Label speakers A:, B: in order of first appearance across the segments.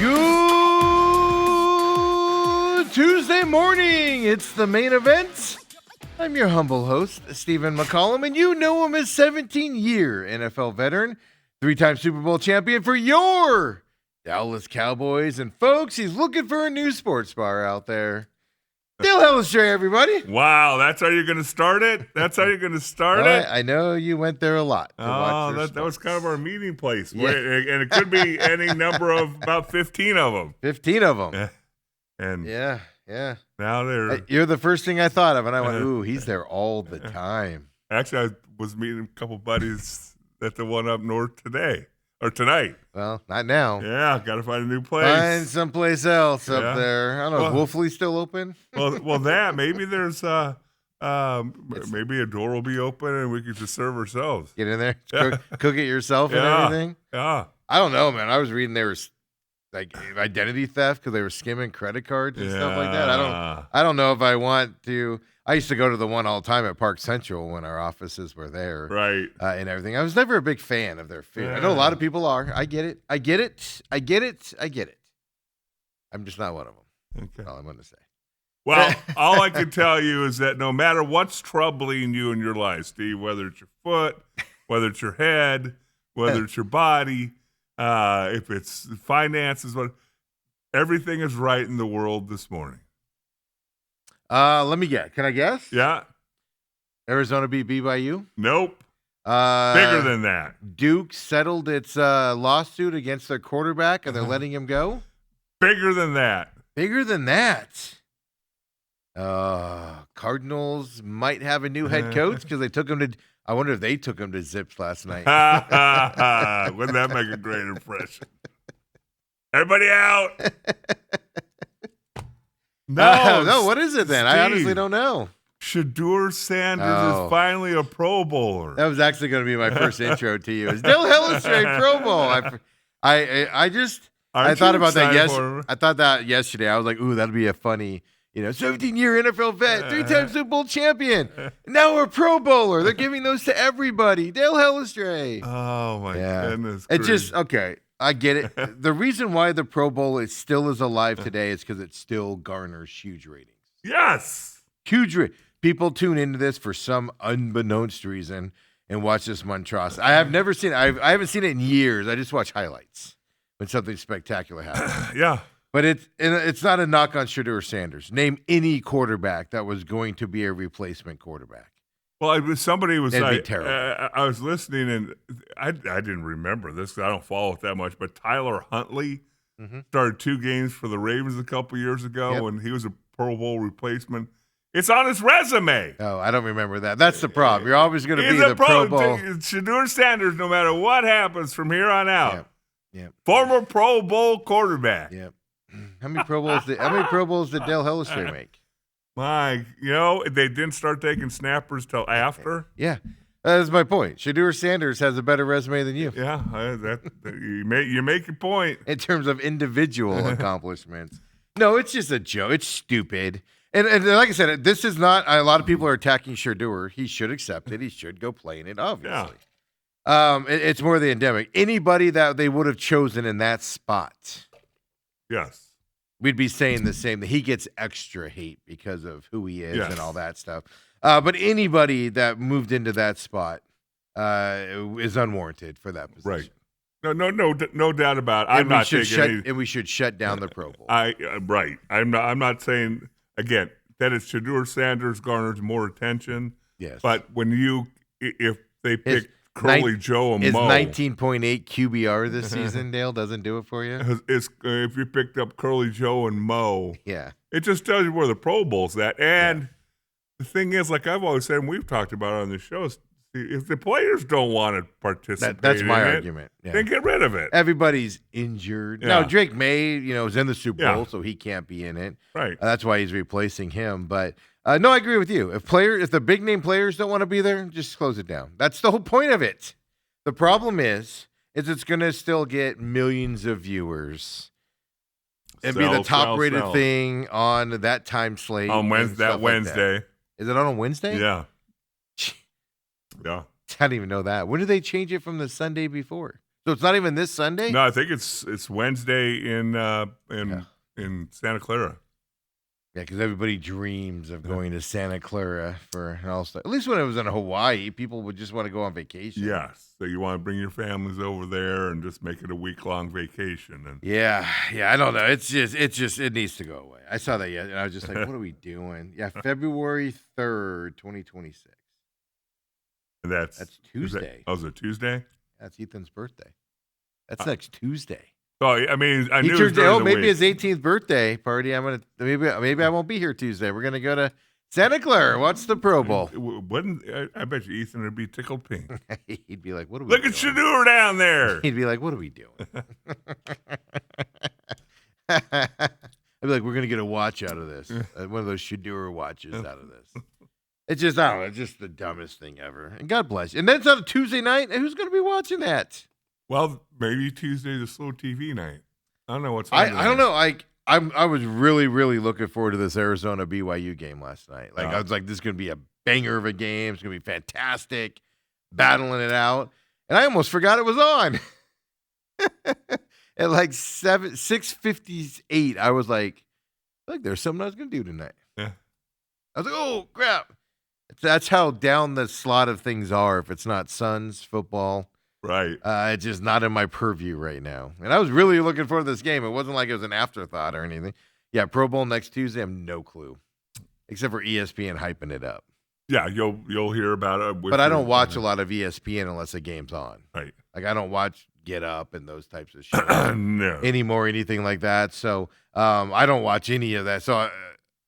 A: Good Tuesday morning. It's the main event. I'm your humble host, Stephen McCollum, and you know him as 17-year NFL veteran, 3-time Super Bowl champion for your Dallas Cowboys. And folks, he's looking for a new sports bar out there. Dale Hellestrae, everybody.
B: Wow, that's how you're going to start it? That's how you're going to start it?
A: I know you went there a lot to watch your
B: that was kind of our meeting place.
A: Yeah.
B: And it could be any number of about 15 of them.
A: 15 of them.
B: And
A: Yeah.
B: now they're...
A: You're the first thing I thought of, and I went, ooh, he's there all the time.
B: Actually, I was meeting a couple buddies at the one up north today, or tonight.
A: Well, not now.
B: Yeah, got to find a new place.
A: Find someplace else
B: Yeah.
A: up there. I don't know. Is Wolfley still open?
B: Well, that maybe there's maybe a door will be open and we could just serve ourselves.
A: Get in there, cook it yourself and
B: Yeah.
A: everything.
B: Yeah,
A: I don't know, man. I was reading there was like identity theft because they were skimming credit cards and stuff like that. I don't know if I want to. I used to go to the one all the time at Park Central when our offices were there,
B: right.
A: and everything. I was never a big fan of their food. I know a lot of people are. I get it. I'm just not one of them.
B: Okay.
A: That's all I'm going to say.
B: Well, all I can tell you is that no matter what's troubling you in your life, Steve, whether it's your foot, whether it's your head, whether it's your body, if it's finances, everything is right in the world this morning.
A: Let me guess. Can I guess?
B: Yeah.
A: Arizona beat BYU?
B: Nope.
A: Bigger
B: Bigger than that.
A: Duke settled its lawsuit against their quarterback, and they're letting him go?
B: Bigger than that.
A: Bigger than that. Cardinals might have a new head coach because they took him to – I wonder if they took him to Zips last night.
B: Wouldn't that make a great impression? Everybody out.
A: No, what is it then?
B: Steve,
A: I honestly don't know.
B: Shedeur Sanders is finally a Pro Bowler.
A: That was actually going to be my first intro to you. It's Dale Hellestrae Pro Bowl. I thought about that I thought that yesterday. I was like, ooh, that'll be a funny, 17-year NFL vet, 3-time Super Bowl champion. Now we're Pro Bowler. They're giving those to everybody. Dale Hellestrae.
B: Oh, my goodness.
A: It's just, okay, I get it. The reason why the Pro Bowl is still alive today is because it still garners huge ratings.
B: Yes.
A: Huge people tune into this for some unbeknownst reason and watch this monstrosity. I have never seen it. I haven't seen it in years. I just watch highlights when something spectacular happens.
B: Yeah.
A: But it's not a knock on Shedeur Sanders. Name any quarterback that was going to be a replacement quarterback.
B: Well, somebody was
A: It'd be
B: like,
A: terrible.
B: I was listening, and I didn't remember this because I don't follow it that much, but Tyler Huntley started 2 games for the Ravens a couple years ago, and he was a Pro Bowl replacement. It's on his resume.
A: Oh, I don't remember that. That's the problem. You're always going to be the Pro Bowl.
B: Shedeur Sanders, no matter what happens from here on out.
A: Yep.
B: Former Pro Bowl quarterback.
A: Yep. How many Pro Bowls did Dale Hellestrae make?
B: They didn't start taking snappers till after.
A: Yeah. That's my point. Shedeur Sanders has a better resume than you.
B: Yeah, you make your point.
A: In terms of individual accomplishments. No, it's just a joke. It's stupid. And like I said, this is not – a lot of people are attacking Shedeur. He should accept it. He should go play in it, obviously. Yeah. It's more the endemic. Anybody that they would have chosen in that spot.
B: Yes.
A: We'd be saying the same. That he gets extra hate because of who he is and all that stuff. But anybody that moved into that spot is unwarranted for that position.
B: Right. No doubt about it.
A: And we should shut down the Pro Bowl.
B: Right. I'm not saying again that it's Shedeur Sanders garners more attention.
A: Yes.
B: But if they pick Curly Joe and Mo,
A: 19.8 QBR this season, Dale, doesn't do it for you.
B: If you picked up Curly Joe and Mo,
A: it
B: just tells you where the Pro Bowl's at. And the thing is, like I've always said, and we've talked about it on the show, if the players don't want to participate,
A: that's my argument.
B: Then get rid of it.
A: Everybody's injured. Now, Drake May, is in the Super Bowl, so he can't be in it.
B: Right.
A: That's why he's replacing him. But no, I agree with you. If the big name players don't want to be there, just close it down. That's the whole point of it. The problem is it's going to still get millions of viewers and be the top rated thing on that time slate
B: on Wednesday.
A: Like is it on a Wednesday?
B: Yeah. Yeah.
A: I didn't even know that. When did they change it from the Sunday before? So it's not even this Sunday?
B: No, I think it's Wednesday in Santa Clara.
A: Yeah, because everybody dreams of going to Santa Clara for an All-Star. At least when it was in Hawaii, people would just want to go on vacation.
B: Yes. So you want to bring your families over there and just make it a week-long vacation. And
A: Yeah, I don't know. It needs to go away. I saw that and I was just like, what are we doing? Yeah, February 3rd, 2026. That's Tuesday.
B: Is it Tuesday?
A: That's Ethan's birthday. That's next Tuesday.
B: Oh, I mean, I
A: He
B: knew it was
A: turned,
B: during the
A: maybe
B: week.
A: his 18th birthday party. I'm gonna maybe I won't be here Tuesday. We're gonna go to Santa Clara. Watch the Pro Bowl.
B: I bet you Ethan would be tickled pink.
A: He'd be like, "What are we
B: Look
A: doing?"
B: at Shador down there.
A: He'd be like, "What are we doing?" I'd be like, "We're gonna get a watch out of this. One of those Shador watches out of this." It's just, I don't know. It's just the dumbest thing ever. And God bless you. And then it's on a Tuesday night. And who's gonna be watching that?
B: Well, maybe Tuesday's a slow TV night. I don't know what's.
A: I don't know. I was really, really looking forward to this Arizona BYU game last night. Like, I was like, this is going to be a banger of a game. It's going to be fantastic, battling it out. And I almost forgot it was on. At like 6:58, I was like, look, there's something I was going to do tonight.
B: Yeah.
A: I was like, oh, crap. That's how down the slot of things are if it's not Suns football.
B: Right.
A: It's just not in my purview right now. And I was really looking forward to this game. It wasn't like it was an afterthought or anything. Yeah, Pro Bowl next Tuesday, I have no clue. Except for ESPN hyping it up.
B: Yeah, you'll hear about it.
A: But I don't watch a lot of ESPN unless a game's on.
B: Right.
A: Like, I don't watch Get Up and those types of shows
B: No.
A: anymore, anything like that. So I don't watch any of that. So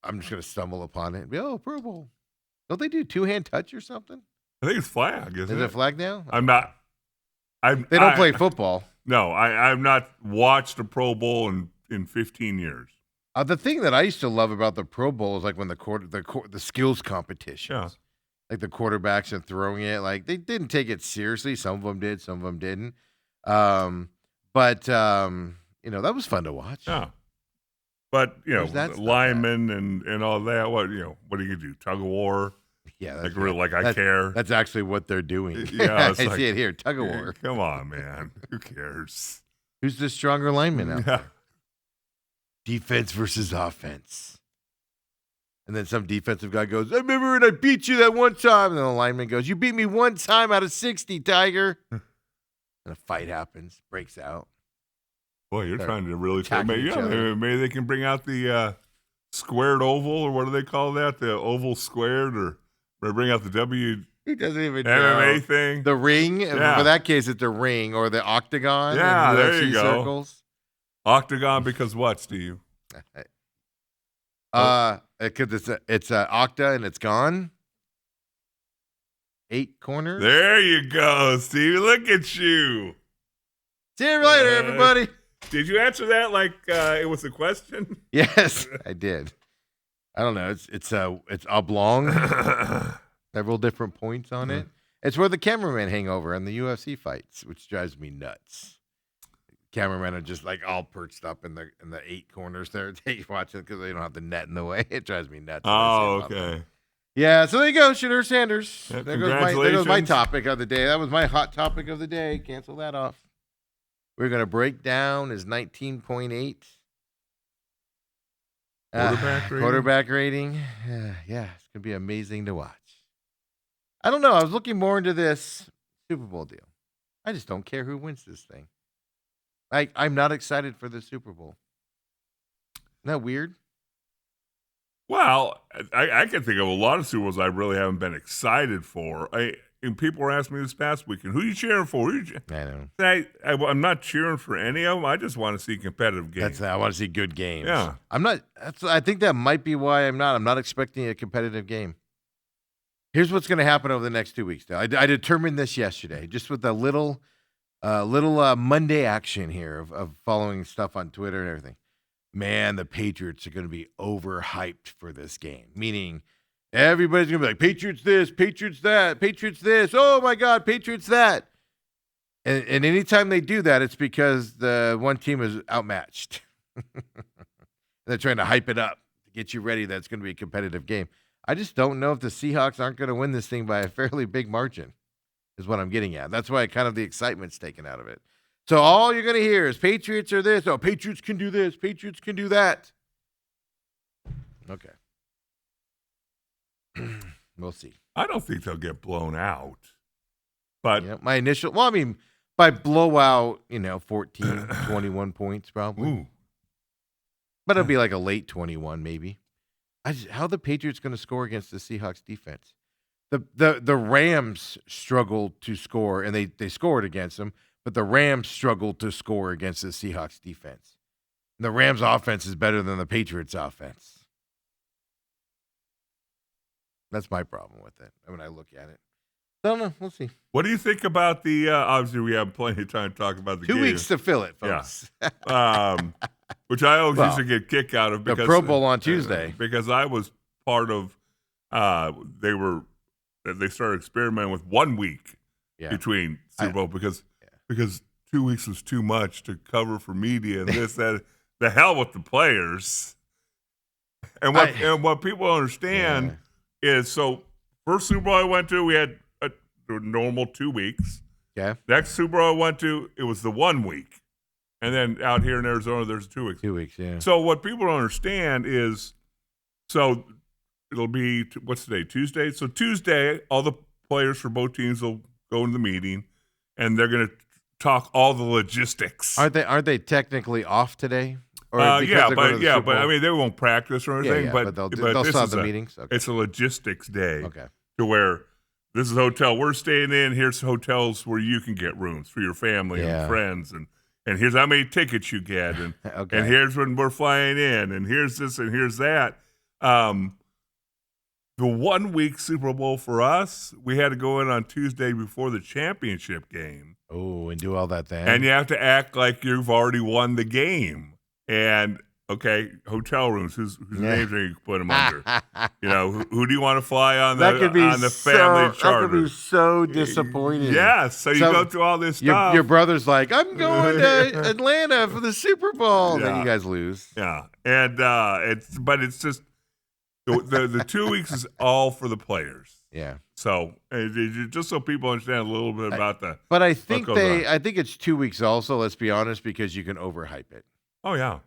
A: I'm just going to stumble upon it and be, oh, Pro Bowl. Don't they do two-hand touch or something?
B: I think it's flag, isn't
A: Is
B: it?
A: it flag now?
B: I'm not.
A: They don't play football.
B: No, I've not watched a Pro Bowl in 15 years.
A: The thing that I used to love about the Pro Bowl is like when the skills competitions,
B: Yeah.
A: like the quarterbacks and throwing it, like they didn't take it seriously. Some of them did, some of them didn't. But that was fun to watch.
B: Yeah. But
A: Where's that stuff
B: linemen and all that. What what do you do? Tug of war?
A: Yeah,
B: Like really? Like I care?
A: That's actually what they're doing.
B: Yeah,
A: I
B: it's like-
A: see it here. Tug of war.
B: Come on, man. Who cares?
A: Who's the stronger lineman out
B: Yeah.
A: there? Defense versus offense. And then some defensive guy goes, I remember when I beat you that one time. And then the lineman goes, you beat me one time out of 60, Tiger. And a fight happens, breaks out.
B: Boy, you're
A: They're
B: trying to really
A: attacking
B: maybe,
A: each other.
B: maybe they can bring out the squared oval, or what do they call that? The oval squared, or bring out the WMMA
A: He doesn't even know.
B: thing.
A: The ring.
B: Yeah.
A: For that case, it's a ring or the octagon.
B: Yeah,
A: in
B: there
A: UFC
B: you go.
A: Circles.
B: Octagon, because what, Steve?
A: Because it's a octa and it's gone. 8 corners.
B: There you go, Steve. Look at you.
A: See you later, everybody.
B: Did you answer that like it was a question?
A: Yes, I did. I don't know. It's oblong. Several different points on it. It's where the cameramen hang over in the UFC fights, which drives me nuts. Cameramen are just like all perched up in the 8 corners there. They watch it because they don't have the net in the way. It drives me nuts. when I see
B: Oh,
A: it on there.
B: okay.
A: Yeah, so there you go, Shador Sanders.
B: Yeah,
A: there goes my
B: congratulations.
A: topic of the day. That was my hot topic of the day. Cancel that off. We're gonna break down his 19.8
B: Quarterback rating?
A: Yeah, it's gonna be amazing to watch. I don't know. I was looking more into this Super Bowl deal. I just don't care who wins this thing. I'm not excited for the Super Bowl. Isn't that weird?
B: Well, I can think of a lot of Super Bowls I really haven't been excited for. And people were asking me this past weekend, who are you cheering for?
A: I know.
B: I'm not cheering for any of them. I just want to see competitive games.
A: I want to see good games.
B: Yeah.
A: I'm not. I think that might be why I'm not. I'm not expecting a competitive game. Here's what's going to happen over the next 2 weeks. Though I determined this yesterday, just with a little Monday action here of following stuff on Twitter and everything. Man, the Patriots are going to be overhyped for this game. Meaning, everybody's going to be like, Patriots this, Patriots that, Patriots this. Oh my God, Patriots that. And anytime they do that, it's because the one team is outmatched. They're trying to hype it up to get you ready that it's going to be a competitive game. I just don't know if the Seahawks aren't going to win this thing by a fairly big margin, is what I'm getting at. That's why kind of the excitement's taken out of it. So all you're going to hear is Patriots are this. Oh, Patriots can do this. Patriots can do that. Okay. We'll see.
B: I don't think they'll get blown out. But
A: My initial, by blowout, 14, 21 points probably.
B: ooh,
A: But it'll be like a late 21 maybe. How are the Patriots going to score against the Seahawks defense? The Rams struggled to score, and they scored against them, but the Rams struggled to score against the Seahawks defense. And the Rams offense is better than the Patriots offense. That's my problem with it when I look at it. I don't know. We'll see.
B: what do you think about the? Obviously, we have plenty of time to talk about the
A: 2
B: game.
A: weeks to fill it, folks.
B: Which I always
A: Well,
B: used to get kick out of
A: the
B: because
A: Pro Bowl on Tuesday.
B: because I was part of. They started experimenting with 1 week
A: Yeah.
B: between Super Bowl because 2 weeks was too much to cover for media and this that. The hell with the players. And what people don't understand is so first Super Bowl I went to, we had a normal 2 weeks.
A: Yeah.
B: Next Super Bowl I went to, it was the 1 week. And then out here in Arizona, there's 2 weeks.
A: 2 weeks, yeah.
B: So what people don't understand is, so it'll be, what's today, Tuesday? So Tuesday, all the players for both teams will go into the meeting, and they're going to talk all the logistics.
A: Aren't they technically off today? Or because
B: Yeah,
A: they're going to the Super
B: but I
A: Bowl?
B: mean, they won't practice or anything.
A: Yeah,
B: but
A: they'll
B: this
A: still have
B: is
A: the meetings. Okay.
B: It's a logistics day.
A: Okay.
B: To where this is a hotel we're staying in. Here's hotels where you can get rooms for your family and friends, and here's how many tickets you get, and
A: Okay.
B: and here's when we're flying in, and here's this and here's that. The 1 week Super Bowl for us, we had to go in on Tuesday before the championship game.
A: Oh, and do all that then.
B: And you have to act like you've already won the game. And okay, hotel rooms. Whose names are you put them under? Who do you want to fly on the family charter?
A: That could be so disappointing.
B: Yes. So you go through all this stuff.
A: Your brother's like, I'm going to Atlanta for the Super Bowl.
B: Yeah.
A: Then you guys lose.
B: Yeah, and it's just the 2 weeks is all for the players.
A: Yeah.
B: So just so people understand a little bit about that.
A: But I think
B: goes on.
A: I think it's 2 weeks also. Let's be honest, because you can overhype it.
B: Oh yeah.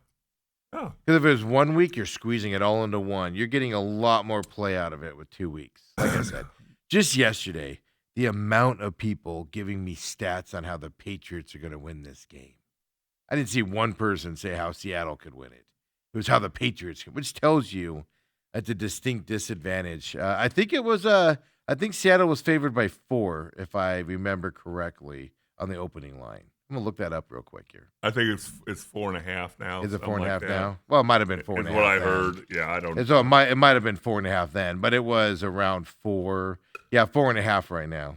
B: Oh.
A: Because if it was 1 week, you're squeezing it all into one. You're getting a lot more play out of it with 2 weeks. Like I said, just yesterday, the amount of people giving me stats on how the Patriots are going to win this game. I didn't see one person say how Seattle could win it. It was how the Patriots could, which tells you it's a distinct disadvantage. I think Seattle was favored by 4, if I remember correctly, on the opening line. I'm gonna look that up real quick here.
B: I think it's 4.5 now.
A: Is it 4.5
B: like that.
A: now? Well, it might have been 4.5.
B: Is what I
A: then.
B: heard. Yeah, I don't.
A: So it might have been 4.5 then, but it was around 4. Yeah, 4.5 right now.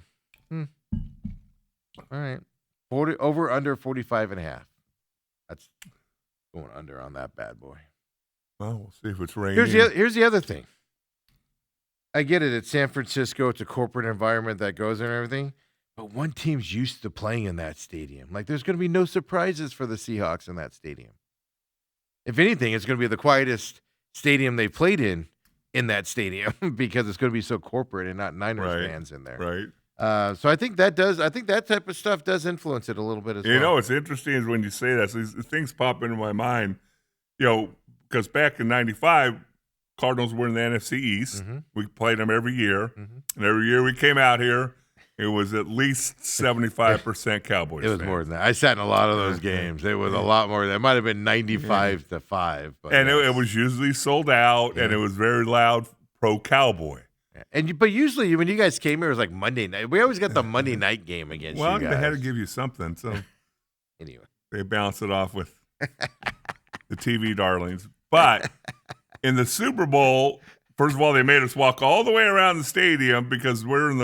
A: All right, 40 over under 45.5. That's going under on that bad boy.
B: Well, we'll see if it's raining.
A: Here's the other thing. I get it. It's San Francisco. It's a corporate environment that goes there and everything. But one team's used to playing in that stadium. Like, there's going to be no surprises for the Seahawks in that stadium. If anything, it's going to be the quietest stadium they've played in that stadium because it's going to be so corporate and not Niners fans in there.
B: Right.
A: So I think that type of stuff does influence it a little bit as well.
B: You know, what's interesting is when you say that, so these things pop into my mind, because back in 95, Cardinals were in the NFC East.
A: Mm-hmm.
B: We played them every year. And every year we came out here, it was at least 75% Cowboys.
A: It was
B: fans.
A: more than that. I sat in a lot of those games. It was a lot more. It might have been 95-5. But
B: And it was usually sold out, and it was very loud pro-Cowboy.
A: But usually when you guys came here, it was like Monday night. We always got the Monday night game against you guys.
B: Well, they had to give you something, so
A: Anyway.
B: they bounced it off with the TV darlings. But in the Super Bowl, first of all, they made us walk all the way around the stadium because we're in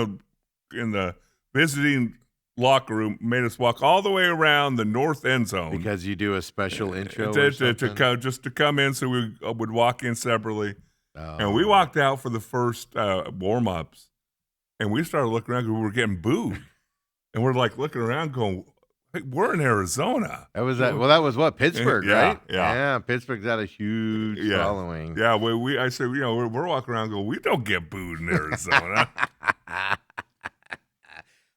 B: the visiting locker room. Made us walk all the way around the north end zone
A: Because you do a special intro
B: to come in, so we would walk in separately. And we walked out for the first warm-ups, and we started looking around because we were getting booed. And we're like looking around going, hey, we're in Arizona.
A: That was what? Pittsburgh,
B: Yeah,
A: right?
B: yeah.
A: Pittsburgh's got a huge following.
B: Yeah, I said, we're walking around going, we don't get booed in Arizona.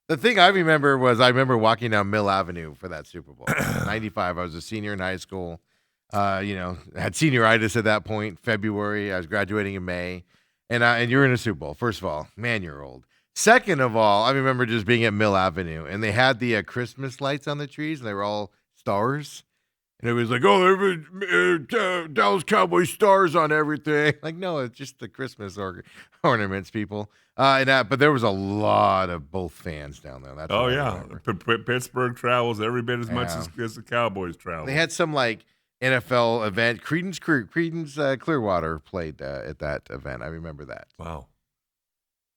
A: The thing I remember walking down Mill Avenue for that Super Bowl. 95. I was a senior in high school. Had senioritis at that point, February. I was graduating in May. And you're in a Super Bowl. First of all, man, you're old. Second of all, I remember just being at Mill Avenue, and they had the Christmas lights on the trees, and they were all stars. And everybody's like, oh, Dallas Cowboys stars on everything. Like, no, it's just the Christmas ornaments, people. But there was a lot of both fans down there. That's what I remember.
B: Pittsburgh travels every bit as much
A: Yeah.
B: as the Cowboys travel.
A: They had some like NFL event. Creedence Clearwater played at that event. I remember that.
B: Wow.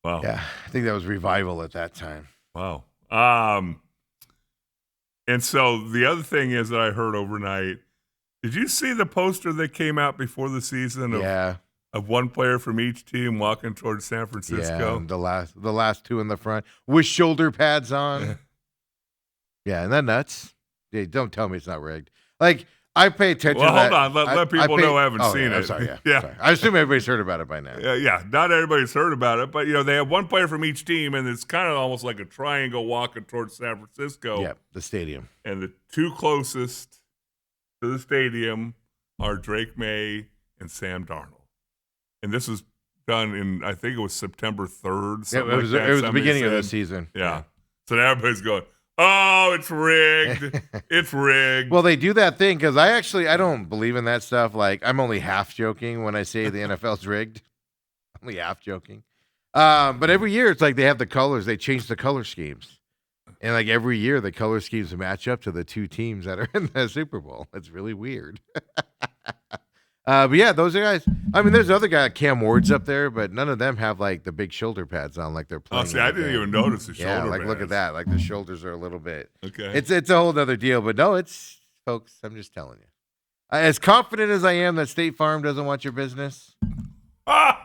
A: Yeah, I think that was Revival at that time.
B: Wow. And so the other thing is that I heard overnight. Did you see the poster that came out before the season of one player from each team walking towards San Francisco?
A: Yeah, the last two in the front with shoulder pads on. Yeah, isn't that nuts? Yeah, don't tell me it's not rigged. Like, I pay attention to that.
B: Well, hold on. Let people know I haven't seen it.
A: I'm sorry,
B: Yeah.
A: Sorry. I assume everybody's heard about it by now.
B: Yeah, not everybody's heard about it, but they have one player from each team, and it's kind of almost like a triangle walking towards San Francisco.
A: Yeah, the stadium.
B: And the two closest to the stadium are Drake May and Sam Darnold. And this was done in, I think it was September 3rd.
A: It was the beginning of the season.
B: Yeah. So now everybody's going, oh, it's rigged. It's rigged.
A: Well, they do that thing because I don't believe in that stuff. Like, I'm only half joking when I say the NFL's rigged. Only half joking. But every year it's like they have the colors. They change the color schemes. And like every year the color schemes match up to the two teams that are in the Super Bowl. It's really weird. But yeah, those are guys. I mean, there's other guy, Cam Ward's up there, but none of them have like the big shoulder pads on like they're playing.
B: Oh, see, I didn't even notice the shoulder pads.
A: Look at that. Like the shoulders are a little bit.
B: Okay.
A: It's a whole other deal, but no, folks, I'm just telling you. As confident as I am that State Farm doesn't want your business.
B: You're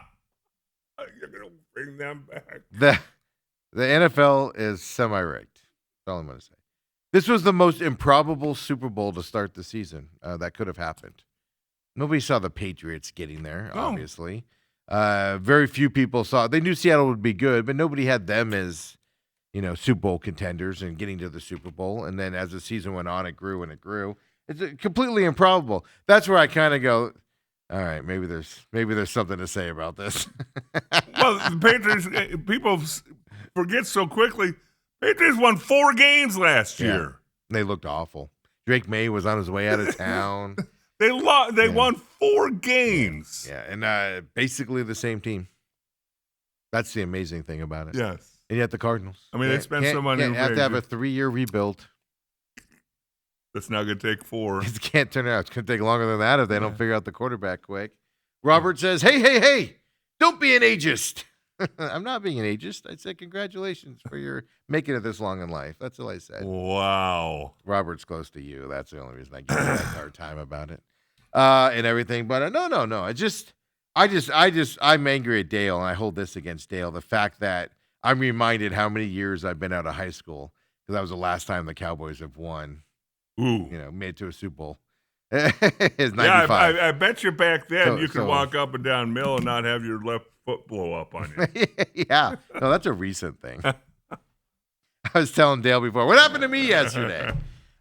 B: going to bring them back.
A: The NFL is semi-rigged. That's all I'm going to say. This was the most improbable Super Bowl to start the season that could have happened. Nobody saw the Patriots getting there, obviously. Very few people saw. They knew Seattle would be good, but nobody had them as, Super Bowl contenders and getting to the Super Bowl. And then as the season went on, it grew and it grew. It's completely improbable. That's where I kind of go, all right, maybe there's something to say about this.
B: Well, the Patriots, people forget so quickly. Patriots won 4 games last year.
A: Yeah, they looked awful. Drake May was on his way out of town.
B: They won 4 games.
A: Yeah, and basically the same team. That's the amazing thing about it.
B: Yes.
A: And yet the Cardinals.
B: I mean, they spent so money.
A: You have to have a 3-year rebuild.
B: That's not going to take 4.
A: It can't turn out. It's going to take longer than that if they don't figure out the quarterback quick. Robert says, hey, don't be an ageist. I'm not being an ageist. I said congratulations for your making it this long in life. That's all I said.
B: Wow.
A: Robert's close to you. That's the only reason I give you a hard time about it. And everything. But no. I'm angry at Dale, and I hold this against Dale. The fact that I'm reminded how many years I've been out of high school, because that was the last time the Cowboys have won.
B: Ooh.
A: Made it to a Super Bowl. It's 95.
B: I bet you back then you could walk up and down Mill and not have your left foot blow up on you.
A: Yeah. No, that's a recent thing. I was telling Dale before, what happened to me yesterday?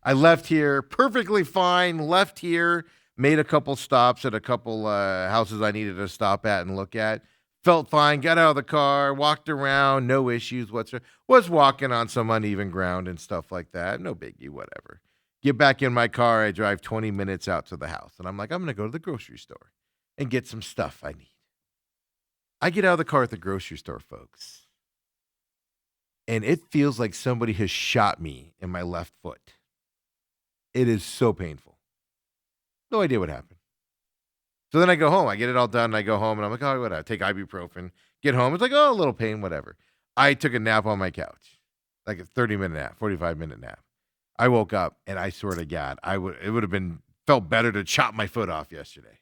A: I left here perfectly fine, left here, made a couple stops at a couple houses I needed to stop at and look at. Felt fine, got out of the car, walked around, no issues whatsoever. Was walking on some uneven ground and stuff like that. No biggie, whatever. Get back in my car, I drive 20 minutes out to the house. And I'm like, I'm going to go to the grocery store and get some stuff I need. I get out of the car at the grocery store, folks. And it feels like somebody has shot me in my left foot. It is so painful. No idea what happened. So then I go home. I get it all done. And I go home and I'm like, oh, whatever. I take ibuprofen. Get home. It's like, oh, a little pain, whatever. I took a nap on my couch, like a 30-minute nap, 45-minute nap. I woke up and I swear to God, it would have felt better to chop my foot off yesterday.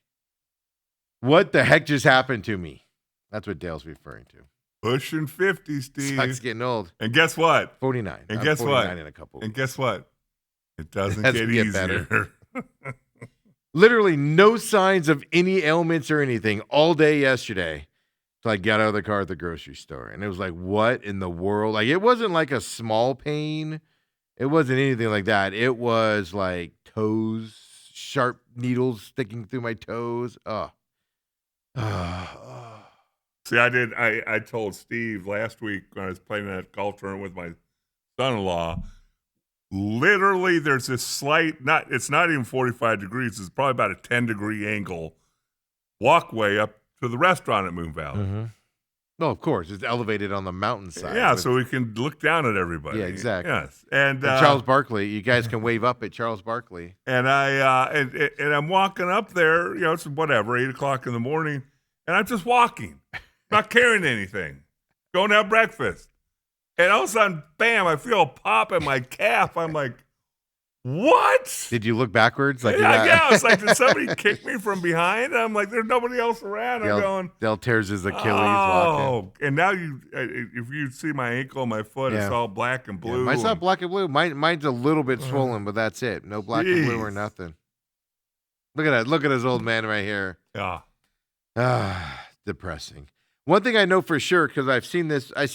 A: What the heck just happened to me? That's what Dale's referring to.
B: Pushing 50, Steve.
A: Sucks getting old.
B: And guess what?
A: 49.
B: And
A: I'm
B: guess
A: 49
B: what?
A: in a couple
B: And
A: weeks.
B: guess what? It doesn't
A: Doesn't
B: get
A: get
B: easier.
A: better. Literally no signs of any ailments or anything all day yesterday. So I got out of the car at the grocery store, and it was like, what in the world? Like, it wasn't like a small pain. It wasn't anything like that. It was like toes, sharp needles sticking through my toes. Oh.
B: See, I told Steve last week when I was playing that golf tournament with my son-in-law, literally there's this slight, it's not even 45 degrees, it's probably about a 10-degree angle walkway up to the restaurant at Moon Valley.
A: Mm-hmm. Well, of course, it's elevated on the mountainside.
B: Yeah, so we can look down at everybody.
A: Yeah, exactly.
B: Yes, and
A: Charles Barkley, you guys can wave up at Charles Barkley.
B: And and I'm walking up there, it's whatever, 8:00 in the morning, and I'm just walking, not carrying anything, going to have breakfast. And all of a sudden, bam, I feel a pop in my calf. I'm like, what?
A: Did you look backwards? Like
B: yeah, it's like, did somebody kick me from behind? I'm like, there's nobody else around. I'm going,
A: Dale tears his Achilles walking.
B: And now if you see my ankle, my foot, it's all black and blue.
A: Yeah, mine's not black and blue. Mine's a little bit swollen, but that's it. No black and blue or nothing. Look at that. Look at this old man right here.
B: Yeah.
A: Depressing. One thing I know for sure, because I see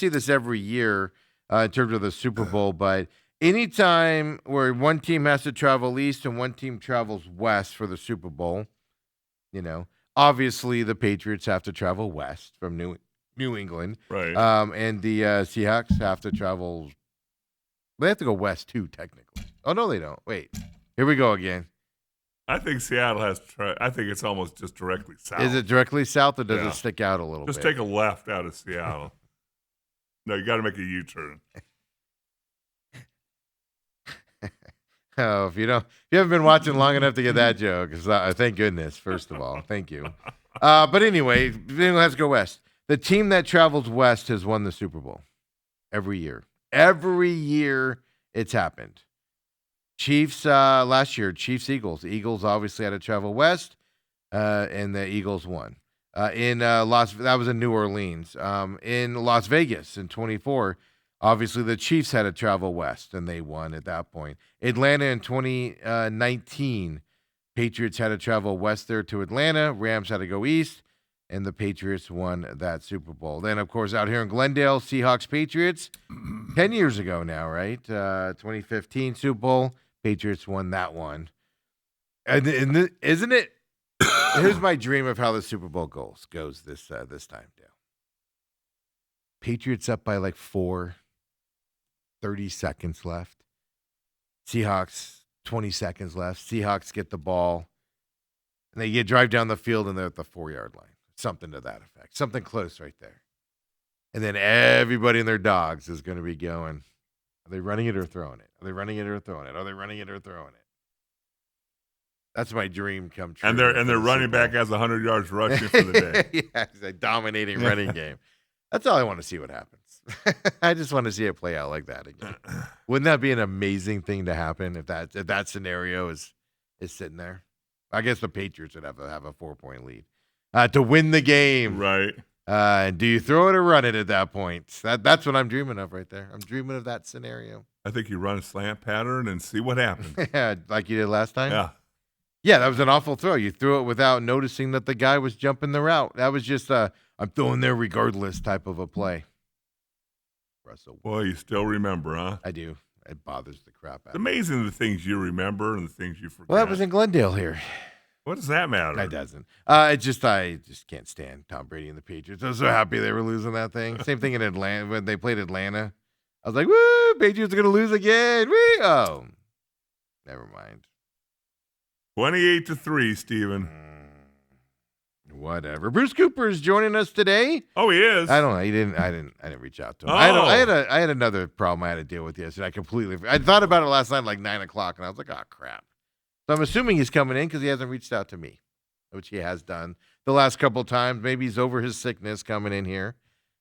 A: this every year in terms of the Super Bowl, but anytime where one team has to travel east and one team travels west for the Super Bowl, obviously the Patriots have to travel west from New England.
B: Right.
A: And the Seahawks have to travel. They have to go west too, technically. Oh, no, they don't. Wait. Here we go again.
B: I think Seattle has I think it's almost just directly south.
A: Is it directly south or does it stick out a little bit?
B: Just take a left out of Seattle. No, you got to make a U-turn.
A: Oh, if you haven't been watching long enough to get that joke, thank goodness, first of all. Thank you. But anyway, let's go west. The team that travels west has won the Super Bowl every year. Every year it's happened. Chiefs last year, Chiefs-Eagles. Eagles obviously had to travel west, and the Eagles won. That was in New Orleans. In Las Vegas in 24, obviously the Chiefs had to travel west, and they won at that point. Atlanta in 2019, Patriots had to travel west there to Atlanta. Rams had to go east, and the Patriots won that Super Bowl. Then, of course, out here in Glendale, Seahawks-Patriots, 10 years ago now, right? 2015 Super Bowl. Patriots won that one. And isn't it? Here's my dream of how the Super Bowl goes this time, Dale. Patriots up by like 4, 30 seconds left. Seahawks, 20 seconds left. Seahawks get the ball, and they drive down the field, and they're at the 4-yard line. Something to that effect. Something close right there. And then everybody and their dogs is going to be going, are they running it or throwing it? Are they running it or throwing it? Are they running it or throwing it? That's my dream come true.
B: And their running back has 100 yards rushing for the day.
A: Yeah, it's a dominating running game. That's all I want to see what happens. I just want to see it play out like that again. Wouldn't that be an amazing thing to happen if that scenario is sitting there? I guess the Patriots would have a 4-point lead to win the game.
B: Right.
A: Do you throw it or run it at that point? That's what I'm dreaming of right there. I'm dreaming of that scenario.
B: I think you run a slant pattern and see what happens.
A: Yeah, like you did last time?
B: Yeah.
A: Yeah, that was an awful throw. You threw it without noticing that the guy was jumping the route. That was just I'm throwing there regardless type of a play. Russell.
B: Boy, you still remember, huh?
A: I do. It bothers the crap out
B: of me. It's amazing the things you remember and the things you forget.
A: Well, that was in Glendale here.
B: What does that matter?
A: It doesn't. I just can't stand Tom Brady and the Patriots. I was so happy they were losing that thing. Same thing in Atlanta when they played Atlanta. I was like, woo, Patriots are going to lose again. Woo! Oh, never mind.
B: 28-3, Steven.
A: Whatever. Bruce Cooper is joining us today.
B: Oh, he is.
A: I don't know. I didn't reach out to him.
B: Oh.
A: I had another problem I had to deal with yesterday. I thought about it last night, like 9:00, and I was like, oh crap. So I'm assuming he's coming in because he hasn't reached out to me, which he has done the last couple of times. Maybe he's over his sickness coming in here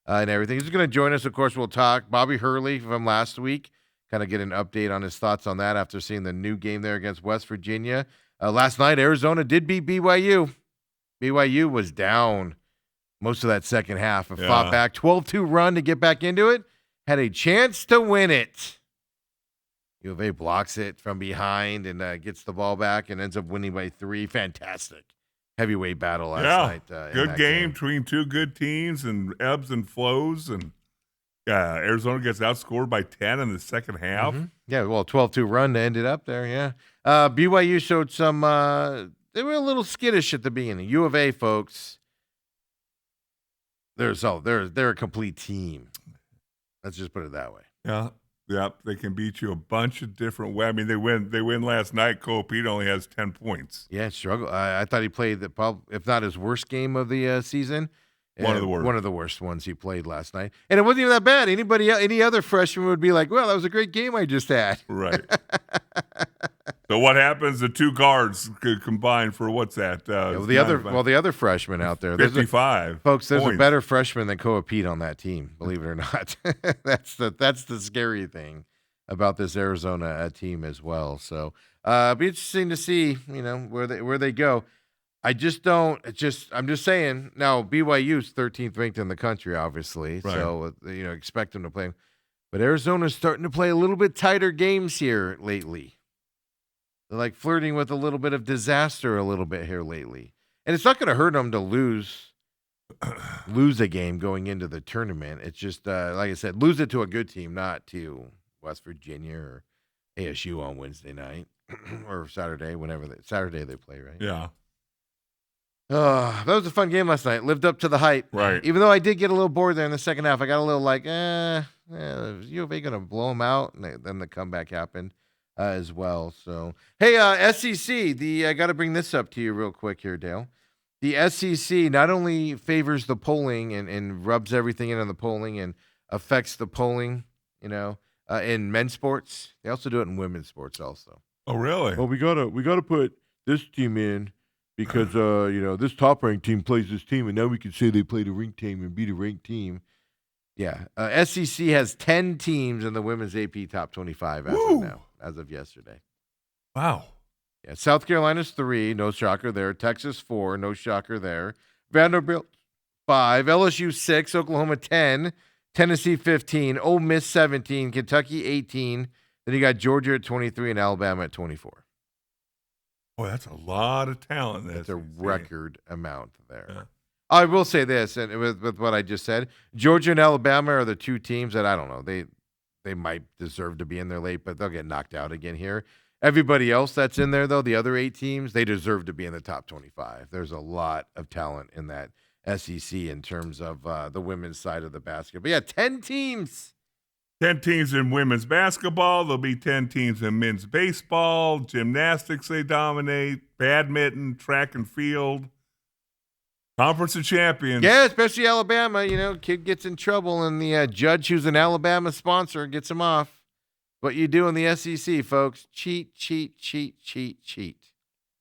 A: and everything. He's going to join us. Of course, we'll talk. Bobby Hurley from last week, kind of get an update on his thoughts on that after seeing the new game there against West Virginia. Last night, Arizona did beat BYU. BYU was down most of that second half and fought back. 12-2 run to get back into it. Had a chance to win it. U of A blocks it from behind and gets the ball back and ends up winning by 3. Fantastic. heavyweight battle last night. In
B: good
A: that
B: game between two good teams and ebbs and flows. And Arizona gets outscored by 10 in the second half.
A: Mm-hmm. Yeah, well, 12-2 run ended up there, yeah. BYU showed some they were a little skittish at the beginning. U of A, folks, they're a complete team. Let's just put it that way.
B: Yeah. Yep, they can beat you a bunch of different ways. I mean, they win last night. Cole Pete only has 10 points.
A: Yeah, struggle. I thought he played if not his worst game of the season.
B: One of the worst.
A: One of the worst ones he played last night. And it wasn't even that bad. Any other freshman would be like, well, that was a great game I just had.
B: Right. So what happens? The two guards could combine for what's that?
A: The other freshman out there.
B: 55.
A: Folks, there's
B: points.
A: a better freshman than Koa Pete on that team, believe it or not. That's the scary thing about this Arizona team as well. So be interesting to see, where they go. I'm just saying. Now BYU's 13th ranked in the country, obviously.
B: Right.
A: So expect them to play. But Arizona's starting to play a little bit tighter games here lately. They're like flirting with a little bit of disaster a little bit here lately. And it's not going to hurt them to lose a game going into the tournament. It's just, like I said, lose it to a good team, not to West Virginia or ASU on Wednesday night or Saturday, Saturday they play, right?
B: Yeah.
A: That was a fun game last night. Lived up to the hype.
B: Right.
A: Even though I did get a little bored there in the second half. I got a little like, is U of A going to blow them out? And then the comeback happened. As well. So, hey, SEC, I got to bring this up to you real quick here, Dale. The SEC not only favors the polling and rubs everything in on the polling and affects the polling, in men's sports, they also do it in women's sports also.
B: Oh, really?
A: Well, we gotta put this team in because this top ranked team plays this team, and now we can say they played a ranked team and beat a ranked team. Yeah, SEC has 10 teams in the women's AP top 25 as of now. As of yesterday.
B: Wow.
A: Yeah, South Carolina's 3, no shocker there. Texas 4, no shocker there. Vanderbilt 5, LSU 6, Oklahoma 10, Tennessee 15, Ole Miss 17, Kentucky 18. Then you got Georgia at 23 and Alabama at 24.
B: Boy, that's a lot of talent.
A: That's a record amount there.
B: Yeah.
A: I will say this, and with what I just said, Georgia and Alabama are the two teams that I don't know. They might deserve to be in there late, but they'll get knocked out again here. Everybody else that's in there, though, the other 8 teams, they deserve to be in the top 25. There's a lot of talent in that SEC in terms of the women's side of the basket. But, yeah, 10 teams.
B: 10 teams in women's basketball. There'll be 10 teams in men's baseball. Gymnastics, they dominate. Badminton, track and field. Conference of Champions.
A: Yeah, especially Alabama. Kid gets in trouble, and the judge who's an Alabama sponsor gets him off. What you do in the SEC, folks, cheat.
B: You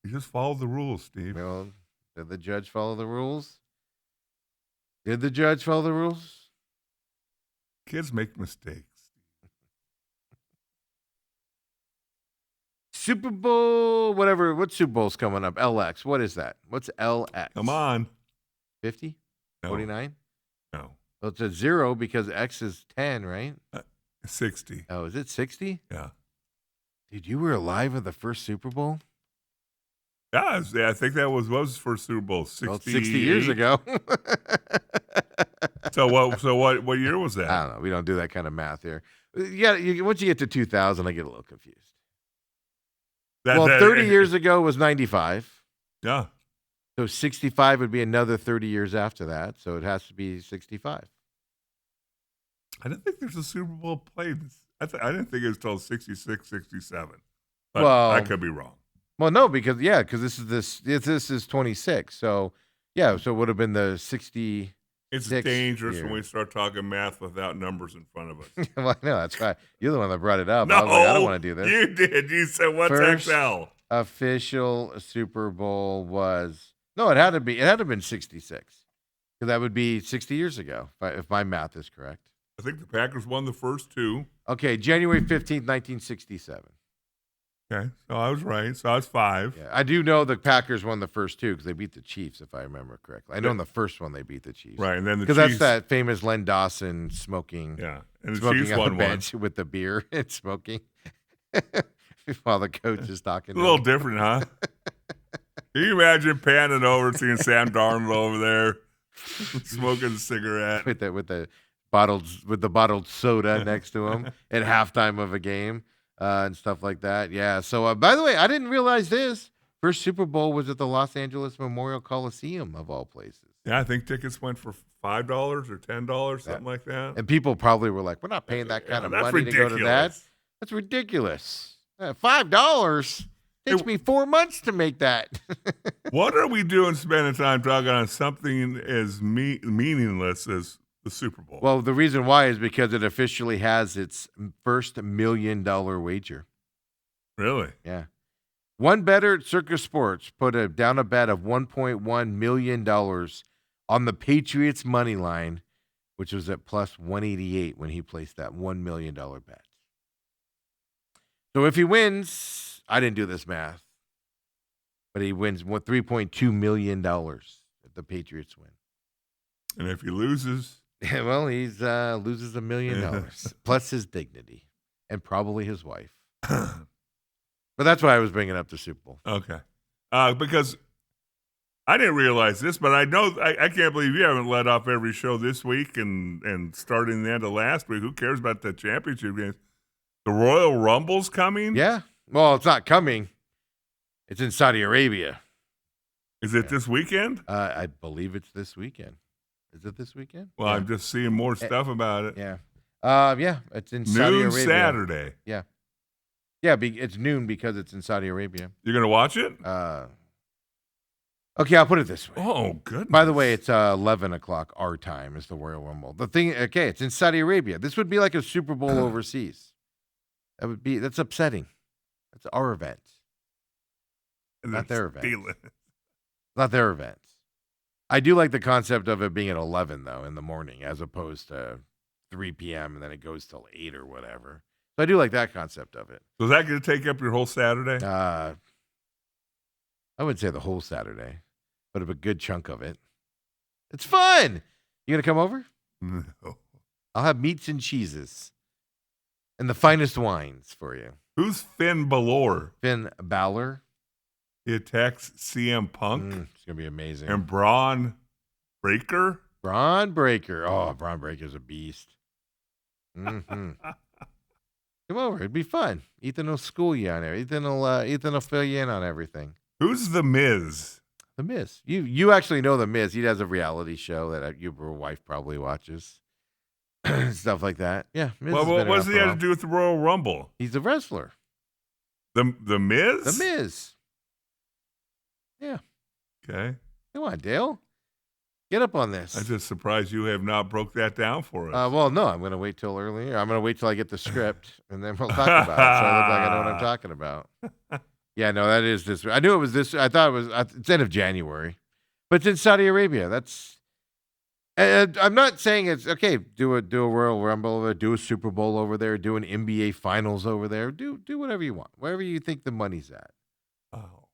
B: just follow the rules, Steve.
A: Well, did the judge follow the rules?
B: Kids make mistakes.
A: Super Bowl, whatever. What Super Bowl's coming up? LX. What is that? What's LX?
B: Come on.
A: 50?
B: No.
A: 49?
B: No.
A: Well, it's a 0 because X is 10, right?
B: 60.
A: Oh, is it 60?
B: Yeah.
A: Dude, you were alive at the first Super Bowl?
B: Yeah, I think that was his first Super Bowl.
A: 60 years ago.
B: So what year was that?
A: I don't know. We don't do that kind of math here. Once you get to 2000, I get a little confused. 30 years ago was 95.
B: Yeah.
A: So 65 would be another 30 years after that. So it has to be 65.
B: I didn't think there's a Super Bowl played. I didn't think it was until 66, 67. But I could be wrong.
A: Well, no, because this is 26. So, yeah, so it would have been the 60.
B: It's dangerous when we start talking math without numbers in front of us.
A: Well, no, that's right. You're the one that brought it up.
B: No,
A: I was like, I don't want to do this.
B: You did. You said, what's
A: First
B: XL?
A: Official Super Bowl was it had to have been 66 because that would be 60 years ago if my math is correct.
B: I think the Packers won the first 2.
A: Okay, January 15th, 1967.
B: Okay, so I was right. So I was 5.
A: Yeah, I do know the Packers won the first 2 because they beat the Chiefs, if I remember correctly. I know in the first one they beat the Chiefs.
B: Right, and then the
A: Chiefs.
B: Because
A: that's that famous Len Dawson smoking.
B: Yeah, and the
A: smoking
B: Chiefs
A: on
B: won
A: the bench with the beer and smoking while the coach is talking.
B: A little different, huh? Can you imagine panning over, seeing Sam Darnold over there smoking a cigarette?
A: with the bottled soda next to him at halftime of a game and stuff like that. Yeah. So by the way, I didn't realize this. First Super Bowl was at the Los Angeles Memorial Coliseum of all places.
B: Yeah, I think tickets went for $5 or $10, something like that.
A: And people probably were like, "We're not paying that kind of
B: that's
A: money to go to that.
B: ridiculous.
A: That's ridiculous. $5 takes me 4 months to make that."
B: What are we doing spending time talking on something as meaningless as the Super Bowl?
A: Well, the reason why is because it officially has its first $1 million wager.
B: Really?
A: Yeah. One bettor at Circus Sports put down a bet of $1.1 million on the Patriots money line, which was at plus 188 when he placed that $1 million bet. So if he wins, I didn't do this math, but he wins $3.2 million if the Patriots win.
B: And if he loses,
A: Well, he's loses $1 million plus his dignity and probably his wife. But that's why I was bringing up the Super Bowl.
B: okay. Because I didn't realize this, but I know I can't believe you haven't let off every show this week and starting the end of last week. Who cares about the championship games? The Royal Rumble's coming?
A: Yeah. Well, it's not coming. It's in Saudi Arabia.
B: Is it this weekend?
A: I believe it's this weekend. Is it this weekend?
B: Well,
A: yeah.
B: I'm just seeing more stuff about it.
A: Yeah. Yeah, it's in Saudi
B: Noon
A: Arabia.
B: Saturday.
A: Yeah. Yeah, it's noon because it's in Saudi Arabia.
B: You're going to watch it?
A: Okay, I'll put it this way.
B: Oh, goodness.
A: By the way, it's 11 o'clock our time is the Royal Rumble. The thing, okay, it's in Saudi Arabia. This would be like a Super Bowl overseas. That's upsetting. That's our event. Not their event. Not their event. I do like the concept of it being at 11, though, in the morning, as opposed to 3 p.m. and then it goes till 8 or whatever. So I do like that concept of it.
B: So is that going to take up your whole Saturday?
A: I wouldn't say the whole Saturday, but a good chunk of it. It's fun. You going to come over?
B: No.
A: I'll have meats and cheeses and the finest wines for you.
B: Who's Finn Balor?
A: Finn Balor.
B: He attacks CM Punk
A: It's going to be amazing.
B: and Braun Breaker.
A: Braun Breaker. Oh, Braun Breaker's a beast. Mm-hmm. Come over. It'd be fun. Ethan will school you on it. Ethan will fill you in on everything.
B: Who's The Miz?
A: The Miz. You actually know The Miz. He has a reality show that your wife probably watches. Stuff like that. Yeah. Miz
B: Well,
A: has
B: what
A: been
B: does
A: around
B: he
A: for a
B: have
A: while.
B: to do with the Royal Rumble?
A: He's a wrestler.
B: The Miz?
A: The Miz. Yeah.
B: Okay.
A: Come on, Dale. Get up on this.
B: I'm just surprised you have not broke that down for us.
A: Well, no, I'm going to wait till earlier. I'm going to wait till I get the script, and then we'll talk about it. So I look like I know what I'm talking about. Yeah, no, that is this. I knew it was this. I thought it was. It's end of January, but it's in Saudi Arabia. That's. I'm not saying it's okay. Do a Royal Rumble over there. Do a Super Bowl over there. Do an NBA Finals over there. Do whatever you want. Wherever you think the money's at.
B: Oh.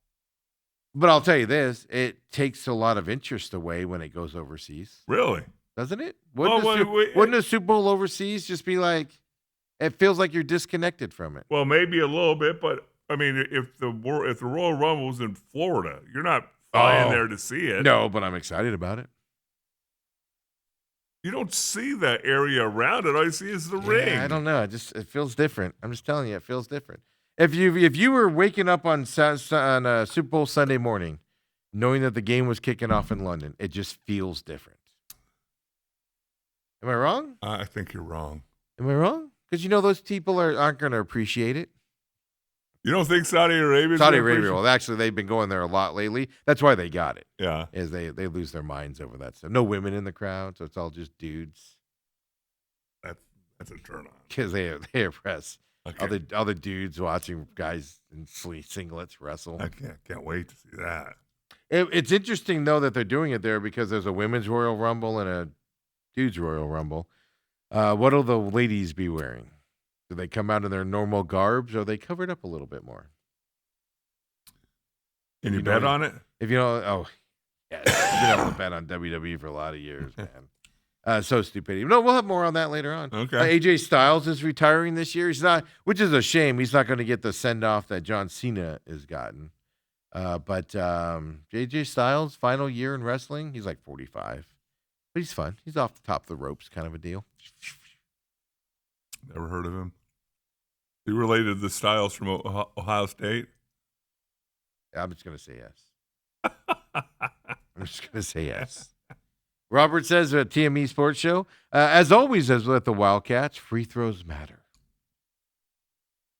A: But I'll tell you this: it takes a lot of interest away when it goes overseas.
B: Really?
A: Doesn't it?
B: Wouldn't
A: a Super Bowl overseas just be like, it feels like you're disconnected from it?
B: Well, maybe a little bit, but I mean, if the Royal Rumble was in Florida, you're not flying there to see it.
A: No, but I'm excited about it.
B: You don't see the area around it. All you see is the ring.
A: I don't know. It feels different. I'm just telling you, it feels different. If you were waking up on Super Bowl Sunday morning, knowing that the game was kicking off in London, it just feels different. Am I wrong?
B: I think you're wrong.
A: Am I wrong? Because those people aren't going to appreciate it.
B: You don't think Saudi Arabia?
A: Saudi Arabia. Well, actually, they've been going there a lot lately. That's why they got it.
B: Yeah.
A: Is they lose their minds over that stuff. No women in the crowd, so it's all just dudes.
B: That's a turn on.
A: Because they oppress
B: Okay.
A: all the dudes watching guys in singlets wrestle.
B: I can't wait to see that.
A: It's interesting though that they're doing it there because there's a women's Royal Rumble and a dude's Royal Rumble. What'll the ladies be wearing? Do they come out in their normal garbs, or are they covered up a little bit more?
B: Can you bet on it?
A: If you know, yeah, I've been able to bet on WWE for a lot of years, man. So stupid. No, we'll have more on that later on.
B: Okay.
A: AJ Styles is retiring this year. He's not, which is a shame. He's not going to get the send off that John Cena has gotten. But AJ Styles, final year in wrestling, he's like 45. But he's fun. He's off the top of the ropes kind of a deal.
B: Never heard of him. He related to the Styles from Ohio State?
A: I'm just going to say yes. I'm just going to say yes. Robert says at TME Sports Show, as always, as with the Wildcats, free throws matter.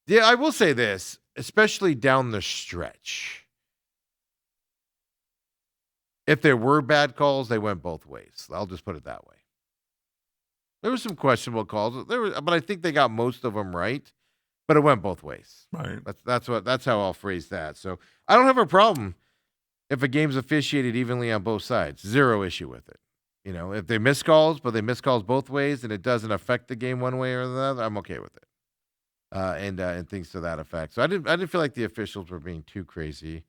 A: Yeah, I will say this, especially down the stretch. If there were bad calls, they went both ways. I'll just put it that way. There were some questionable calls, but I think they got most of them right. But it went both ways.
B: Right.
A: That's how I'll phrase that. So I don't have a problem if a game's officiated evenly on both sides. Zero issue with it. You know, if they miss calls, but they miss calls both ways, and it doesn't affect the game one way or the other, I'm okay with it. And things to that effect. So I didn't feel like the officials were being too crazy.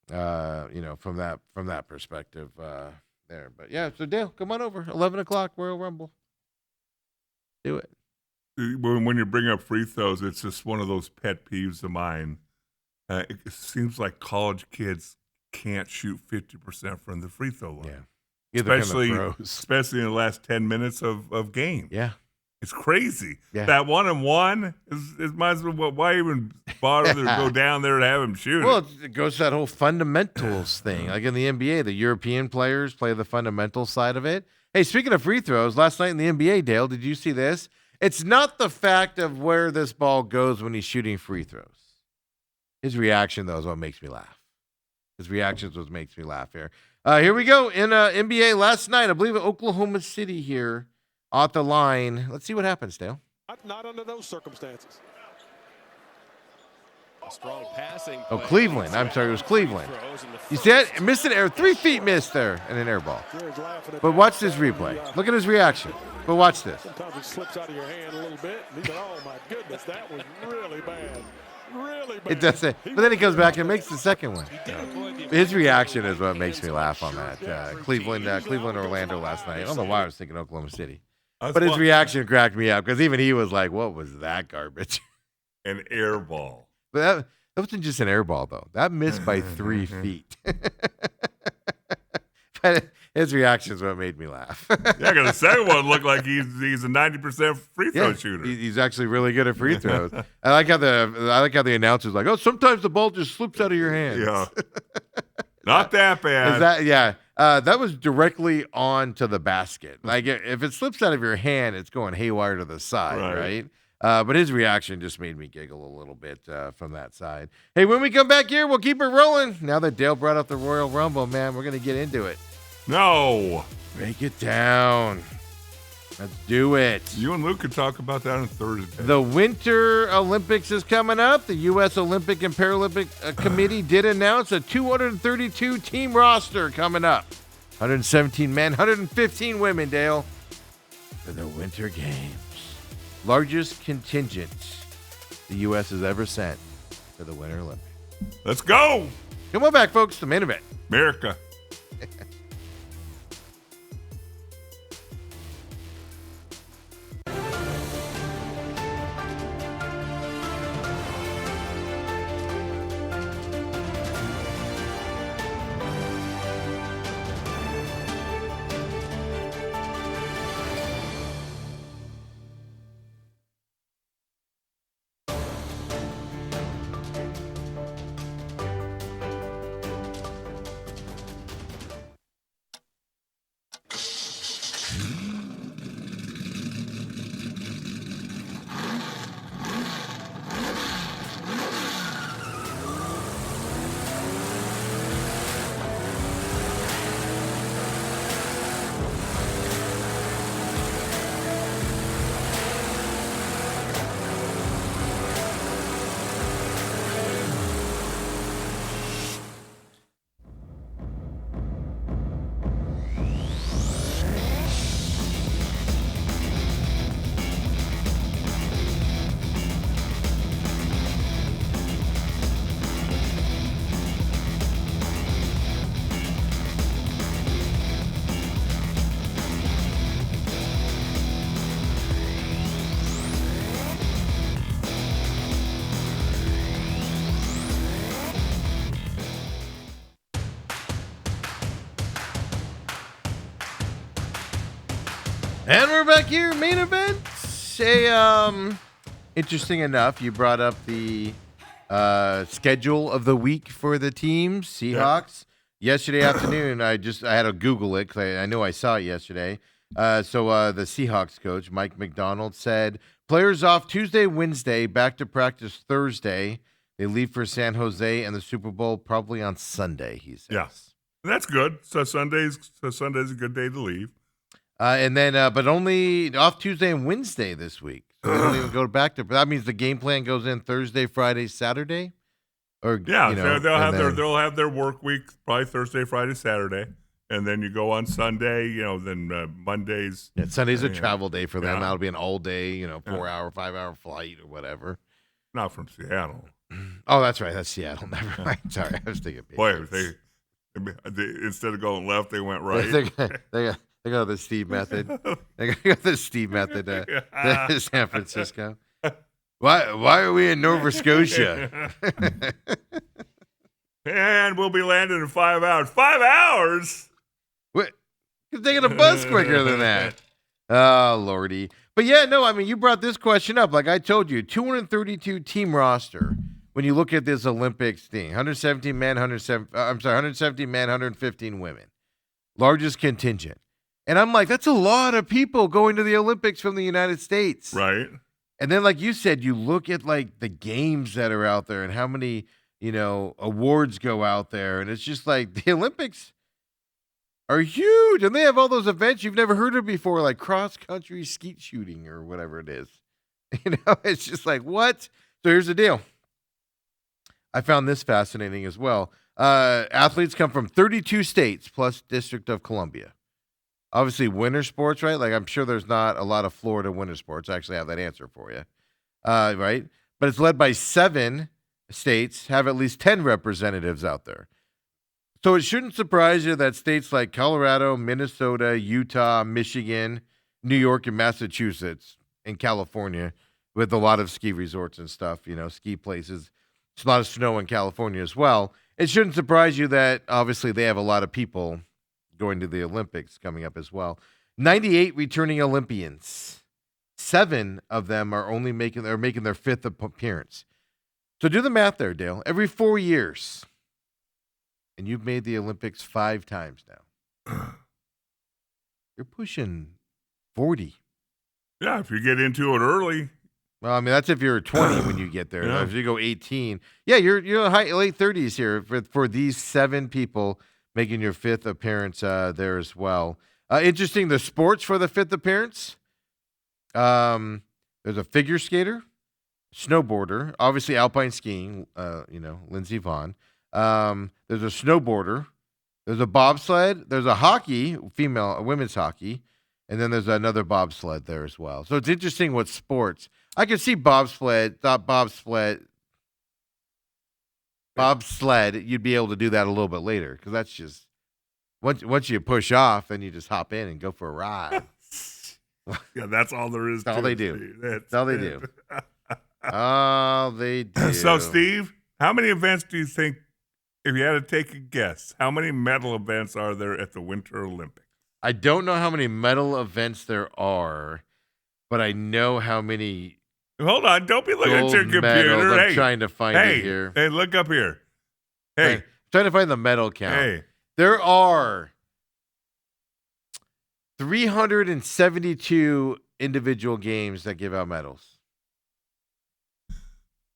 A: From that perspective there. But yeah, so Dale, come on over. 11 o'clock, Royal Rumble. Do it.
B: When you bring up free throws, it's just one of those pet peeves of mine. It seems like college kids can't shoot 50% from the free throw line.
A: Yeah.
B: Especially in the last 10 minutes of game.
A: Yeah.
B: It's crazy.
A: Yeah.
B: That 1-on-1 is might as well. Why even bother to go down there to have him shoot?
A: Well, it goes to that whole fundamentals thing. Like in the NBA, the European players play the fundamental side of it. Hey, speaking of free throws, last night in the NBA, Dale, did you see this? It's not the fact of where this ball goes when he's shooting free throws. His reaction, though, is what makes me laugh. His reaction is what makes me laugh here. Here we go. In NBA last night, I believe Oklahoma City here off the line. Let's see what happens, Dale.
C: Not under those circumstances. A strong passing.
A: Oh, Cleveland. I'm sorry, it was Cleveland. You see that? Missed an air. 3 feet missed there and an air ball. But watch this replay. Look at his reaction. But watch this.
C: Sometimes it slips out of your hand a little bit. And he's like, oh, my goodness, that was really bad. Really bad.
A: It does it. But then he comes back and makes the second one. His reaction is what makes me laugh on that. Cleveland, Orlando last night. I don't know why I was thinking Oklahoma City. But his reaction cracked me up because even he was like, what was that garbage?
B: An air ball.
A: But that wasn't just an air ball, though. That missed by 3 feet. But his reaction is what made me laugh.
B: Yeah, because the second one looked like he's a 90% free throw shooter.
A: He's actually really good at free throws. I like how the announcer's like, oh, sometimes the ball just slips out of your hands.
B: Yeah. Not that bad.
A: That was directly onto the basket. Like if it slips out of your hand, it's going haywire to the side, right? But his reaction just made me giggle a little bit from that side. Hey, when we come back here, we'll keep it rolling. Now that Dale brought up the Royal Rumble, man, we're going to get into it.
B: No.
A: Break it down. Let's do it.
B: You and Luke could talk about that on Thursday.
A: The Winter Olympics is coming up. The U.S. Olympic and Paralympic Committee did announce a 232-team roster coming up. 117 men, 115 women, Dale, for the Winter Games. Largest contingent the U.S. has ever sent to the Winter Olympics.
B: Let's go.
A: Come on back, folks. The main event.
B: America.
A: And we're back here, main event. Interesting enough, you brought up the schedule of the week for the teams, Seahawks. Yesterday afternoon, I had to Google it because I know I saw it yesterday. So the Seahawks coach, Mike McDonald, said players off Tuesday, Wednesday, back to practice Thursday. They leave for San Jose and the Super Bowl probably on Sunday, he says.
B: Yeah. That's good. So Sunday's a good day to leave.
A: And then, but only off Tuesday and Wednesday this week. So they don't even go back to. That means the game plan goes in Thursday, Friday, Saturday. Or
B: yeah,
A: you know,
B: they'll have their work week probably Thursday, Friday, Saturday, and then you go on Sunday. Then Mondays.
A: Yeah, Sunday's a travel day for them.
B: Yeah.
A: That'll be an all day, 4-hour, 5-hour flight or whatever.
B: Not from Seattle.
A: Oh, that's right. That's Seattle. Never mind. Sorry, I was thinking.
B: Boy, they instead of going left, they went right.
A: They got the Steve method. They got the Steve method to San Francisco. Why are we in Nova Scotia?
B: And we'll be landing in 5 hours. 5 hours?
A: What? You're taking a bus quicker than that. Oh, Lordy. But yeah, no, I mean, you brought this question up. Like I told you, 232 team roster. When you look at this Olympics thing, 117 men, 117 men, 115 women. Largest contingent. And I'm like, that's a lot of people going to the Olympics from the United States.
B: Right.
A: And then, like you said, you look at like the games that are out there and how many, awards go out there. And it's just like the Olympics are huge. And they have all those events you've never heard of before, like cross-country skeet shooting or whatever it is. It's just like, what? So here's the deal. I found this fascinating as well. Athletes come from 32 states plus District of Columbia. Obviously, winter sports, right? Like, I'm sure there's not a lot of Florida winter sports. I actually have that answer for you, right? But it's led by 7 states, have at least 10 representatives out there. So it shouldn't surprise you that states like Colorado, Minnesota, Utah, Michigan, New York, and Massachusetts, and California, with a lot of ski resorts and stuff, ski places. It's a lot of snow in California as well. It shouldn't surprise you that, obviously, they have a lot of people going to the Olympics coming up as well. 98 returning Olympians. 7 of them are making their 5th appearance. So do the math there, Dale. Every 4 years. And you've made the Olympics 5 times now. You're pushing 40.
B: Yeah, if you get into it early.
A: Well, I mean, that's if you're 20 when you get there.
B: Yeah.
A: If you go 18, yeah, you're late 30s here for these 7 people making your 5th appearance there as well. Interesting, the sports for the 5th appearance. There's a figure skater, snowboarder, obviously alpine skiing. Lindsey Vonn. There's a snowboarder. There's a bobsled. There's a hockey, women's hockey, and then there's another bobsled there as well. So it's interesting what sports. I can see bobsled, you'd be able to do that a little bit later because that's just once you push off, then you just hop in and go for a ride.
B: Yeah, that's all there is.
A: That's all they do. That's all they do. All they do.
B: So, Steve, how many events do you think, if you had to take a guess, how many medal events are there at the Winter Olympics?
A: I don't know how many medal events there are, but I know how many.
B: Hold on, don't be looking at your
A: gold
B: computer.
A: medals. I'm
B: Hey,
A: trying to find it here.
B: Hey, look up here. Hey,
A: I'm trying to find the medal count.
B: hey.
A: There are 372 individual games that give out medals.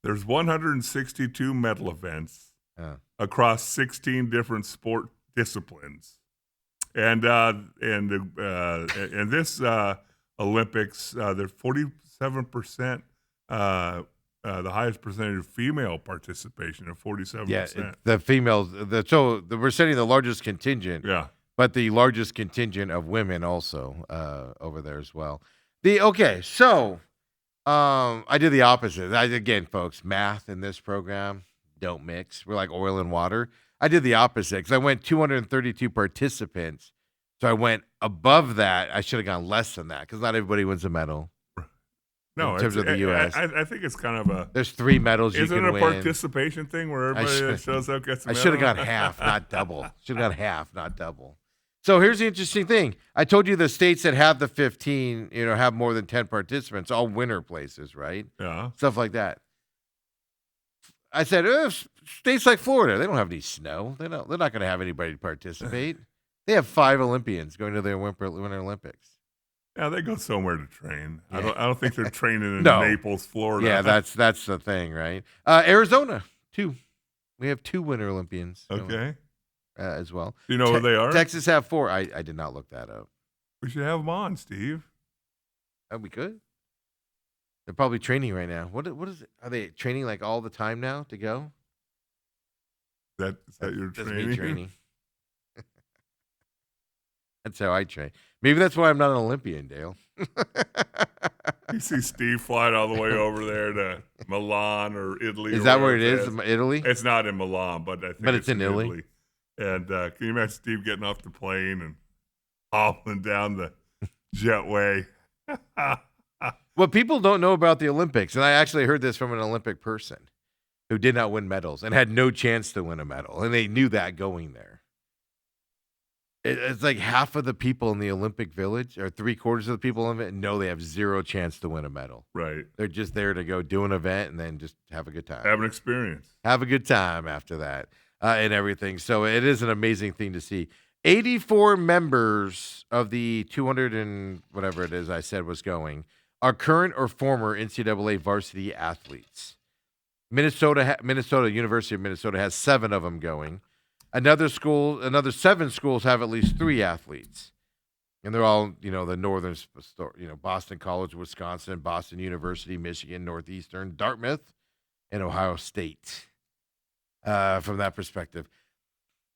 B: There's 162 medal events
A: Oh.
B: across 16 different sport disciplines, and this Olympics, there's 47%. The highest percentage of female participation of 47%.
A: Yeah, the females. We're setting the largest contingent.
B: Yeah.
A: But the largest contingent of women also over there as well. I did the opposite. Again, folks, math in this program don't mix. We're like oil and water. I did the opposite because I went 232 participants. So I went above that. I should have gone less than that because not everybody wins a medal.
B: No,
A: in terms of the U.S.
B: I think it's kind of a.
A: There's 3 medals you
B: Isn't
A: can
B: it a
A: win.
B: participation thing where everybody that shows up gets a
A: I
B: medal?
A: should have gone half, not double. Should have gone half, not double. So here's the interesting thing. I told you the states that have the 15, have more than 10 participants, all winter places, right?
B: Yeah.
A: Stuff like that. I said, states like Florida, they don't have any snow. They're not going to have anybody participate. They have 5 Olympians going to their Winter Olympics.
B: Yeah, they go somewhere to train.
A: Yeah.
B: I don't think they're training in
A: No.
B: Naples, Florida.
A: Yeah, that's the thing, right? Arizona, 2. We have 2 Winter Olympians.
B: okay.
A: As well.
B: Do you know where they are?
A: Texas have 4. I did not look that up.
B: We should have them on, Steve.
A: We could. They're probably training right now. What is it? Are they training like all the time now to go?
B: Is that your
A: That's
B: training?
A: me training. That's how I train. Maybe that's why I'm not an Olympian, Dale.
B: You see Steve flying all the way over there to Milan or Italy.
A: Is
B: or
A: that where
B: wherever
A: it is? Italy?
B: It's not in Milan, but I think
A: But it's in Italy.
B: And can you imagine Steve getting off the plane and hobbling down the jetway?
A: What people don't know about the Olympics, and I actually heard this from an Olympic person who did not win medals and had no chance to win a medal, and they knew that going there. It's like half of the people in the Olympic Village, or 3/4 of the people in it, know they have 0 chance to win a medal.
B: Right.
A: They're just there to go do an event and then just have a good time.
B: Have an experience.
A: Have a good time after that and everything. So it is an amazing thing to see. 84 members of the 200 and whatever it is I said was going are current or former NCAA varsity athletes. University of Minnesota has 7 of them going. Another 7 schools have at least 3 athletes. And they're all, the northern, Boston College, Wisconsin, Boston University, Michigan, Northeastern, Dartmouth, and Ohio State. From that perspective.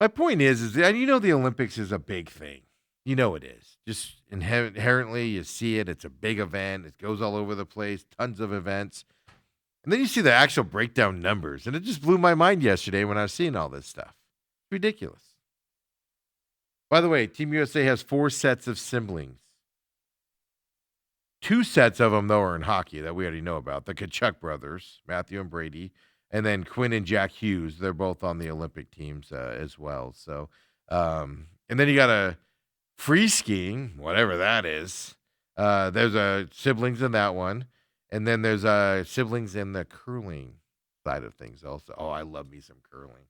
A: My point is that, the Olympics is a big thing. It is. Just inherently, you see it. It's a big event. It goes all over the place. Tons of events. And then you see the actual breakdown numbers. And it just blew my mind yesterday when I was seeing all this stuff. It's ridiculous. By the way, Team USA has 4 sets of siblings. 2 sets of them, though, are in hockey that we already know about. The Tkachuk brothers, Matthew and Brady, and then Quinn and Jack Hughes. They're both on the Olympic teams as well. So, and then you got a free skiing, whatever that is. There's siblings in that one. And then there's siblings in the curling side of things also. Oh, I love me some curling.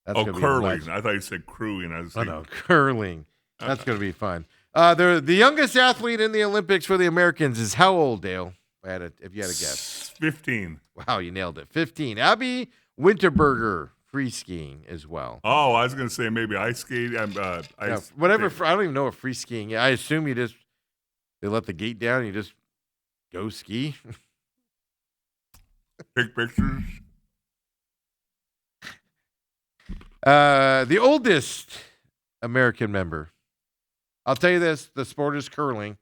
A: That's gonna be
B: curling.
A: fun.
B: I thought you said crewing. I was
A: Oh,
B: thinking,
A: no, curling. That's going to be fun. The youngest athlete in the Olympics for the Americans is how old, Dale? If you had a guess.
B: 15.
A: Wow, you nailed it. 15. Abby Winterberger, free skiing as well.
B: Oh, I was going to say maybe ice skate.
A: Whatever. I don't even know what free skiing. I assume they let the gate down and you just go ski.
B: Take pictures.
A: The oldest American member. I'll tell you this: the sport is curling.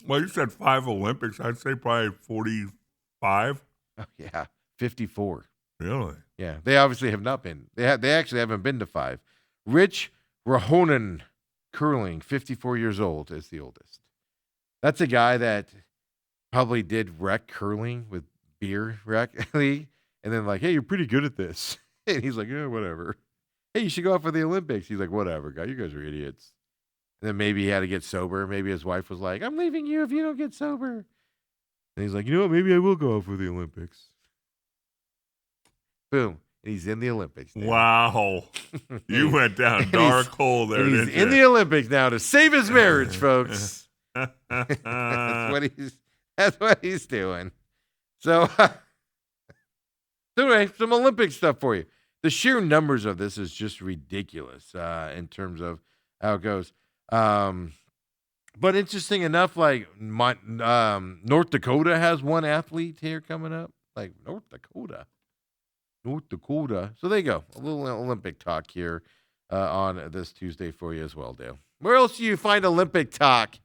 B: Well, you said 5 Olympics. I'd say probably 45.
A: Oh, yeah, 54.
B: Really?
A: Yeah, they obviously have not been. They actually haven't been to 5. Rich Rahonen, curling, 54 years old, is the oldest. That's a guy that probably did rec curling with beer rec league, and then hey, you're pretty good at this. And he's like, yeah, whatever. Hey, you should go out for the Olympics. He's like, whatever, guy. You guys are idiots. And then maybe he had to get sober. Maybe his wife was like, I'm leaving you if you don't get sober. And he's like, you know what? Maybe I will go out for the Olympics. Boom. And he's in the Olympics now.
B: Wow. You went down dark hole there,
A: And he's
B: didn't
A: in
B: you?
A: the Olympics now to save his marriage, folks. That's what he's doing. So, anyway, some Olympic stuff for you. The sheer numbers of this is just ridiculous in terms of how it goes. But interesting enough, North Dakota has 1 athlete here coming up. North Dakota. So there you go. A little Olympic talk here on this Tuesday for you as well, Dale. Where else do you find Olympic talk?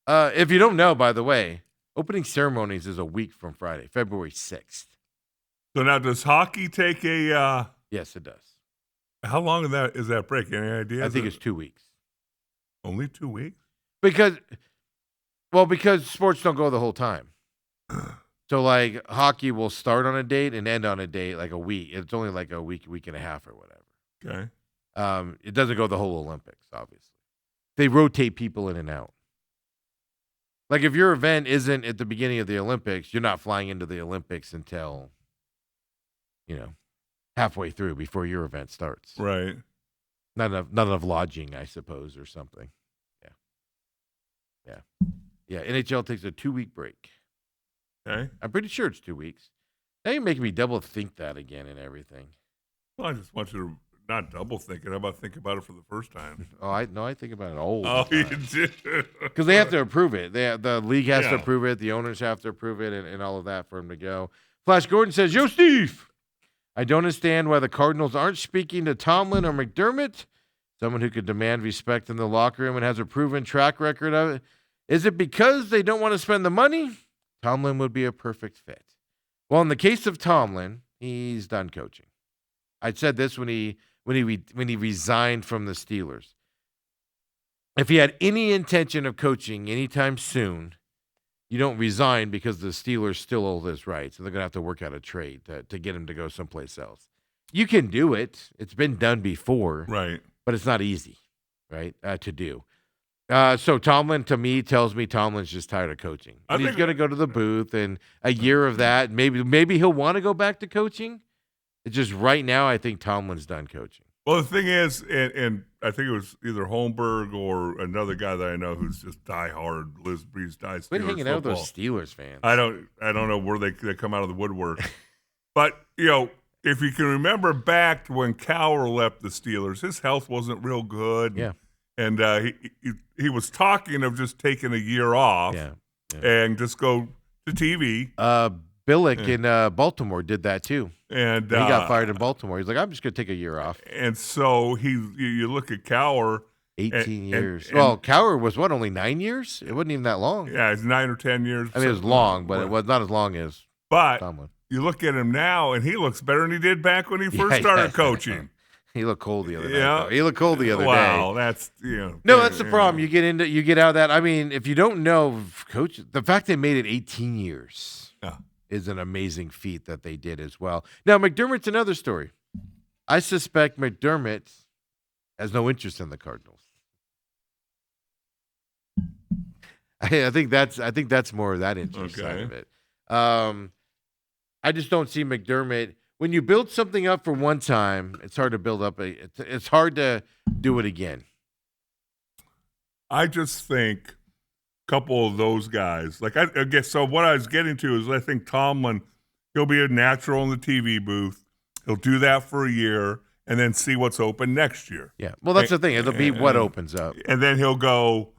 A: If you don't know, by the way, opening ceremonies is a week from Friday, February 6th.
B: So now, does hockey take a?
A: Yes, it does.
B: How long is that break? Any idea?
A: I think it's 2 weeks.
B: Only 2 weeks.
A: Because sports don't go the whole time. So hockey will start on a date and end on a date a week. It's only a week and a half or whatever.
B: Okay.
A: It doesn't go the whole Olympics, obviously. they rotate people in and out. Like if your event isn't at the beginning of the Olympics, you're not flying into the Olympics until, halfway through before your event starts.
B: Right.
A: Not enough lodging, I suppose, or something. Yeah. NHL takes a 2-week break.
B: Okay.
A: I'm pretty sure it's 2 weeks. Now you're making me double think that again and everything.
B: Well, I just want you to not double think it. How about think about it for the first time?
A: Oh, I think about it all
B: Oh,
A: the
B: you
A: time.
B: did.
A: Because they have to approve it. The league has to
B: Yeah.
A: approve it. The owners have to approve it and all of that for him to go. Flash Gordon says, Yo, Steve, I don't understand why the Cardinals aren't speaking to Tomlin or McDermott, someone who could demand respect in the locker room and has a proven track record of it. Is it because they don't want to spend the money? Tomlin would be a perfect fit. Well, in the case of Tomlin, he's done coaching. I said this when he resigned from the Steelers. If he had any intention of coaching anytime soon, you don't resign because the Steelers still owe his rights, and they're going to have to work out a trade to get him to go someplace else. You can do it. It's been done before,
B: Right.
A: but it's not easy, right, to do. So Tomlin, to me, tells me Tomlin's just tired of coaching. And he's going to go to the booth, and a year of that, maybe he'll want to go back to coaching. It's just right now, I think Tomlin's done coaching.
B: Well, the thing is, and I think it was either Holmberg or another guy that I know who's just diehard Liz Breeze Steelers
A: Quit hanging out with
B: football.
A: those Steelers fans.
B: I don't know where they come out of the woodwork, but if you can remember back to when Cowher left the Steelers, his health wasn't real good.
A: Yeah.
B: And he was talking of just taking a year off and just go to TV.
A: Billick in Baltimore did that too.
B: And
A: he got fired in Baltimore. He's like, I'm just going to take a year off.
B: And so you look at Cowher.
A: 18 years. Well, Cowher was only 9 years? It wasn't even that long.
B: Yeah, it's 9 or 10 years.
A: I mean, it was long, but it was not as long as Tomlin.
B: You look at him now, and he looks better than he did back when he first started coaching.
A: He looked cold the other night. He looked cold the other day.
B: Wow, that's
A: No, that's the problem. You get out of that. I mean, if you don't know, coach, the fact they made it 18 years is an amazing feat that they did as well. Now, McDermott's another story. I suspect McDermott has no interest in the Cardinals. I think that's more of that interest side of it. I just don't see McDermott. When you build something up for one time, it's hard to build up it's hard to do it again.
B: I just think a couple of those guys, like I guess. So what I was getting to is I think Tomlin, he'll be a natural in the TV booth. He'll do that for a year and then see what's open next year.
A: Yeah. Well, that's the thing. It'll be what opens up.
B: And then he'll go,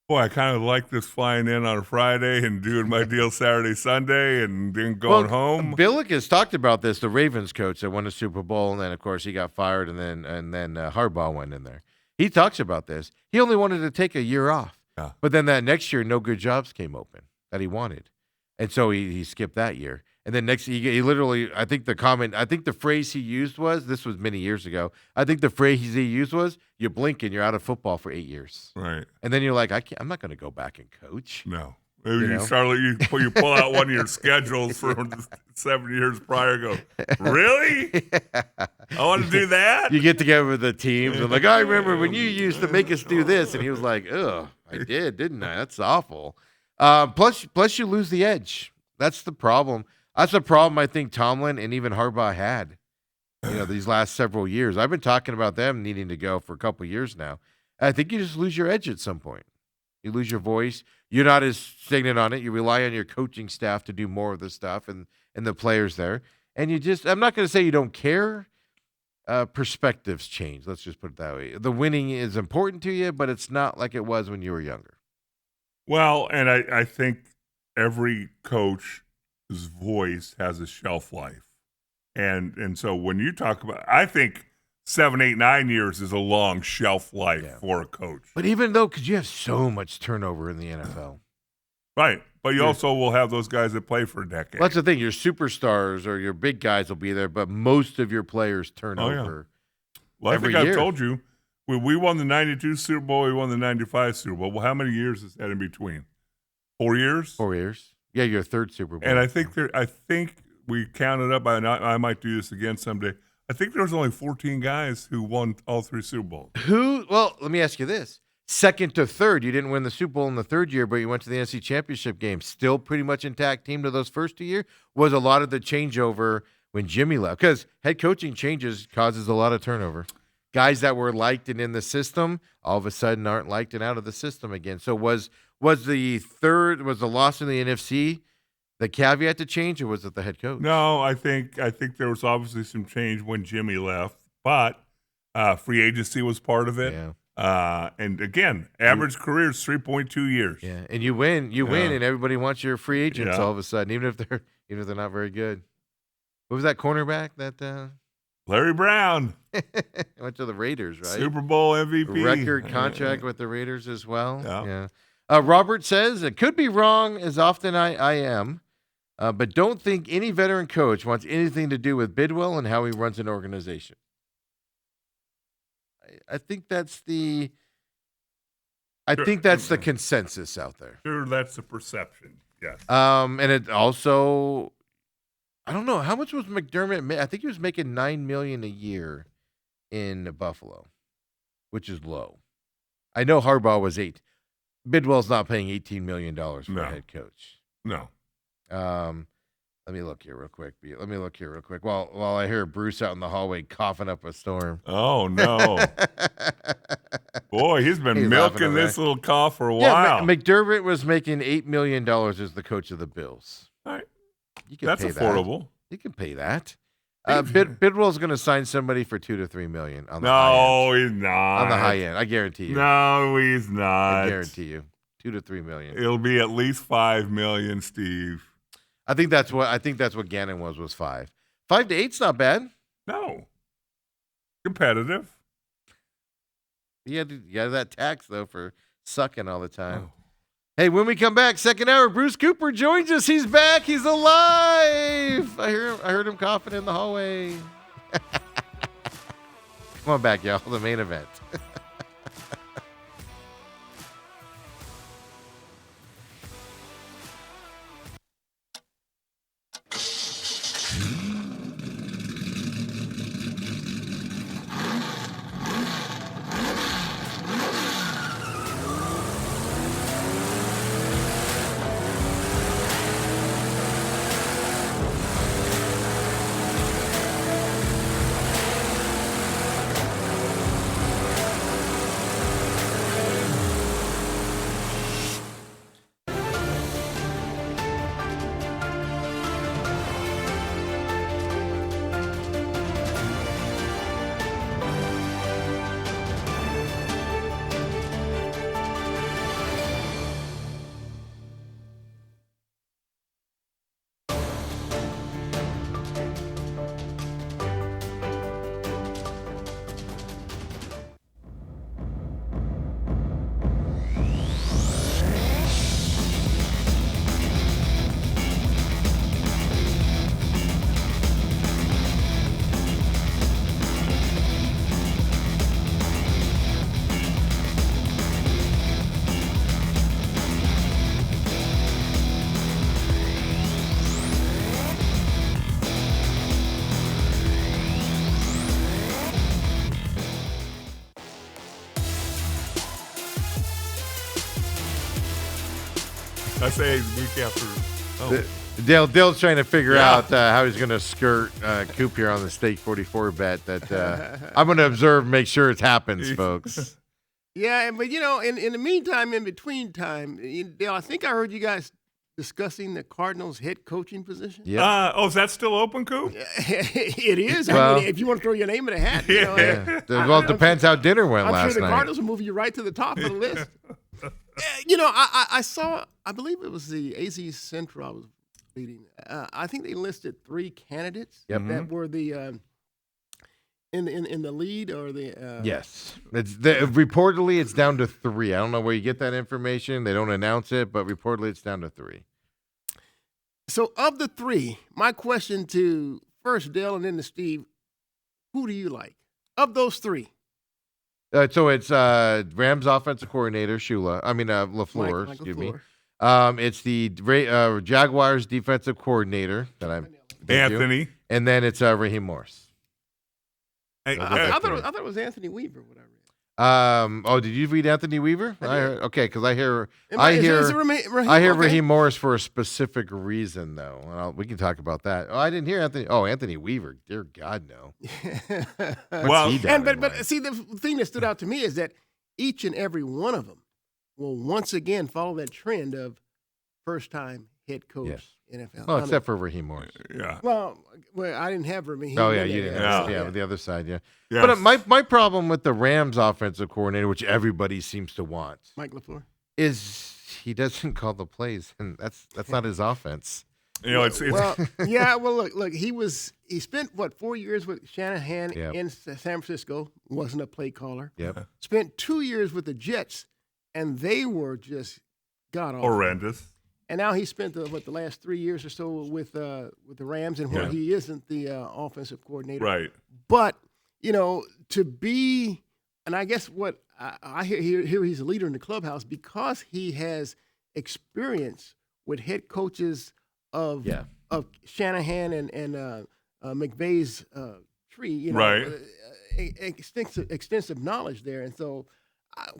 B: boy, I kind of like this flying in on a Friday and doing my deal Saturday, Sunday, and then going home.
A: Billick has talked about this, the Ravens coach that won the Super Bowl, and then, of course, he got fired, and then Harbaugh went in there. He talks about this. He only wanted to take a year off.
B: Yeah.
A: But then that next year, no good jobs came open that he wanted. And so he skipped that year. And then he literally, I think the phrase he used was, this was many years ago, I think the phrase he used was, you blink and you're out of football for 8 years.
B: Right.
A: And then you're like, I'm not going to go back and coach.
B: No. You pull out one of your schedules from 7 years prior and go, really? I want to do that?
A: You get together with the teams and like, I remember when you used to make us do this. And he was like, ugh, I did, didn't I? That's awful. Plus you lose the edge. That's the problem. That's a problem I think Tomlin and even Harbaugh had, these last several years. I've been talking about them needing to go for a couple of years now. I think you just lose your edge at some point. You lose your voice. You're not as stagnant on it. You rely on your coaching staff to do more of the stuff and the players there. And I'm not going to say you don't care. Perspectives change. Let's just put it that way. The winning is important to you, but it's not like it was when you were younger.
B: Well, and I think every coach's voice has a shelf life. And so when you talk about, I think 7, 8, 9 years is a long shelf life for a coach.
A: But even though, because you have so much turnover in the NFL.
B: Right. But you also will have those guys that play for a decade.
A: Well, that's the thing. Your superstars or your big guys will be there, but most of your players turn over.
B: Well,
A: every
B: I think
A: year.
B: I've told you, when we won the 92 Super Bowl, we won the 95 Super Bowl. Well, how many years is that in between? 4 years?
A: 4 years. Yeah, your third Super Bowl.
B: And I think we counted up, I might do this again someday. I think there was only 14 guys who won all 3 Super Bowls.
A: Well, let me ask you this. second to third. You didn't win the Super Bowl in the third year, but you went to the NFC Championship game. Still pretty much intact team to those first 2 years. Was a lot of the changeover when Jimmy left, because head coaching changes causes a lot of turnover. Guys that were liked and in the system all of a sudden aren't liked and out of the system again. So was the loss in the NFC the caveat to change, or was it the head coach?
B: No, I think there was obviously some change when Jimmy left, but free agency was part of it.
A: Yeah.
B: And again, average career is 3.2 years.
A: Yeah, and you win, and everybody wants your free agents
B: Yeah.
A: all of a sudden, even if they're not very good. What was that cornerback that
B: Larry Brown,
A: went to the Raiders, right?
B: Super Bowl MVP,
A: Record contract with the Raiders as well.
B: Yeah.
A: Robert says, it could be wrong, as often I am, but don't think any veteran coach wants anything to do with Bidwell and how he runs an organization. I think that's the consensus out there.
B: Sure, that's a perception. Yes.
A: And it also, I don't know, how much was McDermott? I think he was making $9 million a year in Buffalo, which is low. I know Harbaugh was $8 million. Bidwell's not paying $18 million for a head coach.
B: No.
A: Let me look here real quick. While I hear Bruce out in the hallway coughing up a storm.
B: Oh, no. Boy, he's been milking this little cough for a while.
A: McDermott was making $8 million as the coach of the Bills.
B: All right.
A: You can
B: That's
A: pay
B: affordable.
A: That. You can pay that. Bidwell's going to sign somebody for $2 to $3 million on the high end.
B: No, he's not.
A: On the high end, I guarantee you.
B: No, he's not.
A: I guarantee you, $2 to $3 million.
B: It'll be at least $5 million, Steve.
A: I think that's what Gannon was 5. 5 to 8's not bad.
B: No. Competitive.
A: You had that tax though for sucking all the time.
B: Oh.
A: Hey, when we come back, second hour, Bruce Cooper joins us. He's back. He's alive. I heard him coughing in the hallway. Come on back, y'all. The main event.
B: I say week after. Oh.
A: Dale's trying to figure
B: Yeah.
A: out how he's going to skirt Coop here on the Stake 44 bet that I'm going to observe, make sure it happens, folks.
D: Yeah, but in the meantime, in between time, Dale, I think I heard you guys discussing the Cardinals' head coaching position.
A: Yeah.
B: Is that still open, Coop?
D: It is.
A: Well-
D: I mean, if you want to throw your name in a hat,
B: Yeah.
A: Well, it depends how dinner went
D: I'm
A: last
D: sure the
A: night.
D: Cardinals will move you right to the top of the list. I saw, I believe it was the AZ Central I was reading. I think they listed 3 candidates
A: Yep.
D: that were the in the lead or the
A: Yes. Reportedly, it's down to 3. I don't know where you get that information. They don't announce it, but reportedly, it's down to 3.
D: So of the 3, my question to first Dale and then to Steve, who do you like of those 3?
A: So it's Rams offensive coordinator LaFleur.
D: Mike
A: Excuse
D: LaFleur.
A: me. It's the Jaguars defensive coordinator that I'm
B: Anthony.
A: and then it's Raheem Morris.
B: Hey,
D: I thought it was Anthony Weaver. What I
A: Oh, did you read Anthony Weaver? Okay, because I hear
D: Okay.
A: Raheem Morris for a specific reason, though. We can talk about that. Oh, I didn't hear Anthony. Oh, Anthony Weaver. Dear God, no.
B: Well,
A: What's he done?
D: But see, the thing that stood out to me is that each and every one of them will once again follow that trend of first-time head coach
A: Yes.
D: NFL.
A: Well, except for Raheem Morris.
B: yeah.
D: well, I didn't have Raheem.
A: Oh, yeah,
D: in
A: you
D: there.
A: didn't.
B: Yeah.
A: Yeah, the other side, yeah.
B: Yes.
A: But my problem with the Rams offensive coordinator, which everybody seems to want,
D: Mike LaFleur.
A: is he doesn't call the plays, and that's not his offense.
B: You know, it's
D: Well, yeah. Well, look. He spent 4 years with Shanahan
A: Yep.
D: in San Francisco. Wasn't a play caller.
A: Yep.
D: Spent 2 years with the Jets, and they were just god awful.
B: horrendous.
D: And now he spent the last 3 years or so with the Rams, and where
B: Yeah.
D: he isn't the offensive coordinator.
B: Right.
D: But to be, and I guess what I hear he's a leader in the clubhouse because he has experience with head coaches of
A: Yeah.
D: of Shanahan and McVay's tree.
B: Right.
D: Extensive knowledge there, and so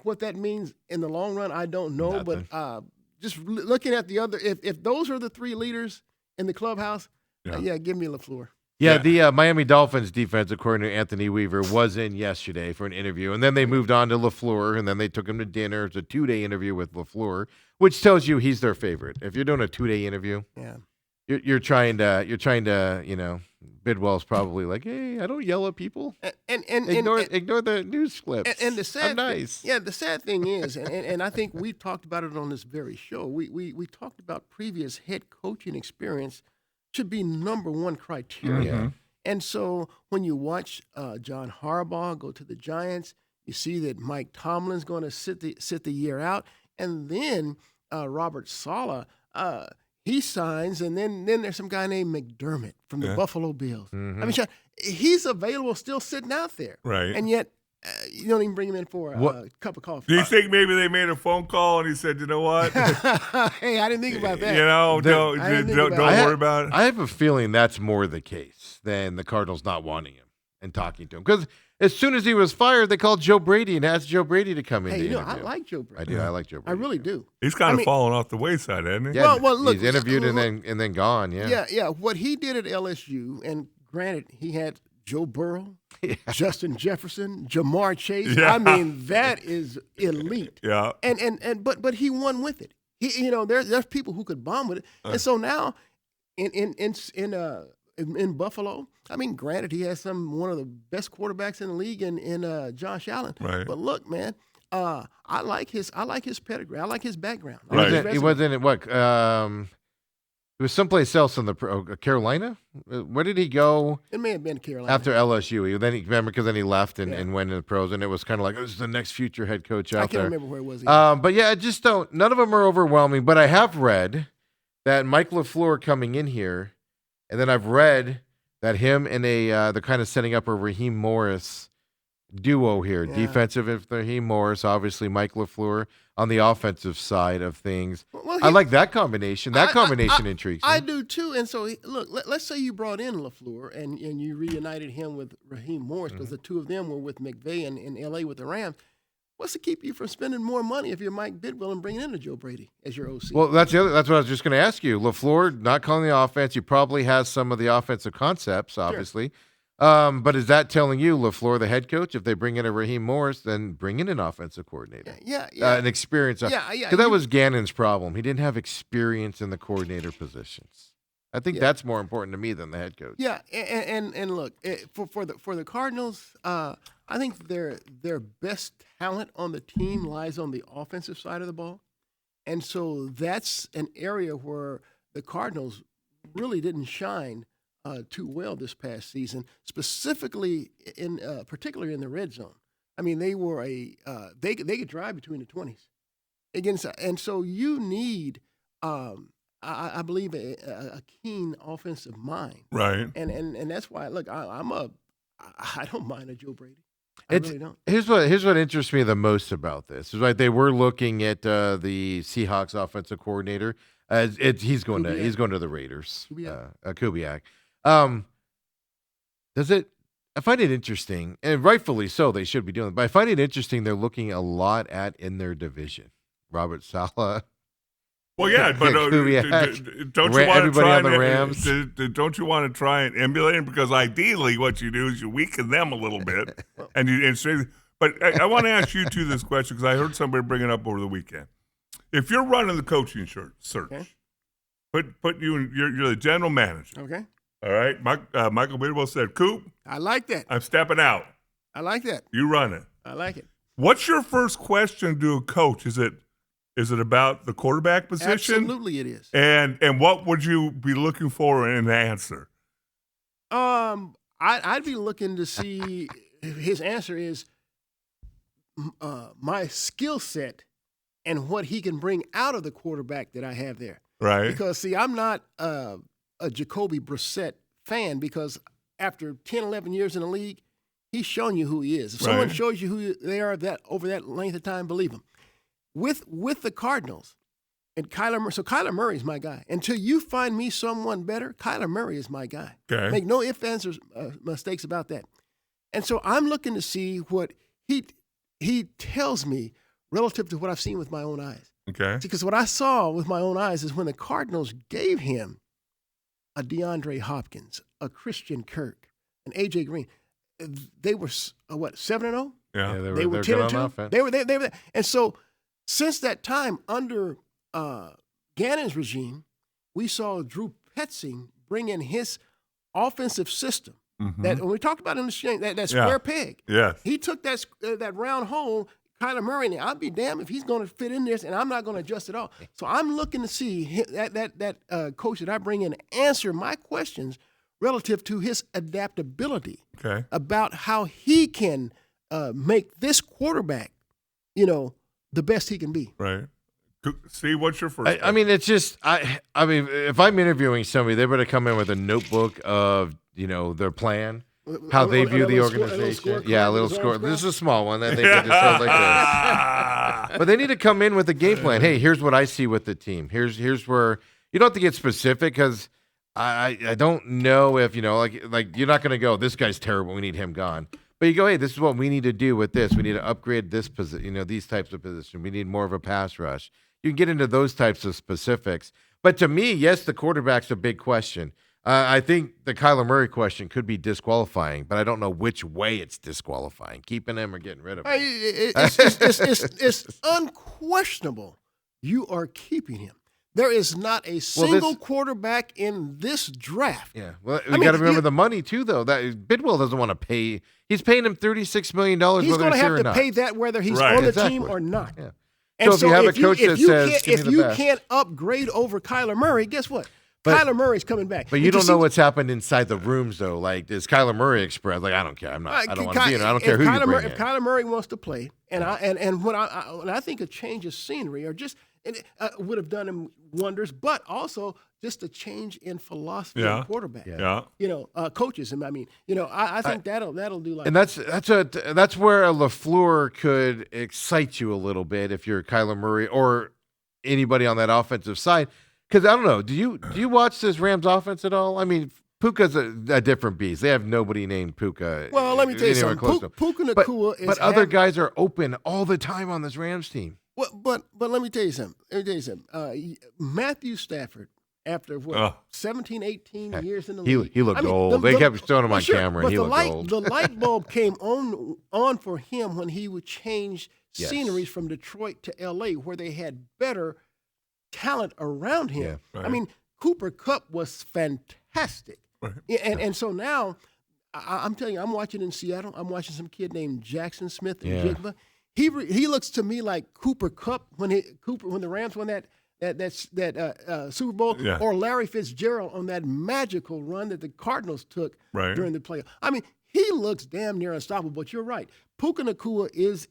D: what that means in the long run, I don't know.
A: Nothing.
D: But just looking at the other, if those are the three leaders in the clubhouse,
B: Yeah.
D: give me LaFleur.
A: Yeah,
B: Yeah.
A: the Miami Dolphins defensive coordinator Anthony Weaver was in yesterday for an interview, and then they moved on to LaFleur, and then they took him to dinner. It's a 2-day interview with LaFleur, which tells you he's their favorite. If you're doing a 2-day interview,
D: Yeah.
A: you're trying to Bidwell's probably like, hey, I don't yell at people.
D: And
A: Ignore the news clips.
D: And the sad
A: I'm nice.
D: the sad thing is, and I think we talked about it on this very show. We talked about previous head coaching experience should be number one criteria.
A: Mhm.
D: And so when you watch John Harbaugh go to the Giants, you see that Mike Tomlin's going to sit the year out, and then Robert Saleh, he signs, and then there's some guy named McDermott from the
B: Yeah.
D: Buffalo Bills.
A: Mhm.
D: I mean, he's available, still sitting out there,
B: Right.
D: and yet you don't even bring him in for a
A: What-
D: cup of coffee.
B: Do you think maybe they made a phone call and he said, you know what?
D: Hey, I didn't think about that.
B: You know, don't
D: I didn't think
B: don't,
D: about
B: don't
D: it.
B: worry about it.
A: I have a feeling that's more the case than the Cardinals not wanting him and talking to him. Because as soon as he was fired, they called Joe Brady and asked Joe Brady to come in.
D: Hey,
A: to
D: I
A: interview.
D: like Joe
A: I
D: Brady.
A: do. I like Joe
D: I
A: Brady.
D: really do.
B: He's kind
D: I
B: of
D: mean-
B: fallen off the wayside, hasn't he?
A: Yeah,
D: Well, look,
A: he's interviewed and
D: look-
A: then gone. Yeah.
D: Yeah. What he did at LSU, and granted, he had Joe Burrow,
A: Yeah.
D: Justin Jefferson, Jamar Chase.
B: Yeah.
D: I mean, that is elite.
B: Yeah.
D: But he won with it. There's people who could bomb with it, and so now in Buffalo, I mean, granted, he has one of the best quarterbacks in the league in Josh Allen.
B: Right.
D: But look, man, I like his pedigree. I like his background. I
A: He
D: like
B: Right.
D: his
A: wasn't, he
D: resume.
A: wasn't at what? It was someplace else in the Carolina. Where did he go
D: It may have been Carolina.
A: after LSU? Because then he left
D: Yeah.
A: and went into the pros, and it was kind of like this is the next future head coach
D: I
A: out
D: can't
A: there.
D: remember where it was. either.
A: But yeah, I just don't. None of them are overwhelming. But I have read that Mike LaFleur coming in here, and then I've read that him and they're kind of setting up a Raheem Morris duo here.
D: Yeah.
A: Defensive with Raheem Morris, obviously Mike LaFleur on the offensive side of things.
D: Well,
A: I
D: he-
A: like that combination. That combination intrigues me.
D: I do too. And so, look, let's say you brought in LaFleur and you reunited him with Raheem Morris because
A: Mm-hmm.
D: the two of them were with McVay in L.A. with the Rams. What's to keep you from spending more money if you're Mike Bidwell and bringing in a Joe Brady as your OC?
A: Well, that's what I was just going to ask you. LaFleur not calling the offense. He probably has some of the offensive concepts, obviously. But is that telling you, LaFleur, the head coach, if they bring in a Raheem Morris, then bring in an offensive coordinator?
D: yeah.
A: An experience.
D: Yeah,
A: Because that was Gannon's problem. He didn't have experience in the coordinator positions. I think
D: Yeah.
A: that's more important to me than the head coach.
D: Yeah, and look, for the Cardinals, I think their best talent on the team lies on the offensive side of the ball, and so that's an area where the Cardinals really didn't shine too well this past season, specifically particularly in the red zone. I mean, they were they could drive between the 20s against, and so you need. I believe a keen offensive mind,
B: Right.
D: and that's why. Look, I don't mind a Joe Brady. I
A: It's-
D: really don't.
A: Here's what interests me the most about this is right. They were looking at the Seahawks offensive coordinator. He's going to the Raiders.
D: Kubiak.
A: Kubiak. Does it? I find it interesting, and rightfully so, they should be doing it, but I find it interesting they're looking a lot at in their division. Robert Saleh.
B: Well, yeah, but
A: Kubiak,
B: don't you want to
A: everybody
B: try
A: on the Rams.
B: don't you want to try and emulate them? Because ideally, what you do is you weaken them a little bit, But I want to ask you two this question because I heard somebody bring it up over the weekend. If you're running the coaching search,
D: Okay.
B: put you in, you're the general manager.
D: Okay.
B: All right, Michael Bidwell said, "Coop,
D: I like that.
B: I'm stepping out.
D: I like that.
B: You run it."
D: I like it.
B: What's your first question to a coach? Is it about the quarterback position?
D: Absolutely, it is.
B: And what would you be looking for in an answer?
D: I'd be looking to see. His answer is my skill set and what he can bring out of the quarterback that I have there.
B: Right.
D: Because see, I'm not a Jacoby Brissett fan because after 10, 11 years in the league, he's shown you who he is. If someone
B: Right.
D: shows you who they are over that length of time, believe him. With the Cardinals and Kyler Murray, so Kyler Murray is my guy. Until you find me someone better, Kyler Murray is my guy.
B: Okay.
D: Make no ifs, ands, or mistakes about that. And so I'm looking to see what he tells me relative to what I've seen with my own eyes.
B: Okay.
D: Because what I saw with my own eyes is when the Cardinals gave him a DeAndre Hopkins, a Christian Kirk, an A.J. Green, they were, 7-0?
B: Yeah.
A: Yeah,
D: They were
A: they're good on
D: 10-2.
A: offense.
D: They were, and so since that time under Gannon's regime, we saw Drew Petzing bring in his offensive system.
B: Mhm.
D: That when we talked about in the exchange, that square peg.
B: Yes.
D: He took that round hole, Kyler Murray, and I'd be damned if he's going to fit in this, and I'm not going to adjust at all. So I'm looking to see that coach that I bring in answer my questions relative to his adaptability
B: Okay.
D: about how he can make this quarterback, the best he can be.
B: Right. See, what's your first?
A: I mean, it's just I mean, if I'm interviewing somebody, they better come in with a notebook of their plan, how they view the organization. Yeah, a little score. This is a small one. I think they just sound like this. But they need to come in with a game plan. Hey, here's what I see with the team. Here's where you don't have to get specific because I don't know if like you're not going to go. This guy's terrible. We need him gone. But you go, hey, this is what we need to do with this. We need to upgrade this position. These types of positions. We need more of a pass rush. You can get into those types of specifics. But to me, yes, the quarterback's a big question. I think the Kyler Murray question could be disqualifying, but I don't know which way it's disqualifying, keeping him or getting rid of him.
D: It's unquestionable. You are keeping him. There is not a single quarterback in this draft.
A: Yeah, well, we got to remember the money too, though. That Bidwell doesn't want to pay. He's paying him $36 million.
D: He's
A: going to
D: have to pay that whether he's on the team or not.
A: Yeah.
D: And
A: so if you have a coach that says,
D: if you can't upgrade over Kyler Murray, guess what? Kyler Murray's coming back.
A: But you don't know what's happened inside the rooms, though. Like, is Kyler Murray expressed? Like, I don't care. I don't want to be in it. I don't care who you bring in.
D: If Kyler Murray wants to play, and I think a change of scenery or just would have done him wonders, but also just a change in philosophy of quarterback.
B: Yeah.
D: Coaches. I mean, I think that'll do like.
A: And that's where a LaFleur could excite you a little bit if you're Kyler Murray or anybody on that offensive side. Because I don't know, do you watch this Rams offense at all? I mean, Puka's a different beast. They have nobody named Puka.
D: Well, let me tell you something. Puka Nacua is.
A: But other guys are open all the time on this Rams team.
D: But let me tell you something. Matthew Stafford, after 17, 18 years in the league,
A: he looked old. They kept showing him on camera, and he looked old.
D: The light bulb came on for him when he would change sceneries from Detroit to L.A., where they had better talent around him.
B: Yeah, right.
D: I mean, Cooper Kupp was fantastic.
B: Right.
D: And so now, I'm telling you, I'm watching in Seattle. I'm watching some kid named Jackson Smith and Jigba. He looks to me like Cooper Kupp when the Rams won that Super Bowl, or Larry Fitzgerald on that magical run that the Cardinals took during the playoffs. I mean, he looks damn near unstoppable. But you're right, Puka Nacua is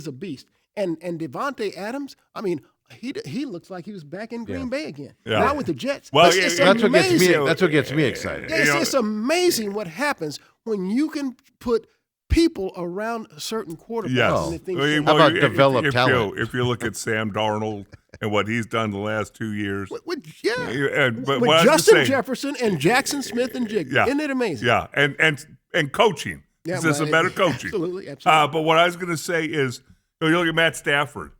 D: a beast, and Devontae Adams. I mean, he looks like he was back in Green Bay again. Not with the Jets.
B: Well,
D: it's
A: that's
D: amazing.
A: what gets me excited.
D: It's amazing what happens when you can put people around a certain quarterback.
B: Yes.
A: How about develop talent?
B: If you look at Sam Darnold and what he's done the last 2 years.
D: With
B: But
D: Justin Jefferson and Jackson Smith and Jigba. Isn't it amazing?
B: Yeah. and coaching.
D: Yeah,
B: Is this
D: well,
B: a better coaching?
D: Absolutely.
B: But what I was going to say is, you look at Matt Stafford.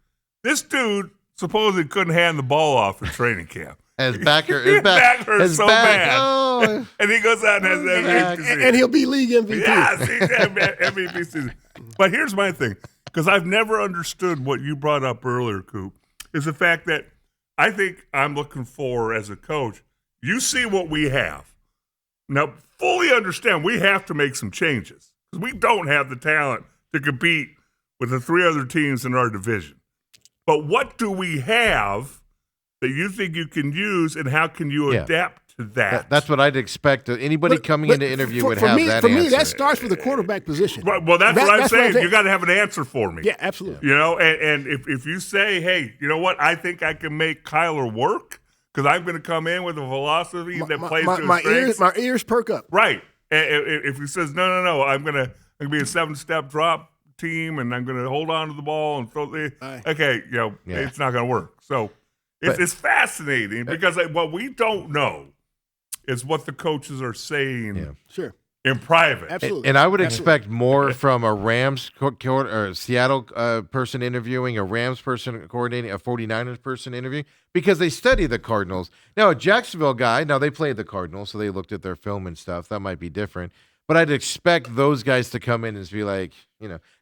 B: This dude supposedly couldn't hand the ball off in training camp.
A: His back hurt.
B: His back hurts so bad.
A: Oh.
B: And he goes out and has
A: back.
B: MVP.
D: and he'll be league MVP.
B: Yes, he's MVP season. But here's my thing, because I've never understood what you brought up earlier, Coop, is the fact that I think I'm looking for, as a coach, you see what we have. Now, fully understand we have to make some changes because we don't have the talent to compete with the 3 other teams in our division. But what do we have that you think you can use, and how can you adapt to that?
A: That's what I'd expect. Anybody coming into interview would have that
D: For
A: answer.
D: me, that starts with the quarterback position.
B: Right, well, that's what I'm saying. You got to have an answer for me.
D: Yeah, absolutely.
B: You know, and if you say, hey, you know what, I think I can make Kyler work because I'm going to come in with a philosophy that plays to his strengths.
D: My ears perk up.
B: Right. And if he says, no, I'm going to be a 7-step drop team, and I'm going to hold on to the ball and throw the okay, it's not going to work. So it's fascinating because what we don't know is what the coaches are saying in private.
D: Absolutely.
A: And I would expect more from a Rams or a Seattle person interviewing, a Rams person coordinating, a 49ers person interviewing, because they study the Cardinals. Now, a Jacksonville guy, now they played the Cardinals, so they looked at their film and stuff. That might be different. But I'd expect those guys to come in and be like,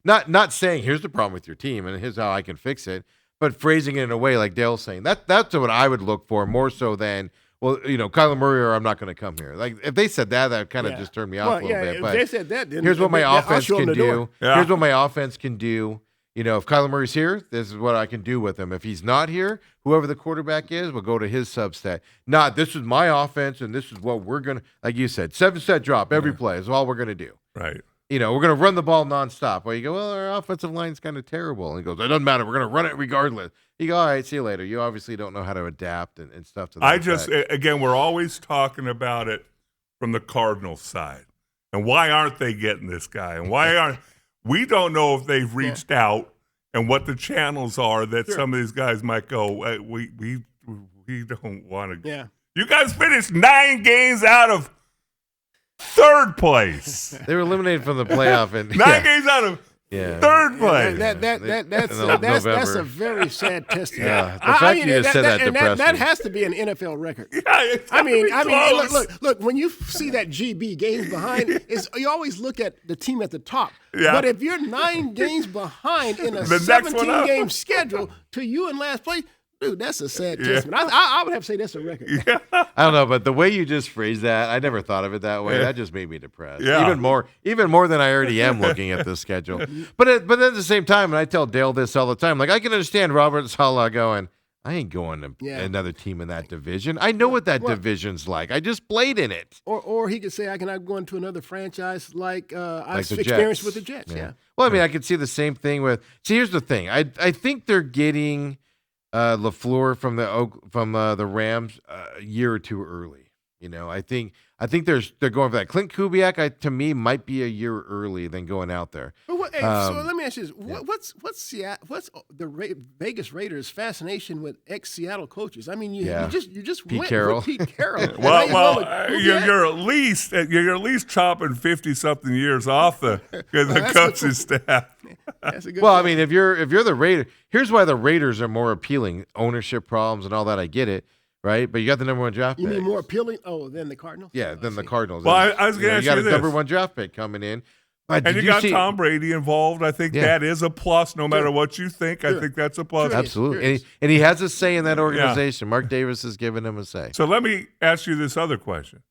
A: not saying, here's the problem with your team and here's how I can fix it, but phrasing it in a way like Dale's saying. That's what I would look for more so than, well, Kyler Murray or I'm not going to come here. Like, if they said that kind of just turned me off a little bit.
D: If
A: but
D: they said that, then
A: here's what my offense can do.
B: Yeah.
A: Here's what my offense can do. If Kyler Murray's here, this is what I can do with him. If he's not here, whoever the quarterback is will go to his subset. This is my offense, and this is what we're going to, like you said, 7-set drop every play is all we're going to do.
B: Right.
A: We're going to run the ball nonstop. Well, you go, well, our offensive line's kind of terrible. And he goes, it doesn't matter. We're going to run it regardless. You go, all right, see you later. You obviously don't know how to adapt and stuff to that.
B: Again, we're always talking about it from the Cardinals side. And why aren't they getting this guy? And why aren't we don't know if they've reached out and what the channels are that some of these guys might go, we don't want to.
D: Yeah.
B: You guys finished 9 games out of 3rd place.
A: They were eliminated from the playoff. And
B: 9 games out of 3rd place.
D: That's a very sad testimony.
A: Yeah, the fact you just said that depressed
D: that
A: me.
D: has to be an NFL record.
B: Yeah, it's
D: Look. When you see that GB games behind, you always look at the team at the top.
B: Yeah.
D: But if you're 9 games behind in a
B: The next one up.
D: 17-game schedule to you in last place, dude, that's a sad testament. I would have to say that's a record.
B: Yeah.
A: I don't know, but the way you just phrased that, I never thought of it that way. That just made me depressed.
B: Yeah.
A: Even more than I already am looking at this schedule. But at the same time, and I tell Dale this all the time, like I can understand Robert Saleh going, I ain't going to another team in that division. I know what that division's like. I just played in it.
D: Or he could say, I cannot go into another franchise like I've
A: the
D: experienced
A: Jets.
D: with the Jets. Yeah.
A: Well, I mean, I could see the same thing with. See, here's the thing. I think they're getting LaFleur from the Rams a year or two early. I think they're going for that. Clint Kubiak, to me, might be a year early than going out there.
D: But so let me ask you this: what's the Vegas Raiders' fascination with ex-Seattle coaches? I mean, you just
A: Pete
D: went
A: Carroll.
D: with Pete Carroll.
B: You're at least chopping 50-something years off the coaching staff.
D: That's a good
A: Well,
D: point.
A: I mean, if you're the Raiders, here's why the Raiders are more appealing: ownership problems and all that. I get it, right? But you got the number 1 draft
D: you
A: pick.
D: mean more appealing? Oh, than the Cardinals?
A: Yeah, than the Cardinals.
B: Well, I was going to ask
A: you got
B: you
A: a
B: this.
A: number 1 draft pick coming in. But
B: And
A: did
B: you got
A: see,
B: Tom Brady involved. I think that is a plus, no matter what you think. I think that's a plus.
D: Sure.
A: Absolutely. And he has a say in that organization. Mark Davis has given him a say.
B: So let me ask you this other question.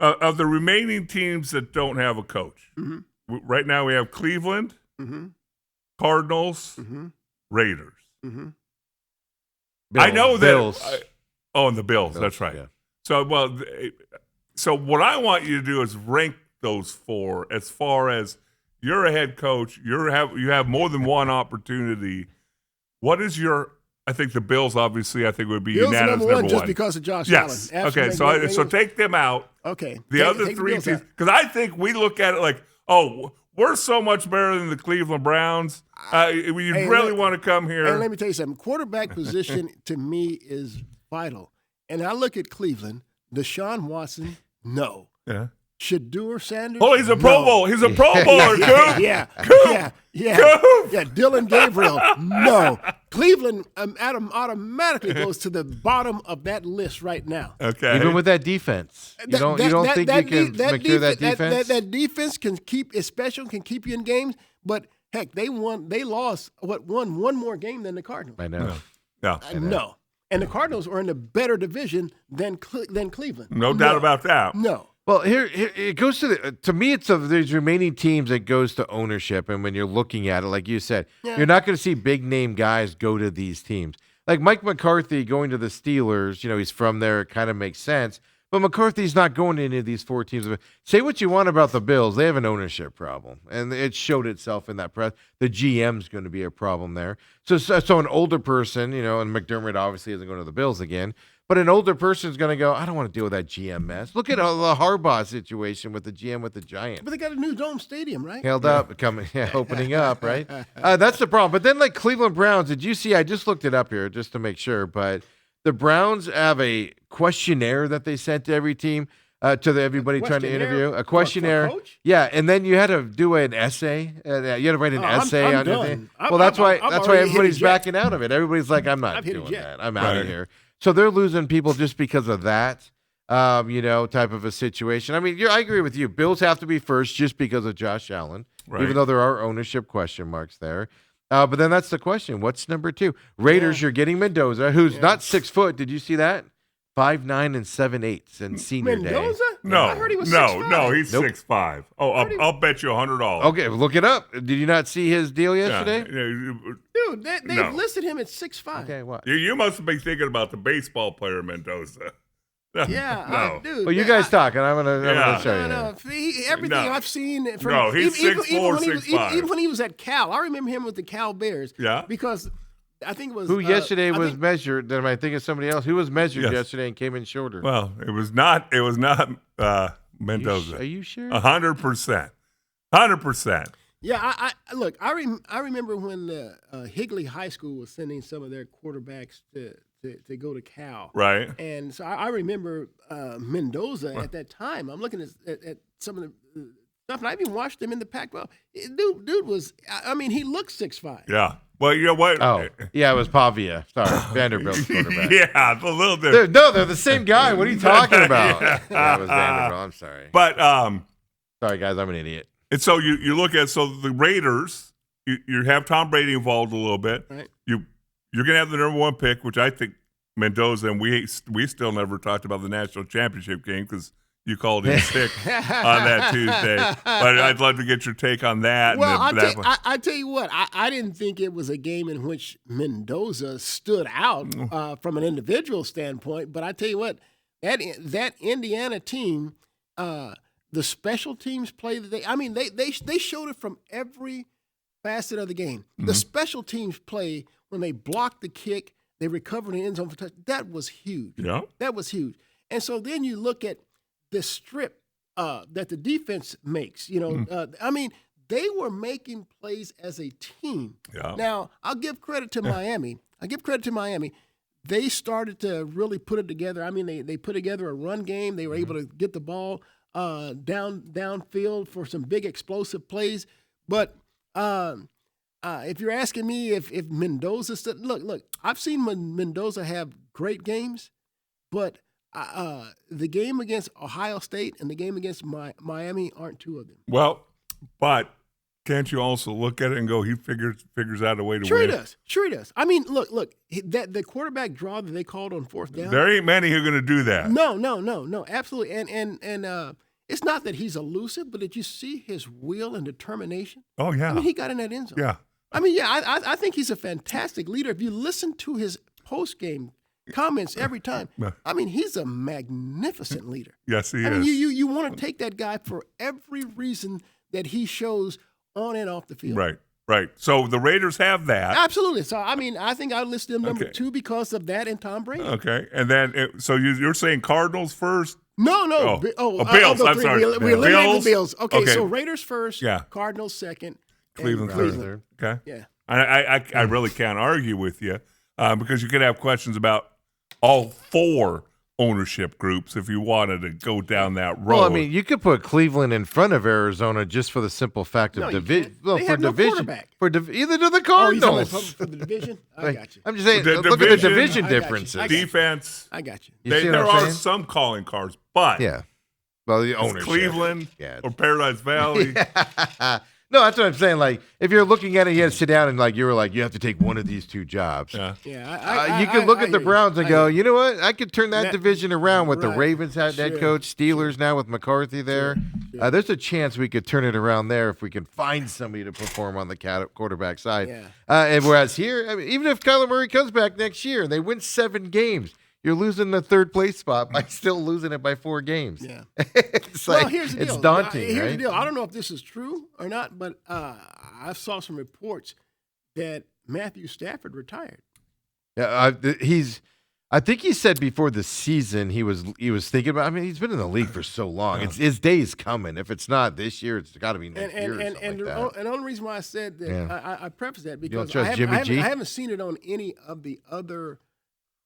B: Of the remaining teams that don't have a coach, right now we have Cleveland, Cardinals, Raiders.
A: Bills.
B: I know that.
A: Bills.
B: And the Bills. That's right.
A: Yeah.
B: So what I want you to do is rank those 4 as far as you're a head coach. You have more than one opportunity. What is your? I think the Bills obviously would be
D: Bills
B: unanimous
D: number 1
B: number
D: just
B: 1.
D: because of Josh
B: Yes.
D: Allen.
B: Okay.
D: Absolutely.
B: So take them out.
D: Okay.
B: The other 3
D: Bills
B: teams,
D: out.
B: because I think we look at it like, oh, we're so much better than the Cleveland Browns. You really want to come here.
D: And let me tell you something. Quarterback position to me is vital. And I look at Cleveland. Deshaun Watson, no.
B: Yeah.
D: Shadur Sanders.
B: Oh, he's a Pro Bowl. He's a Pro Bowler, Coop.
D: Yeah.
B: Coop.
D: Yeah, Dylan Gabriel. No. Cleveland automatically goes to the bottom of that list right now.
B: Okay.
A: Even with that defense, you don't think you can make sure that defense?
D: That defense can keep is special, can keep you in games, but heck, they lost one more game than the Cardinals.
A: I know.
B: Yeah.
D: No. And the Cardinals are in a better division than Cleveland.
B: No doubt about that.
D: No.
A: Well, here it goes to me. It's of these remaining teams that goes to ownership, and when you're looking at it, like you said, you're not going to see big name guys go to these teams. Like Mike McCarthy going to the Steelers, he's from there. It kind of makes sense. But McCarthy's not going to any of these four teams. Say what you want about the Bills, they have an ownership problem, and it showed itself in that press. The GM's going to be a problem there. So an older person, and McDermott obviously isn't going to the Bills again. But an older person is going to go, I don't want to deal with that GM mess. Look at the Harbaugh situation with the GM with the Giants.
D: But they got a new dome stadium, right?
A: Held up, opening up, right? That's the problem. But then, like Cleveland Browns, did you see? I just looked it up here just to make sure. But the Browns have a questionnaire that they sent to every team, to everybody trying to interview. A questionnaire.
D: For a coach?
A: Yeah, and then you had to do an essay. You had to write an essay
D: I'm
A: on your
D: done.
A: thing.
D: I'm-
A: Well, that's why
D: I'm
A: everybody's
D: already hit eject.
A: backing out of it. Everybody's like, I'm not
D: I've hit
A: doing
D: eject.
A: that. I'm out
B: Right.
A: of here. So they're losing people just because of that, type of a situation. I mean, I agree with you. Bills have to be first just because of Josh Allen,
B: Right.
A: even though there are ownership question marks there. But then that's the question. What's number two? Raiders, you're getting Mendoza, who's not 6 foot. Did you see that? 5'9" and 7/8 and senior
D: Mendoza?
A: day.
B: No,
D: I heard he was
B: no,
D: 6'5".
B: he's
A: Nope.
B: 6'5". Oh, I'll bet you $100.
A: Okay, look it up. Did you not see his deal yesterday?
D: Dude, they
B: No.
D: listed him at 6'5".
A: Okay, what?
B: You must be thinking about the baseball player Mendoza.
D: Yeah,
B: no.
D: dude.
A: Well, you guys talk, and I'm gonna
B: Yeah.
A: show you.
D: No, everything
B: No.
D: I've seen from
B: No, he's
D: even
B: 6'4",
D: when he was,
B: 6'5".
D: even when he was at Cal, I remember him with the Cal Bears.
B: Yeah.
D: because I think it was
A: Who yesterday
D: I
A: was
D: think-
A: measured? Then I think of somebody else who was measured
B: Yes.
A: yesterday and came in shorter.
B: Well, it was not Mendoza.
A: Are you sure?
B: 100%. 100%.
D: Yeah, I look. I remember when Higley High School was sending some of their quarterbacks to go to Cal.
B: Right.
D: And so I remember Mendoza at that time. I'm looking at some of the stuff, and I even watched him in the Pac-12. Dude was, I mean, he looked 6'5".
B: Yeah. Well, you know what?
A: Oh, yeah, it was Pavia. Sorry, Vanderbilt's quarterback.
B: Yeah, it's a little different.
A: They're the same guy. What are you talking about? Yeah, it was Vanderbilt. I'm sorry.
B: But
A: Sorry, guys. I'm an idiot.
B: and so you look at the Raiders. You have Tom Brady involved a little bit.
D: Right.
B: You're gonna have the number one pick, which I think Mendoza, and we still never talked about the national championship game because you called in sick on that Tuesday. But I'd love to get your take on that.
D: Well,
B: and
D: I tell you what, I didn't think it was a game in which Mendoza stood out from an individual standpoint. But I tell you what, that Indiana team, the special teams play that they showed it from every facet of the game. The special teams play when they blocked the kick, they recovered in the end zone for touch. That was huge.
B: Yeah.
D: That was huge. And so then you look at the strip that the defense makes. They were making plays as a team.
B: Yeah.
D: Now, I'll give credit to Miami. They started to really put it together. I mean, they put together a run game. They were able to get the ball downfield for some big explosive plays. But if you're asking me if Mendoza – look, I've seen Mendoza have great games, but the game against Ohio State and the game against Miami aren't two of them.
B: Well, but can't you also look at it and go, he figures out a way to
D: Sure
B: win?
D: Sure he does. I mean, look, that the quarterback draw that they called on fourth down.
B: There ain't many who are going to do that.
D: No, absolutely. And it's not that he's elusive, but did you see his will and determination?
B: Oh, yeah.
D: I mean, he got in that end zone.
B: Yeah.
D: I mean, I think he's a fantastic leader. If you listen to his post-game comments every time, I mean, he's a magnificent leader.
B: Yes, he
D: I mean,
B: is.
D: you want to take that guy for every reason that he shows on and off the field.
B: Right. So the Raiders have that.
D: Absolutely. So, I mean, I think I would list them number
B: Okay.
D: 2 because of that and Tom Brady.
B: Okay. And then, so you're saying Cardinals first?
D: No.
B: Bills. I'm sorry.
D: We eliminated
B: Bills?
D: the Bills. Okay,
B: Okay.
D: so Raiders first,
B: Yeah.
D: Cardinals second, and
B: Cleveland
A: Cleveland.
B: third. Okay.
D: Yeah.
B: I really can't argue with you because you could have questions about all 4 ownership groups if you wanted to go down that road.
A: Well, I mean, you could put Cleveland in front of Arizona just for the simple fact of
D: No, you
A: division.
D: can't.
A: Well,
D: They
A: for
D: have no
A: division,
D: quarterback.
A: either to the
D: Oh, you talking
A: Cardinals.
D: about for the division? I
A: Like,
D: got you.
A: I'm just saying,
B: The
A: look at the
B: division-
A: division
D: I got you.
A: differences.
D: I got you.
B: defense,
D: I got you.
A: You see what
B: there
A: I'm
B: are
A: saying?
B: some calling cards, but
A: Yeah. Well, the
B: it's
A: ownership.
B: Cleveland
A: Yeah.
B: or Paradise Valley.
A: No, that's what I'm saying. Like, if you're looking at it, you had to sit down and like you were like, you have to take one of these two jobs.
B: Yeah.
D: Yeah,
A: You could look at the
D: hear you.
A: Browns and
D: I
A: go,
D: hear
A: you know what? I could turn that division around with the
D: right.
A: Ravens head
D: Sure.
A: coach, Steelers now with McCarthy there.
D: Sure.
A: There's a chance we could turn it around there if we can find somebody to perform on the quarterback side.
D: Yeah.
A: And whereas here, I mean, even if Kyler Murray comes back next year and they win 7 games, you're losing the third place spot by still losing it by 4 games.
D: Yeah.
A: It's like,
D: Well, here's the deal.
A: it's daunting,
D: Here's
A: right?
D: the deal. I don't know if this is true or not, but I saw some reports that Matthew Stafford retired.
A: Yeah, I think he said before the season he was thinking about. I mean, he's been in the league for so long. It's his day's coming. If it's not this year, it's got to be next year. Or something like that.
D: And the only reason why I said that
A: Yeah.
D: I preface that
A: don't
D: because
A: trust
D: I
A: Jimmy
D: haven't,
A: G?
D: I haven't seen it on any of the other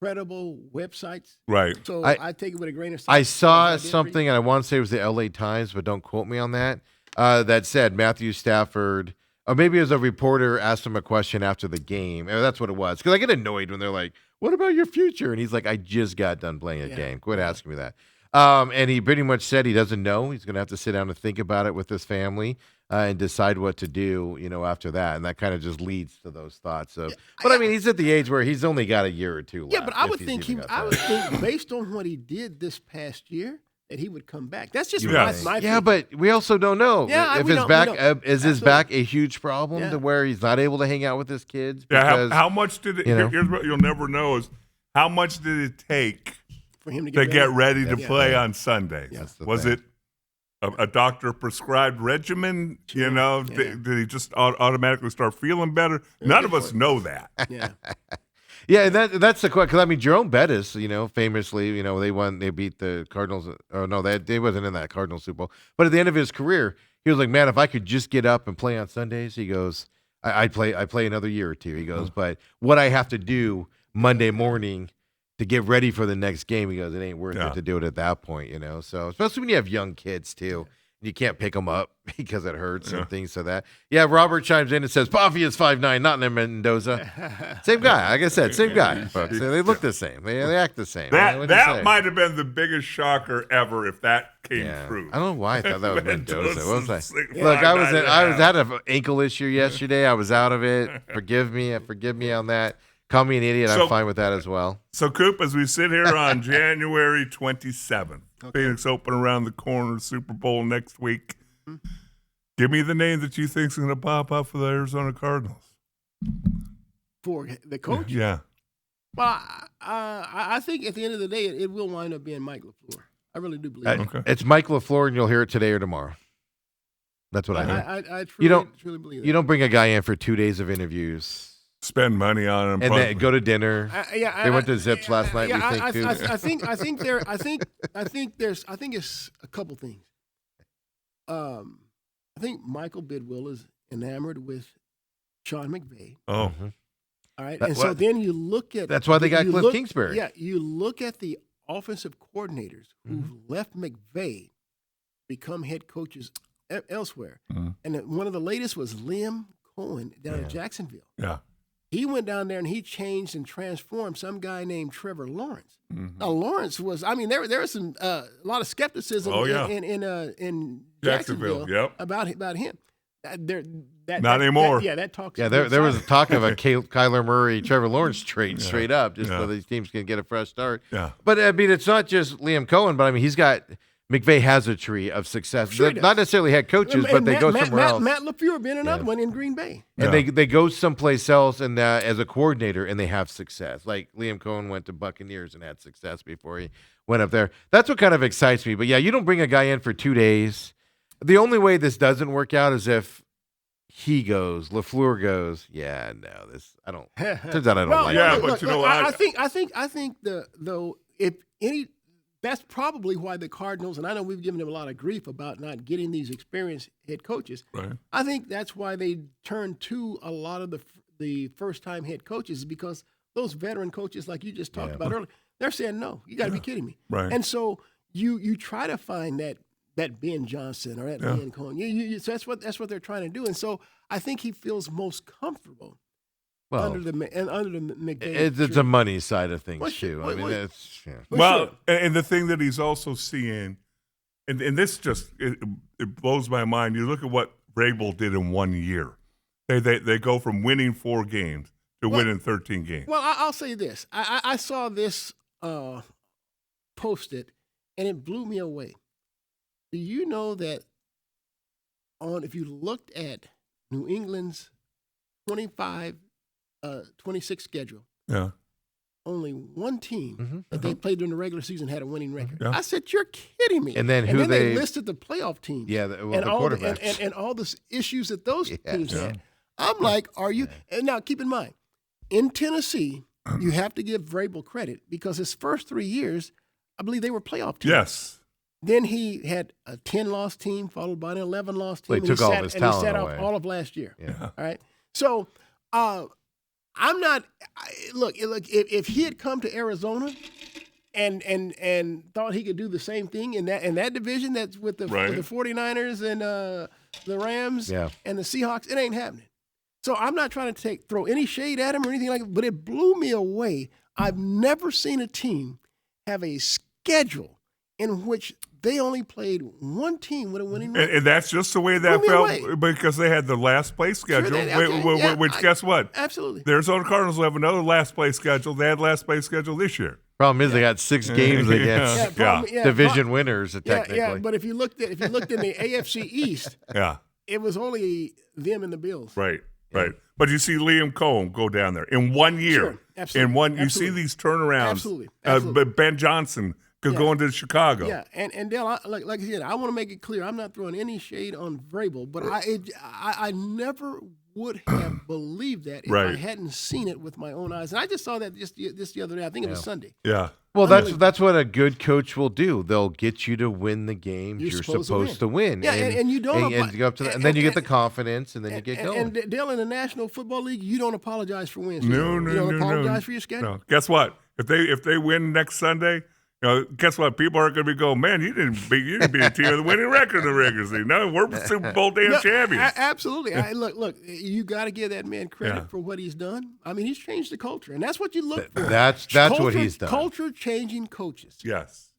D: credible websites.
B: Right.
D: So
A: I-
D: I take it with a grain of salt.
A: I saw
D: As I did
A: something, and I want to say it was the L.A. Times, but don't quote me on that. That said Matthew Stafford, or maybe it was a reporter asked him a question after the game. That's what it was. Because I get annoyed when they're like, "What about your future?" And he's like, "I just got done playing a
D: Yeah.
A: game. Quit asking me that." And he pretty much said he doesn't know. He's going to have to sit down and think about it with his family and decide what to do, after that. And that kind of just leads to those thoughts. So, but I mean, he's at the age where he's only got a year or two left.
D: Yeah, but I
A: if
D: would
A: he's
D: think
A: even got
D: I
A: that.
D: would think based on what he did this past year that he would come back. That's just
B: Yes.
D: my
A: Yeah,
D: opinion.
A: but we also don't know
D: Yeah,
A: if
D: we
A: his
D: don't-
A: back
D: we don't.
A: is his
D: Absolutely.
A: back a huge problem
D: Yeah.
A: to where he's not able to hang out with his kids.
B: Yeah.
A: Because,
B: How much did it?
A: you know.
B: Here's what you'll never know is how much did it take
D: for him to
B: to get ready to
D: Yeah.
B: play on Sundays?
A: That's the
B: Was
A: thing.
B: it a doctor prescribed regimen?
D: Sure.
B: Did,
D: Yeah.
B: did he just automatically start feeling better? None of us know that.
D: Yeah.
A: Yeah, that's the question. Because I mean, Jerome Bettis, famously, they beat the Cardinals. Oh no, they wasn't in that Cardinals Super Bowl. But at the end of his career, he was like, "Man, if I could just get up and play on Sundays," he goes, "I play another year or two." He goes, "But what I have to do Monday morning to get ready for the next game," he goes, "It ain't worth
B: Yeah.
A: it to do it at that point." So especially when you have young kids too. You can't pick them up because it hurts and things like that. Yeah, Robert chimes in and says, Pafi is 5'9", not in Mendoza. Same guy. Like I said, same guy. Folks. They look the same. They act the same. What do you
B: That
A: say?
B: might have been the biggest shocker ever if that came
A: Yeah.
B: true.
A: I don't know why I thought that was Mendoza. What was I?
B: Mendoza's
A: Look, I was
B: 5'9".
A: had an ankle issue yesterday. I was out of it. Forgive me on that. Call me an idiot.
B: So-
A: I'm fine with that as well.
B: So, Coop, as we sit here on January 27th, Phoenix Open around the corner, Super Bowl next week. Give me the name that you think is going to pop up for the Arizona Cardinals.
D: For the coach?
B: Yeah.
D: Well, I think at the end of the day, it will wind up being Mike LaFleur. I really do believe that.
B: Okay.
A: It's Mike LaFleur, and you'll hear it today or tomorrow. That's what I heard.
D: I truly,
A: You don't-
D: truly believe that.
A: You don't bring a guy in for 2 days of interviews
B: Spend money on him.
A: and then go to dinner. They went to Zips last night, we think, too.
D: I think it's a couple things. I think Michael Bidwill is enamored with Sean McVay.
B: Oh,
D: All right,
A: That-
D: and so
A: what-
D: then you look at
A: That's why they got
D: you
A: Cliff
D: look-
A: Kingsbury.
D: Yeah, you look at the offensive coordinators who've left McVay, become head coaches elsewhere, and one of the latest was Liam Cohen down in Jacksonville.
B: yeah.
D: He went down there and he changed and transformed some guy named Trevor Lawrence.
B: Mm-hmm.
D: Now Lawrence was, I mean, there was some a lot of skepticism
B: Oh, yeah.
D: in
B: Jacksonville,
D: Jacksonville
B: yep.
D: about him.
B: Not anymore.
D: That talks.
A: Yeah, there was talk of a Kyler Murray, Trevor Lawrence trade straight up, just so these teams can get a fresh start.
B: Yeah.
A: But I mean, it's not just Liam Cohen, but I mean, McVay has a tree of success.
D: Sure he
A: They're
D: does.
A: not necessarily head coaches, but they go somewhere else.
D: Matt LaFleur being another one in Green Bay.
A: And they go someplace else and as a coordinator, and they have success. Like Liam Cohen went to Buccaneers and had success before he went up there. That's what kind of excites me. But yeah, you don't bring a guy in for 2 days. The only way this doesn't work out is if he goes, LaFleur goes. Yeah, no, this I don't. Turns out I don't like.
B: yeah,
A: it.
B: but you know what?
D: I think though if any. That's probably why the Cardinals, and I know we've given them a lot of grief about not getting these experienced head coaches.
B: Right.
D: I think that's why they turn to a lot of the first-time head coaches, is because those veteran coaches like you just talked about earlier, they're saying no. You got to be kidding me.
B: Right.
D: And so you try to find that Ben Johnson or that Ben Cohen. So that's what they're trying to do. And so I think he feels most comfortable under the McVay.
A: It's a money side of things too. I mean, that's
B: and the thing that he's also seeing, and this just it blows my mind. You look at what Vrabel did in 1 year. They go from winning 4 games to winning 13 games.
D: Well, I'll say this. I saw this posted, and it blew me away. Do you know that if you looked at New England's 26 schedule, only one team that they played during the regular season had a winning record.
B: Yeah.
D: I said, "You're kidding me!"
A: And then
D: they listed the playoff teams.
A: Yeah, the quarterbacks
D: and all the issues that those teams had. I'm like, "Are you?" And now, keep in mind, in Tennessee, you have to give Vrabel credit because his first 3 years, I believe they were playoff teams.
B: Yes.
D: Then he had a 10-loss team followed by an 11-loss team.
A: Well, he took all of his talent
D: he sat
A: away.
D: out all of last year.
A: Yeah.
D: All right. So I'm not. Look. If he had come to Arizona and thought he could do the same thing in that division that's with the 49ers and the Rams and the Seahawks, it ain't happening. So I'm not trying to throw any shade at him or anything like that, but it blew me away. I've never seen a team have a schedule in which they only played one team with a winning record.
B: And that's just the way that felt because they had the last place schedule, which guess what?
D: Absolutely.
B: The Arizona Cardinals will have another last place schedule. They had last place schedule this year.
A: Problem is they got 6 games against division winners technically.
D: Yeah, but if you looked in the AFC East, it was only them and the Bills.
B: Right. But you see Liam Cohen go down there in 1 year.
D: Sure, absolutely.
B: You see these turnarounds.
D: Absolutely.
B: Ben Johnson going to Chicago.
D: Yeah, and Dale, like I said, I want to make it clear, I'm not throwing any shade on Vrabel, but I never would have believed that if I hadn't seen it with my own eyes. And I just saw that just the other day. I think it was Sunday.
B: Yeah.
A: Well, that's what a good coach will do. They'll get you to win the games you're supposed to win.
D: Yeah, and you don't.
A: And go up to and then you get the confidence, and then you get going.
D: And Dale, in the National Football League, you don't apologize for wins.
B: No.
D: You don't apologize for your schedule.
B: No. Guess what? If they win next Sunday, guess what? People are going to be going, man, you didn't be a team with a winning record in the regular season. No, we're Super Bowl champions.
D: Absolutely. Look, you got to give that man credit for what he's done. I mean, he's changed the culture, and that's what you look for.
A: That's what he's done.
D: Culture-changing coaches.
B: Yes.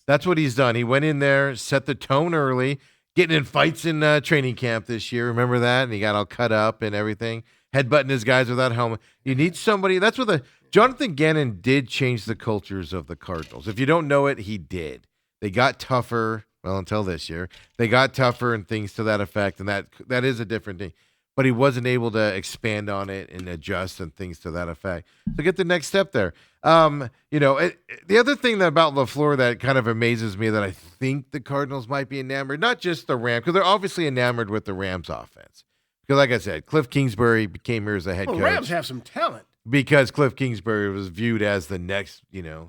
A: That's what he's done. He went in there, set the tone early, getting in fights in training camp this year. Remember that? And he got all cut up and everything. Headbutting his guys without helmet. You need somebody. That's what Jonathan Gannon did change the cultures of the Cardinals. If you don't know it, he did. They got tougher. Well, until this year, they got tougher and things to that effect, and that is a different thing. But he wasn't able to expand on it and adjust and things to that effect. So get the next step there. The other thing about LaFleur that kind of amazes me that I think the Cardinals might be enamored, not just the Rams, because they're obviously enamored with the Rams offense. Because like I said, Cliff Kingsbury became here as a head coach.
D: Rams have some talent.
A: Because Cliff Kingsbury was viewed as the next, a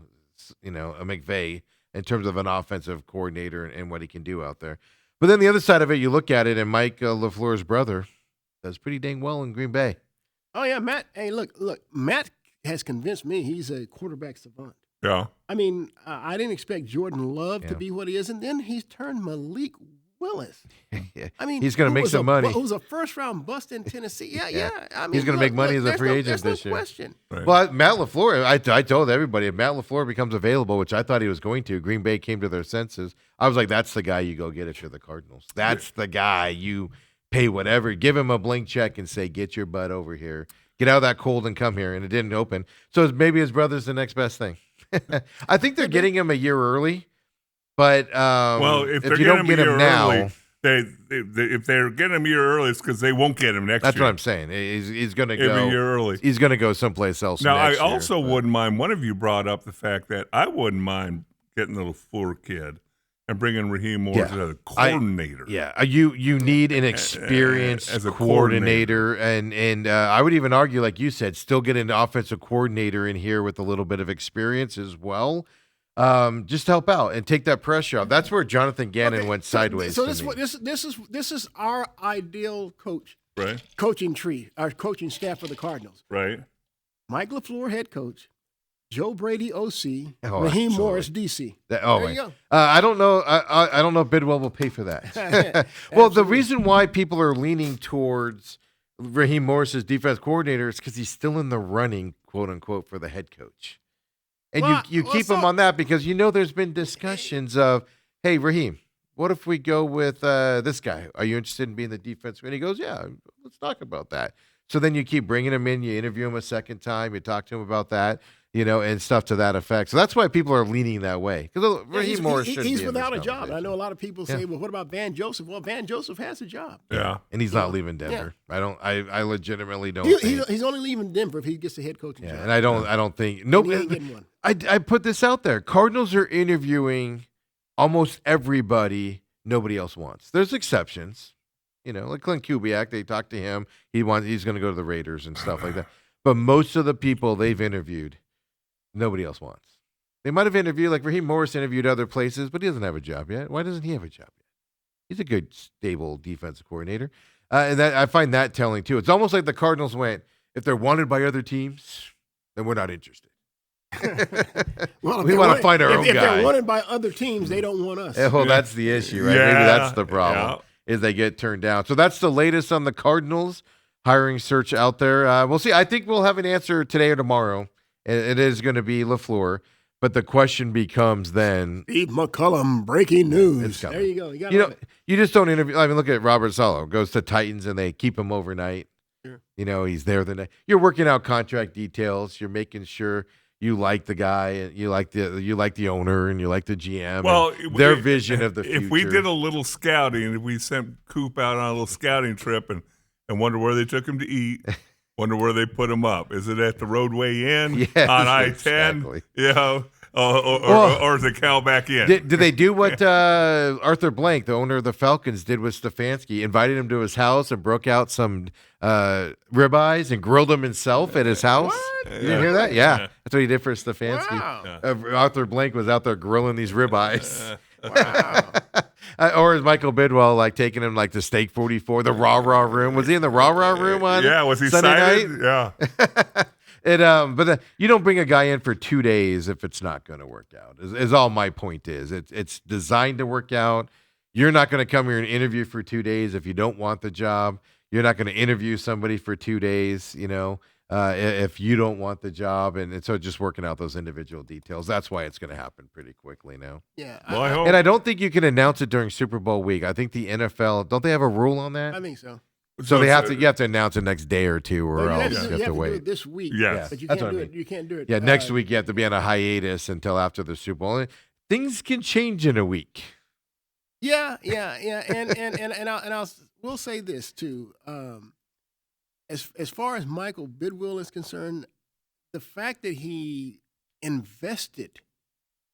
A: McVay in terms of an offensive coordinator and what he can do out there. But then the other side of it, you look at it, and Mike LaFleur's brother does pretty dang well in Green Bay.
D: Oh, yeah, Matt. Hey, look, Matt has convinced me he's a quarterback savant.
B: Yeah.
D: I mean, I didn't expect Jordan Love to be what he is, and then he's turned Malik Willis. I mean,
A: he's going to make some money.
D: Who's a first-round bust in Tennessee? Yeah. I mean,
A: he's going to make money as a free agent this year.
D: Question.
A: Right. Well, Matt LaFleur, I told everybody, if Matt LaFleur becomes available, which I thought he was going to, Green Bay came to their senses. I was like, that's the guy you go get if you're the Cardinals. That's the guy you pay whatever. Give him a blank check and say, get your butt over here. Get out of that cold and come here. And it didn't open. So maybe his brother's the next best thing. I think they're getting him a year early. But
B: if
A: you don't get him now,
B: if they're getting him a year early, it's because they won't get him next year.
A: That's what I'm saying. He's going to go
B: every year early.
A: He's going to go someplace else.
B: Now,
A: next
B: I also
A: year,
B: wouldn't mind. One of you brought up the fact that I wouldn't mind getting the LaFleur kid and bringing Raheem Morris as a coordinator.
A: You need an experienced
B: as a
A: coordinator, and I would even argue, like you said, still get an offensive coordinator in here with a little bit of experience as well. Just to help out and take that pressure off. That's where Jonathan Gannon went sideways.
D: So this is our ideal coach,
B: right?
D: Coaching tree, our coaching staff for the Cardinals,
B: right?
D: Mike LaFleur, head coach, Joe Brady, OC,
A: Oh,
D: Raheem
A: absolutely.
D: Morris, DC.
A: There
D: you
A: you
D: go.
A: I don't know. I don't know if Bidwell will pay for that. Well, the
D: Absolutely.
A: reason why people are leaning towards Raheem Morris as defense coordinator is because he's still in the running, quote unquote, for the head coach. And
D: Well,
A: you
D: well,
A: keep him
D: so-
A: on that because there's been discussions of, hey, Raheem, what if we go with this guy? Are you interested in being the defense? And he goes, yeah, let's talk about that. So then you keep bringing him in, you interview him a second time, you talk to him about that, and stuff to that effect. So that's why people are leaning that way. Because
D: Yeah,
A: Raheem Morris shouldn't
D: he's
A: be in this
D: without a job. And I know a
A: conversation.
D: lot of people say, well, what about Van Joseph? Well, Van Joseph has a job.
B: Yeah.
A: And he's not leaving Denver. I legitimately don't think.
D: He's only leaving Denver if he gets the head coaching
A: Yeah,
D: job.
A: and I don't think
D: And he
A: no.
D: ain't getting one.
A: I put this out there. Cardinals are interviewing almost everybody nobody else wants. There's exceptions, like Clint Kubiak. They talked to him. He's going to go to the Raiders and stuff like that. But most of the people they've interviewed, nobody else wants. They might have interviewed, like Raheem Morris interviewed other places, but he doesn't have a job yet. Why doesn't he have a job yet? He's a good, stable defensive coordinator. And I find that telling, too. It's almost like the Cardinals went, if they're wanted by other teams, then we're not interested.
D: Well, if
A: We
D: they're
A: wanna
D: wanted-
A: find our own
D: if
A: guy.
D: they're wanted by other teams, they don't want us.
A: Well, that's the issue, right? Maybe
B: Yeah,
A: that's the problem, is they get turned down. So that's the latest on the Cardinals hiring search out there. We'll see. I think we'll have an answer today or tomorrow. It is going to be LaFleur. But the question becomes then,
D: Steve McCullum, breaking news.
A: It's coming.
D: There you go. You got
A: you just don't interview. I mean, look at Robert Salo. Goes to Titans and they keep him overnight.
D: Sure.
A: He's there the night. You're working out contract details. You're making sure you like the guy and you like the owner and you like the GM.
B: Well,
A: and their vision of the future.
B: If we did a little scouting, if we sent Coop out on a little scouting trip and wonder where they took him to eat, wonder where they put him up. Is it at the Roadway Inn
A: Yes,
B: on I-10?
A: exactly.
B: Or is it Cal back in?
A: Did they do what Arthur Blank, the owner of the Falcons, did with Stefanski? Invited him to his house and broke out some ribeyes and grilled him himself at his house.
D: What?
A: You didn't hear that? Yeah. That's what he did for Stefanski.
D: Wow.
A: Arthur Blank was out there grilling these ribeyes.
D: Wow.
A: Or is Michael Bidwell taking him to Steak 44, the Raw Room? Was he in the Raw room on
B: was he
A: Sunday
B: cited?
A: night?
B: Yeah.
A: But you don't bring a guy in for 2 days if it's not going to work out. Is all my point is. It's designed to work out. You're not going to come here and interview for 2 days if you don't want the job. You're not going to interview somebody for 2 days. If you don't want the job, and so just working out those individual details. That's why it's going to happen pretty quickly now.
D: Yeah.
B: Well, I hope.
A: And I don't think you can announce it during Super Bowl week. I think the NFL, don't they have a rule on that?
D: I think so.
A: So you have to announce it next day or two, or
D: Well,
A: else you
D: you
A: have to
D: do
A: wait.
D: it this week.
B: Yes.
D: But you
A: That's
D: can't
A: what
D: do
A: I
D: it.
A: mean.
D: You can't do it.
A: Yeah, next week you have to be on a hiatus until after the Super Bowl. Things can change in a week.
D: Yeah. We'll say this too. As far as Michael Bidwell is concerned, the fact that he invested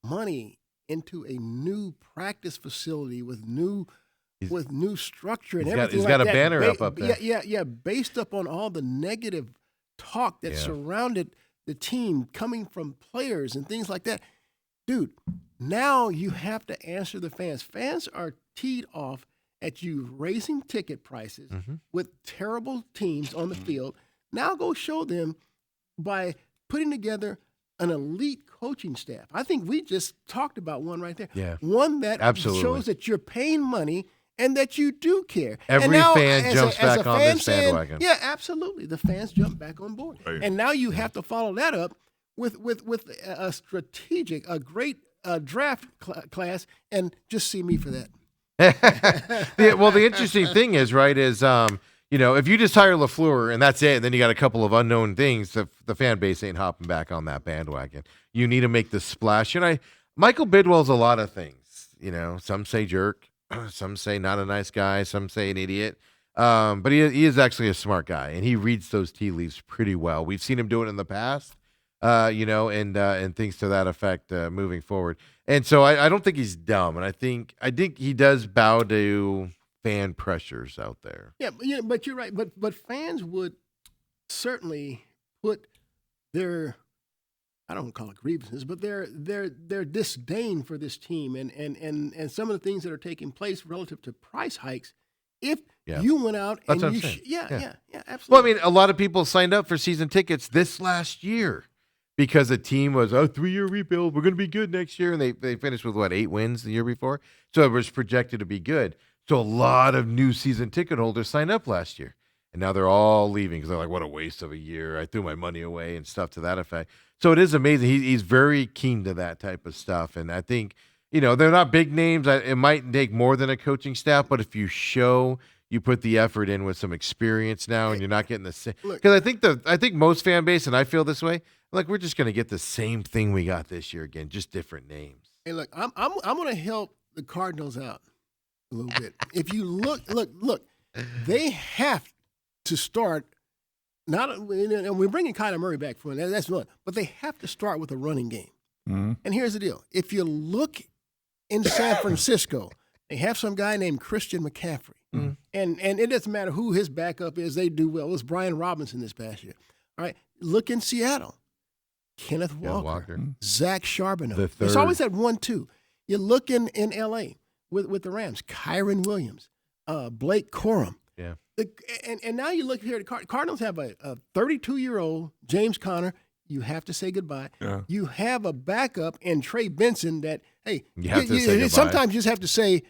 D: money into a new practice facility with new structure and everything
A: he's
D: like
A: got a
D: that,
A: banner up there.
D: Yeah. Based upon all the negative talk that surrounded the team coming from players and things like that, dude. Now you have to answer the fans. Fans are teed off at you raising ticket prices with terrible teams on the field. Now go show them by putting together an elite coaching staff. I think we just talked about one right there.
A: Yeah.
D: One that
A: Absolutely.
D: shows that you're paying money and that you do care.
A: Every
D: And now,
A: fan
D: as
A: jumps
D: as
A: back on
D: fan
A: this
D: saying,
A: bandwagon.
D: Yeah, absolutely. The fans jump back on board.
B: Right.
D: And now you have to follow that up with a great draft class, and just see me for that.
A: The interesting thing is, right, if you just hire LaFleur and that's it, and then you got a couple of unknown things, the fan base ain't hopping back on that bandwagon. You need to make the splash. Michael Bidwell's a lot of things. Some say jerk, some say not a nice guy, some say an idiot. But he is actually a smart guy, and he reads those tea leaves pretty well. We've seen him do it in the past. And things to that effect moving forward. And so I don't think he's dumb, and I think he does bow to fan pressures out there.
D: Yeah, but you're right. But fans would certainly put their, I don't call it grievances, but their disdain for this team and some of the things that are taking place relative to price hikes if
A: Yeah.
D: you went out
A: That's
D: and
A: what I'm
D: you,
A: saying.
D: yeah,
A: Well, I
D: absolutely.
A: mean, a lot of people signed up for season tickets this last year because the team was, 3-year rebuild. We're going to be good next year. And they finished with, 8 wins the year before? So it was projected to be good. So a lot of new season ticket holders signed up last year. And now they're all leaving because they're like, what a waste of a year. I threw my money away and stuff to that effect. So it is amazing. He's very keen to that type of stuff. And I think, they're not big names. It might take more than a coaching staff, but if you show you put the effort in with some experience now and you're not getting the same. Because I think most fan base, and I feel this way, like we're just going to get the same thing we got this year again, just different names.
D: Hey, look, I'm going to help the Cardinals out a little bit. If you look, they have to start. And we're bringing Kyler Murray back for that. That's one, but they have to start with a running game.
B: Mm-hmm.
D: And here's the deal: if you look in San Francisco, they have some guy named Christian McCaffrey.
A: Mm-hmm.
D: And it doesn't matter who his backup is, they do well. It was Brian Robinson this past year. All right, look in Seattle. Kenneth Walker, Zach Charbonneau.
A: The third.
D: It's always that 1-2. You look in L.A. with the Rams, Kyron Williams, Blake Corum.
A: Yeah.
D: And now you look here, the Cardinals have a 32-year-old James Conner. You have to say goodbye.
B: Yeah.
D: You have a backup in Trey Benson that, hey,
A: You have to say goodbye.
D: sometimes you just have to say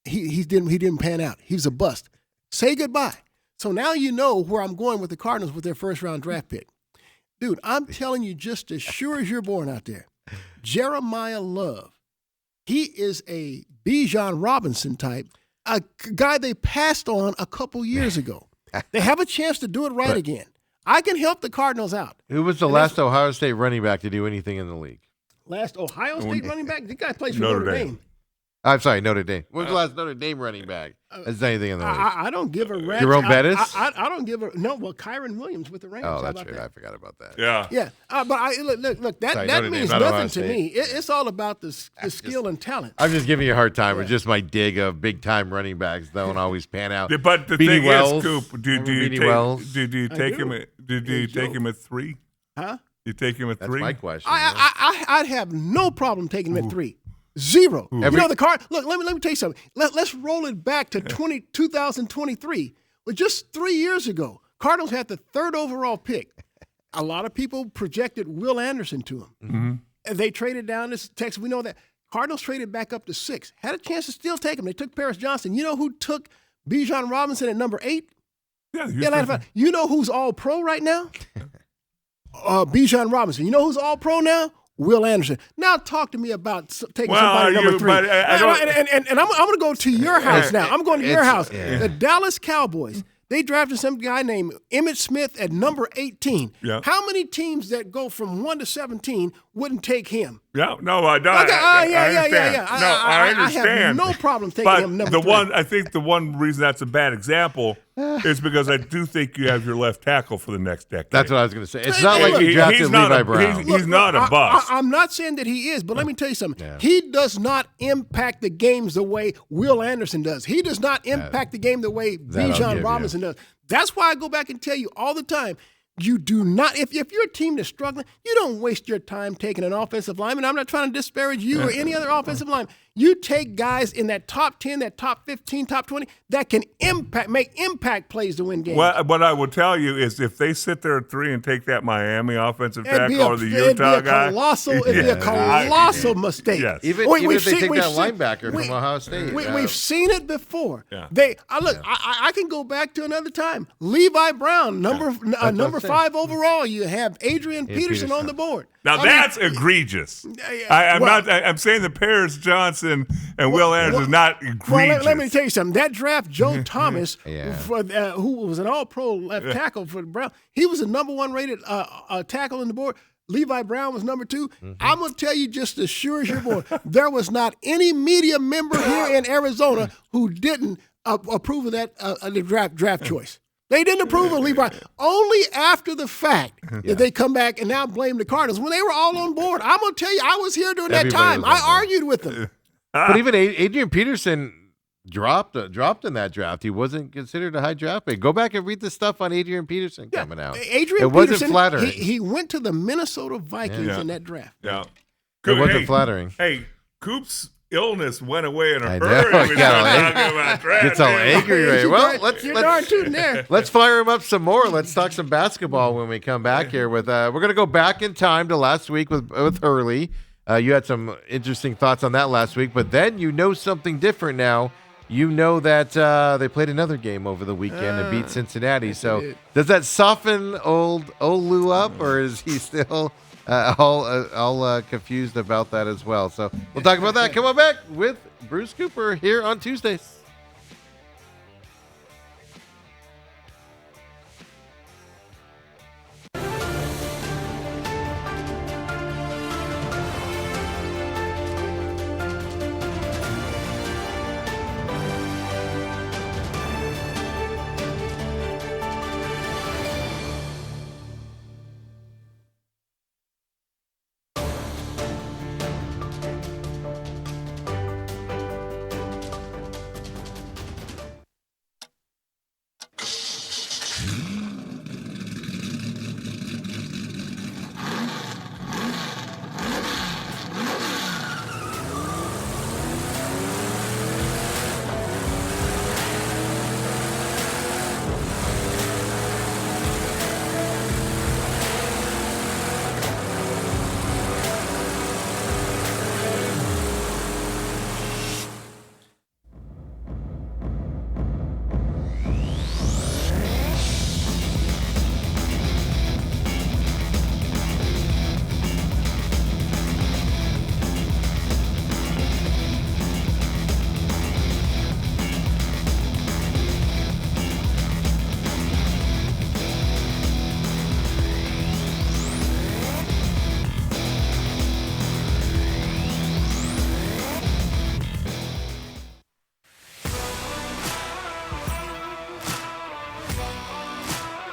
D: he didn't pan out. He was a bust. Say goodbye. So now you know where I'm going with the Cardinals with their first-round draft pick. Dude, I'm telling you just as sure as you're born out there, Jeremiah Love, he is a Bijan Robinson type, a guy they passed on a couple years ago. They have a chance to do it right again. I can help the Cardinals out.
A: Who was the last Ohio State running back to do anything in the league?
D: Last Ohio State running back? The guy plays for
B: Notre
D: Notre
B: Dame.
D: Dame.
A: I'm sorry, Notre Dame. When was the last Notre Dame running back that's done anything in the league?
D: I don't give a rat's.
A: Jerome Bettis?
D: I don't give a no. Well, Kyron Williams with the Rams.
A: Oh,
D: How
A: that's
D: about
A: right.
D: that?
A: I forgot about that.
B: Yeah.
D: Yeah, but look. That
A: Sorry,
D: that
A: Notre Dame,
D: means
A: not Ohio
D: nothing to
A: State.
D: me. It's all about the skill and talent.
A: I'm just giving you a hard time with just my dig of big time running backs that don't always pan out.
B: But the
A: Beanie
B: thing
A: Wells.
B: is, Coop, do
A: Remember
B: you
A: Beanie
B: take
A: Wells?
B: do you
D: I
B: take
D: do.
B: him at take him at 3?
D: Huh?
B: You take him at
A: That's
B: 3?
A: my question.
D: I'd have no problem taking him at 3. Zero. You know the card. Look, let me tell you something. Let's roll it back to 2023. Well, just 3 years ago, Cardinals had the 3rd overall pick. A lot of people projected Will Anderson to him.
B: Mm-hmm.
D: And they traded down to Texas. We know that. Cardinals traded back up to 6. Had a chance to still take him. They took Paris Johnson. You know who took Bijan Robinson at number 8?
B: Yeah,
D: You know who's all pro right now? Bijan Robinson. You know who's all pro now? Will Anderson. Now talk to me about taking somebody number 3.
B: but I don't-
D: And I'm going to go to your house now. I'm going to your house.
A: yeah.
D: The Dallas Cowboys. They drafted some guy named Emmitt Smith at number 18.
B: Yeah.
D: How many teams that go from 1 to 17 wouldn't take him?
B: Yeah, no, I don't.
D: Okay,
B: I
D: yeah.
B: understand. No, I understand.
D: I have no problem taking
B: But
D: him number 3.
B: I think the one reason that's a bad example is because I do think you have your left tackle for the next decade.
A: That's what I was going to say. It's not
D: Hey,
A: like
D: look,
A: you drafted
B: he's not
A: Levi
B: a-
A: Brown.
B: he's not a bust.
D: I'm not saying that he is, but let me tell you something.
A: Yeah.
D: He does not impact the games the way Will Anderson does. He does not impact the game the way
A: I'll give
D: Bijan
A: you.
D: Robinson does. That's why I go back and tell you all the time, you do not, if you're a team that's struggling, you don't waste your time taking an offensive lineman. I'm not trying to disparage you or any other offensive lineman. You take guys in that top 10, that top 15, top 20 that can make impact plays to win games.
B: Well, what I will tell you is if they sit there at 3 and take that Miami offensive
D: It'd be
B: tackle or the
D: it'd be
B: Utah
D: a
B: guy,
D: colossal mistake.
B: Yes.
A: Even
D: We've
A: if they
D: seen-
A: take
D: we've
A: that
D: seen-
A: linebacker from Ohio State.
D: We've seen it before.
B: Yeah.
D: I can go back to another time. Levi Brown, number
A: what I'm saying.
D: 5 overall. You have Adrian Peterson on the board.
B: Now that's egregious. I'm saying that Paris Johnson and Will Anderson is not egregious.
D: Well, let me tell you something. That draft, Joe Thomas,
A: Yeah.
D: who was an All-Pro left tackle for the Browns, he was the number 1 rated tackle on the board. Levi Brown was number 2. I'm going to tell you just as sure as you're born, there was not any media member here in Arizona who didn't approve of that the draft choice. They didn't approve of Levi. Only after the fact did they come back and now blame the Cardinals when they were all on board. I'm going to tell you, I was here during that
A: Everybody
D: time.
A: was on
D: I
A: board.
D: argued with them.
A: But even Adrian Peterson dropped in that draft. He wasn't considered a high draft pick. Go back and read the stuff on Adrian Peterson coming out.
D: Adrian
A: it wasn't
D: Peterson,
A: flattering.
D: He went to the Minnesota Vikings
B: Yeah.
D: in that draft.
B: Yeah.
A: It wasn't
B: Hey,
A: flattering.
B: Hey, Coops illness went away in a
A: I know.
B: hurry. when
A: Got all
B: you're
A: ang-
B: talking about draft
A: Gets all
B: day.
A: angry. Right? Well,
D: You're darn
A: let's
D: tooting there.
A: let's fire him up some more. Let's talk some basketball when we come back here. With we're gonna go back in time to last week with Hurley. You had some interesting thoughts on that last week, but then you know something different now. You know that they played another game over the weekend and beat Cincinnati. So does that soften old Lou up, or is he still all confused about that as well? So we'll talk about that. Come on back with Bruce Cooper here on Tuesdays.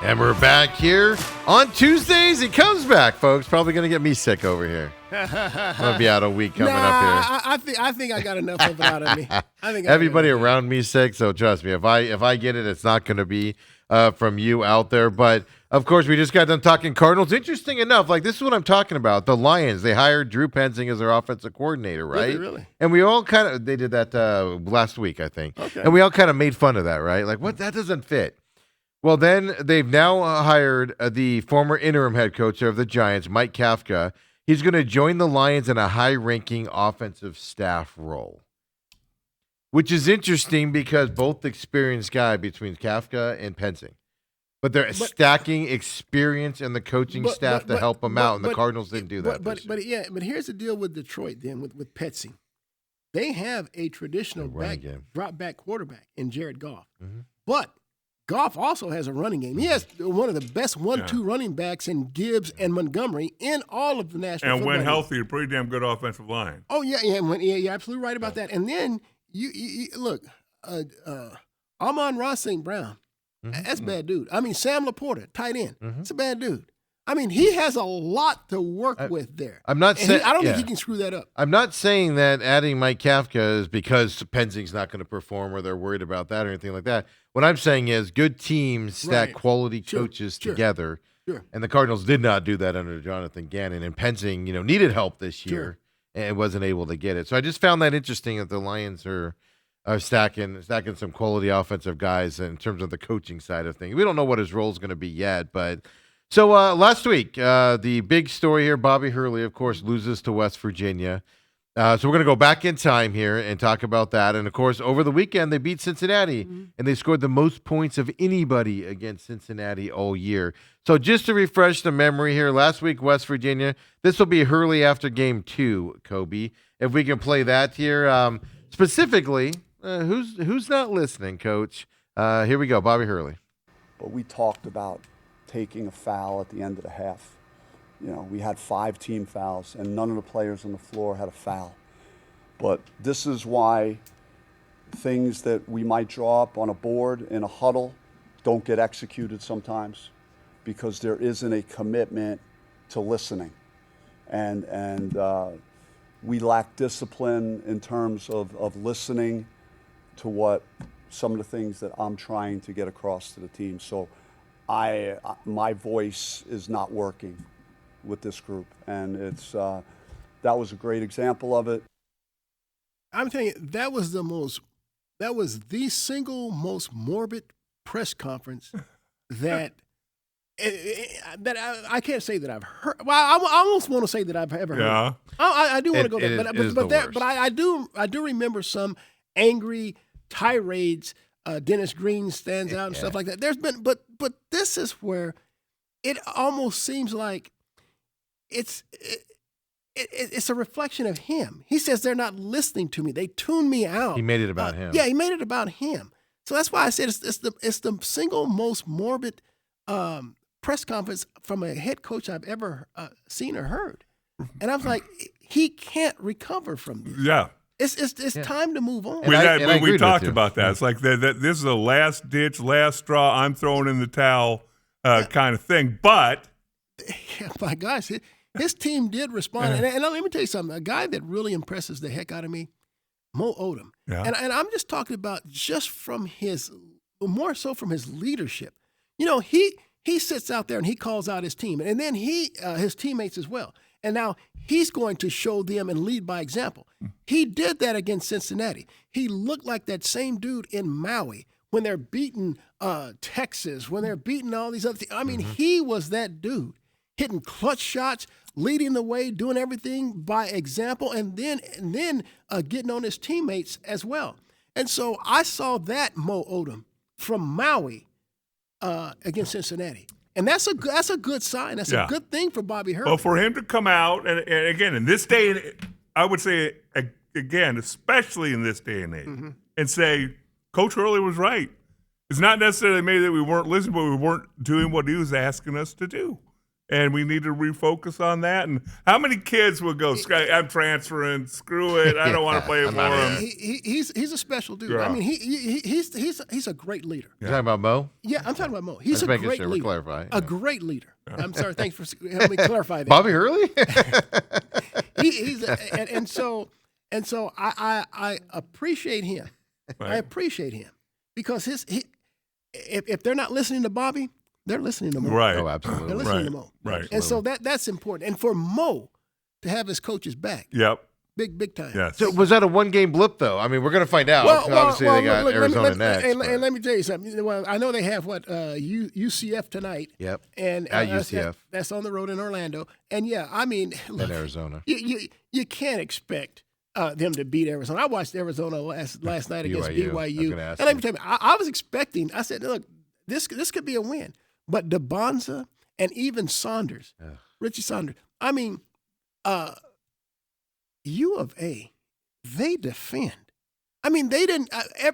A: And we're back here on Tuesdays. He comes back, folks. Probably going to get me sick over here. I'm going to be out a week coming up here.
D: I think I got enough of it out of me. I think
A: Everybody around me sick, so trust me. If I get it, it's not going to be from you out there. But of course, we just got done talking Cardinals. Interesting enough, like this is what I'm talking about. The Lions, they hired Drew Penzing as their offensive coordinator, right?
D: Really?
A: And we all they did that last week, I think.
D: Okay.
A: And we all kind of made fun of that, right? Like, what? That doesn't fit. Well, then they've now hired the former interim head coach of the Giants, Mike Kafka. He's going to join the Lions in a high-ranking offensive staff role, which is interesting because both experienced guy between Kafka and Penzing. But they're stacking experience in the coaching staff to help them out, and the Cardinals didn't do that.
D: But here's the deal with Detroit then with Petsy. They have a traditional drop back quarterback in Jared Goff. Mm-hmm. But Goff also has a running game. He has one of the best 1-2 running backs in Gibbs and Montgomery in all of the National Football
B: League. And when
D: League.
B: healthy, a pretty damn good offensive line.
D: Oh, yeah, you're absolutely right about that. And then, you look, Amon-Ra St. Brown, that's a bad dude. I mean, Sam Laporta, tight end, that's a bad dude. I mean, he has a lot to work with there.
A: I'm not saying
D: I don't think he can screw that up.
A: I'm not saying that adding Mike Kafka is because Penzing's not going to perform or they're worried about that or anything like that. What I'm saying is good teams stack quality coaches together.
D: Sure.
A: And the Cardinals did not do that under Jonathan Gannon. And Penzing, needed help this year and wasn't able to get it. So I just found that interesting that the Lions are stacking some quality offensive guys in terms of the coaching side of things. We don't know what his role is going to be yet, but. So last week, the big story here, Bobby Hurley, of course, loses to West Virginia. So we're going to go back in time here and talk about that. And, of course, over the weekend, they beat Cincinnati, and they scored the most points of anybody against Cincinnati all year. So just to refresh the memory here, last week, West Virginia, this will be Hurley after game 2, Kobe. If we can play that here. Specifically, who's not listening, Coach? Here we go, Bobby Hurley.
E: But we talked about taking a foul at the end of the half. We had 5 team fouls, and none of the players on the floor had a foul. But this is why things that we might draw up on a board in a huddle don't get executed sometimes, because there isn't a commitment to listening. And we lack discipline in terms of listening to what some of the things that I'm trying to get across to the team. So my voice is not working with this group, and it's that was a great example of it.
D: I'm telling you, that was the single most morbid press conference that I can't say that I've heard. Well, I almost want to say that I've ever heard.
B: Yeah.
D: I do want to go there,
A: it is the worst.
D: but I do remember some angry tirades. Dennis Green stands out and stuff like that. There's been, but this is where it almost seems like it's a reflection of him. He says they're not listening to me. They tune me out.
A: He made it about him.
D: Yeah, he made it about him. So that's why I said it's the single most morbid press conference from a head coach I've ever seen or heard. And I was like, he can't recover from this.
B: Yeah.
D: It's time to move on.
A: And I agreed
B: we
A: with
B: talked
A: you.
B: about that. It's like this is a last ditch, last straw. I'm throwing in the towel kind of thing. But
D: Yeah, my gosh, his team did respond. And let me tell you something. A guy that really impresses the heck out of me, Mo Odom.
B: Yeah.
D: And I'm just talking about just from more so from his leadership. You know, he sits out there and he calls out his team, and then his teammates as well. And now he's going to show them and lead by example. He did that against Cincinnati. He looked like that same dude in Maui when they're beating Texas, when they're beating all these other things. I mean, he was that dude, hitting clutch shots, leading the way, doing everything by example, and then getting on his teammates as well. And so I saw that Mo Odom from Maui against Cincinnati. And that's a good sign. That's a good thing for Bobby Hurley.
B: well, for him to come out and again in this day, I would say again, especially in this day and age, and say Coach Hurley was right. It's not necessarily maybe that we weren't listening, but we weren't doing what he was asking us to do. And we need to refocus on that. And how many kids would go, I'm transferring, screw it, I don't want to play for him.
D: He's a special dude.
B: Yeah.
D: I mean, he's a great leader.
A: You talking about Mo?
D: Yeah, I'm talking about Mo. He's
A: Just
D: a
A: making
D: great
A: sure we're
D: leader.
A: clarifying.
D: A great leader. I'm sorry. Thanks for helping me clarify that.
A: Bobby Hurley?
D: And so I appreciate him. I appreciate him because if they're not listening to Bobby, they're listening to Mo.
B: Right.
A: Oh,
D: They're
A: absolutely.
D: listening to Mo.
B: Right.
D: And so that's important. And for Mo to have his coaches back,
B: Yep.
D: big time.
B: Yes.
A: So was that a one-game blip, though? I mean, we're going to find out. Obviously, they got
D: look,
A: Arizona next.
D: And
A: but-
D: let me tell you something. Well, I know they have UCF tonight.
A: Yep.
D: And
A: At UCF.
D: that's on the road in Orlando. And yeah, I mean, look,
A: in Arizona.
D: you can't expect them to beat Arizona. I watched Arizona last night against
A: BYU. I was
D: BYU.
A: gonna ask
D: And let me
A: you.
D: tell you, I was expecting. I said, look, this could be a win. But DeBonza and even Saunders, Richie Saunders. I mean, U of A, they defend. I mean, they didn't.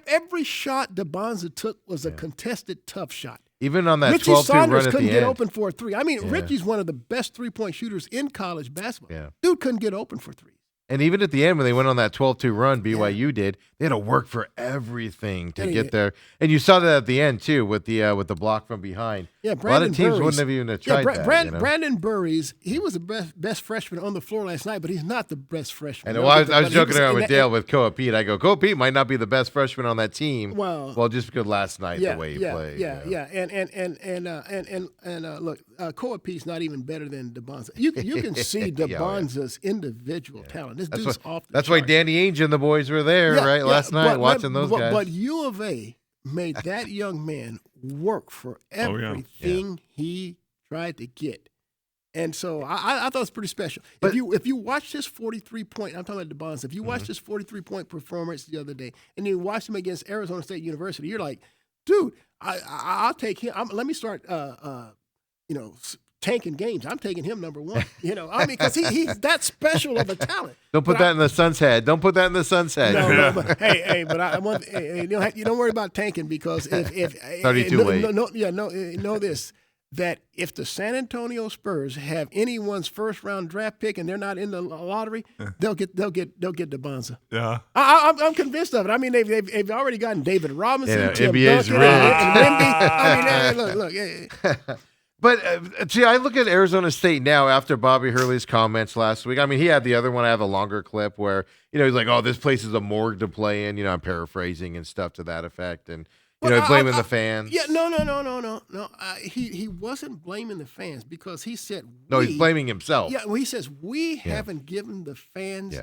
D: Every shot DeBonza took was a contested, tough shot.
A: Even on that
D: Richie
A: 12-2
D: Saunders
A: run at
D: couldn't
A: the
D: get
A: end.
D: open for a three. I mean, Richie's one of the best three-point shooters in college basketball.
A: Yeah.
D: Dude couldn't get open for three.
A: And even at the end, when they went on that 12-2 run, BYU did, they had to work for everything to get there. And you saw that at the end, too, with the block from behind.
D: Yeah,
A: a lot
D: Brandon
A: of teams
D: Burries.
A: wouldn't have even tried that. You know?
D: Brandon Burries, he was the best freshman on the floor last night, but he's not the best freshman.
A: And I was joking around with
D: that-
A: Dale with Koa Pete. I go, Koa Pete might not be the best freshman on that team.
D: Well,
A: just because last night the way he played.
D: Yeah. And look, Koa Pete's not even better than DeBonza. You can see DeBonza's individual talent. This dude's off the
A: That's why
D: charts.
A: Danny Ainge and the boys were there, right, last night watching those guys.
D: But U of A made that young man work for everything he tried to get. And so I thought it was pretty special.
A: But-
D: if you watch this 43-point, I'm talking about DeBonza, if you watch this 43-point performance the other day, and you watch him against Arizona State University, you're like, dude, I'll take him. Let me start, tanking games. I'm taking him number one. Because he's that special of a talent.
A: Don't put that in the son's head. Don't put that in the son's head.
D: No, but but I want you don't worry about tanking because if
A: 32 late.
D: Know this, that if the San Antonio Spurs have anyone's first round draft pick and they're not in the lottery, they'll get DeBonza.
B: Yeah.
D: I'm convinced of it. I mean, they've already gotten David Robinson,
A: Yeah,
D: Tim
A: NBA's
D: Duncan,
A: rigged.
D: and Wemby. I mean, look.
A: But, see, I look at Arizona State now after Bobby Hurley's comments last week. I mean, he had the other one. I have a longer clip where, he's like, oh, this place is a morgue to play in. I'm paraphrasing and stuff to that effect. And, blaming the fans.
D: Yeah, no. He wasn't blaming the fans because he said
A: No, he's blaming himself.
D: Yeah, well, he says we haven't given the fans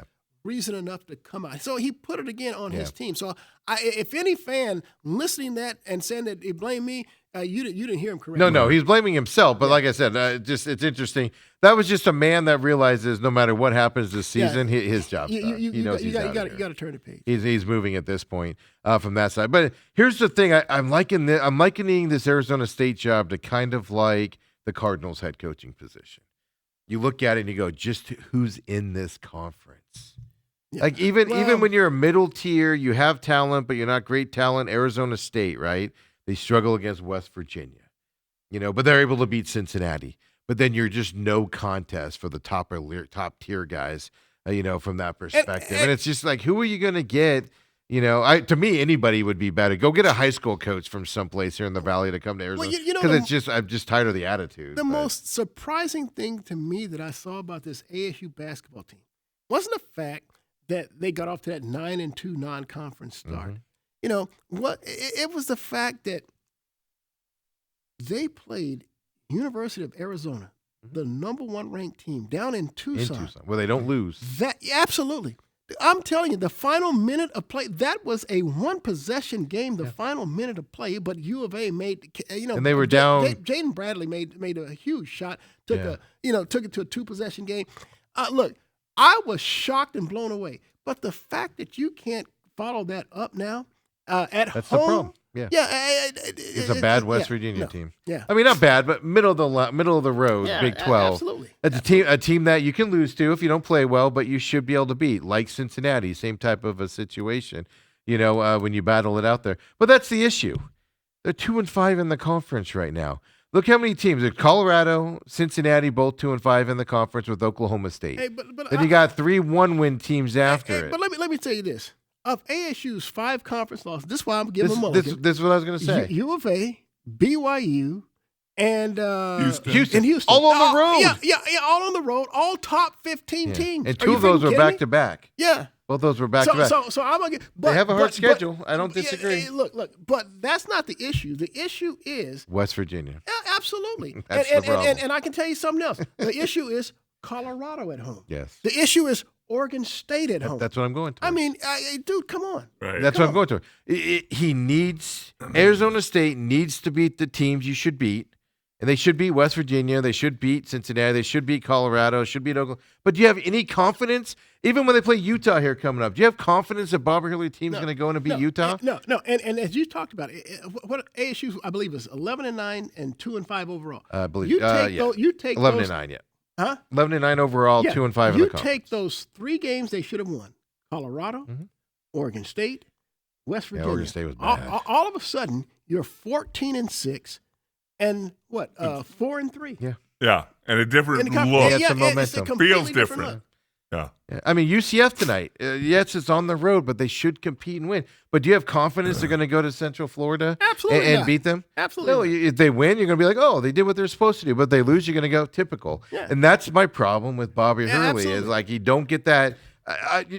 D: reason enough to come out. So he put it again on his
A: Yeah.
D: team. So if any fan listening that and saying that they blame me, you didn't hear him correctly.
A: No, he's blaming himself. But like I said, it's interesting. That was just a man that realizes no matter what happens this season, his job's done. He knows he's out of
D: you
A: here.
D: got to turn the page.
A: He's moving at this point from that side. But here's the thing: I'm likening this Arizona State job to kind of like the Cardinals head coaching position. You look at it and you go, just who's in this conference?
D: Yeah.
A: Like even
D: Well-
A: when you're a middle tier, you have talent, but you're not great talent. Arizona State, right? They struggle against West Virginia, but they're able to beat Cincinnati. But then you're just no contest for the top tier guys, from that perspective. And it's just like, who are you going to get? To me, anybody would be better. Go get a high school coach from someplace here in the Valley to come to Arizona. Because I'm just tired of the attitude.
D: The most surprising thing to me that I saw about this ASU basketball team wasn't the fact that they got off to that 9-2 non-conference start. It was the fact that they played University of Arizona, the number 1 ranked team, down in Tucson.
A: Where they don't lose.
D: Absolutely. I'm telling you, the final minute of play, that was a 1-possession game, the final minute of play, but U of A made,
A: and they were down.
D: Jaden Bradley made a huge shot, took it to a 2-possession game. Look, I was shocked and blown away. But the fact that you can't follow that up now at
A: That's
D: home.
A: the problem. Yeah. It's a bad West Virginia team.
D: Yeah.
A: I mean, not bad, but middle of the road, Big 12.
D: Absolutely.
A: It's a team that you can lose to if you don't play well, but you should be able to beat, like Cincinnati, same type of a situation, when you battle it out there. But that's the issue. They're 2-5 in the conference right now. Look how many teams. Colorado, Cincinnati, both 2-5 in the conference with Oklahoma State.
D: Hey, but
A: then you got 3 one-win teams after it.
D: But let me tell you this. Of ASU's 5 conference losses, this is why I'm giving them mulligan.
A: This is what I was going to say.
D: U of A, BYU, and
A: Houston. All on the road.
D: Yeah, all on the road. All top 15 teams.
A: And 2 of those were back-to-back.
D: Yeah.
A: Both those were back-to-back.
D: So I'm going to get.
A: They have a hard schedule. I don't disagree.
D: Yeah, look, but that's not the issue. The issue is
A: West Virginia.
D: Absolutely.
A: That's the problem.
D: And I can tell you something else. The issue is Colorado at home.
A: Yes.
D: The issue is Oregon State at home.
A: That's what I'm going to.
D: I mean, dude, come on.
B: Right.
A: That's what I'm going to. Arizona State needs to beat the teams you should beat. And they should beat West Virginia. They should beat Cincinnati. They should beat Colorado. Should beat Oklahoma. But do you have any confidence, even when they play Utah here coming up, do you have confidence that Bobby Hurley team's going to go in and beat Utah?
D: No. And as you talked about it, what ASU, I believe, is 11-9 and 2-5 overall.
A: I believe.
D: You take
A: 11-9, yeah.
D: Huh?
A: 11-9 overall, 2-5 in the conference.
D: You take those 3 games they should have won: Colorado, Oregon State, West Virginia.
A: Oregon State was bad.
D: All of a sudden, you're 14-6, and what? 4-3.
A: Yeah.
B: Yeah, and a different
A: Yeah,
B: look.
A: it's a momentum.
D: It's a completely
B: Feels different.
D: look.
B: Yeah.
A: Yeah. I mean, UCF tonight, yes, it's on the road, but they should compete and win. But do you have confidence they're going to go to Central Florida
D: Absolutely
A: and
D: not.
A: beat them?
D: Absolutely
A: No,
D: not.
A: if they win, you're going to be like, oh, they did what they're supposed to do. But if they lose, you're going to go typical.
D: Yeah.
A: And that's my problem with Bobby Hurley is
D: absolutely.
A: like you don't get that.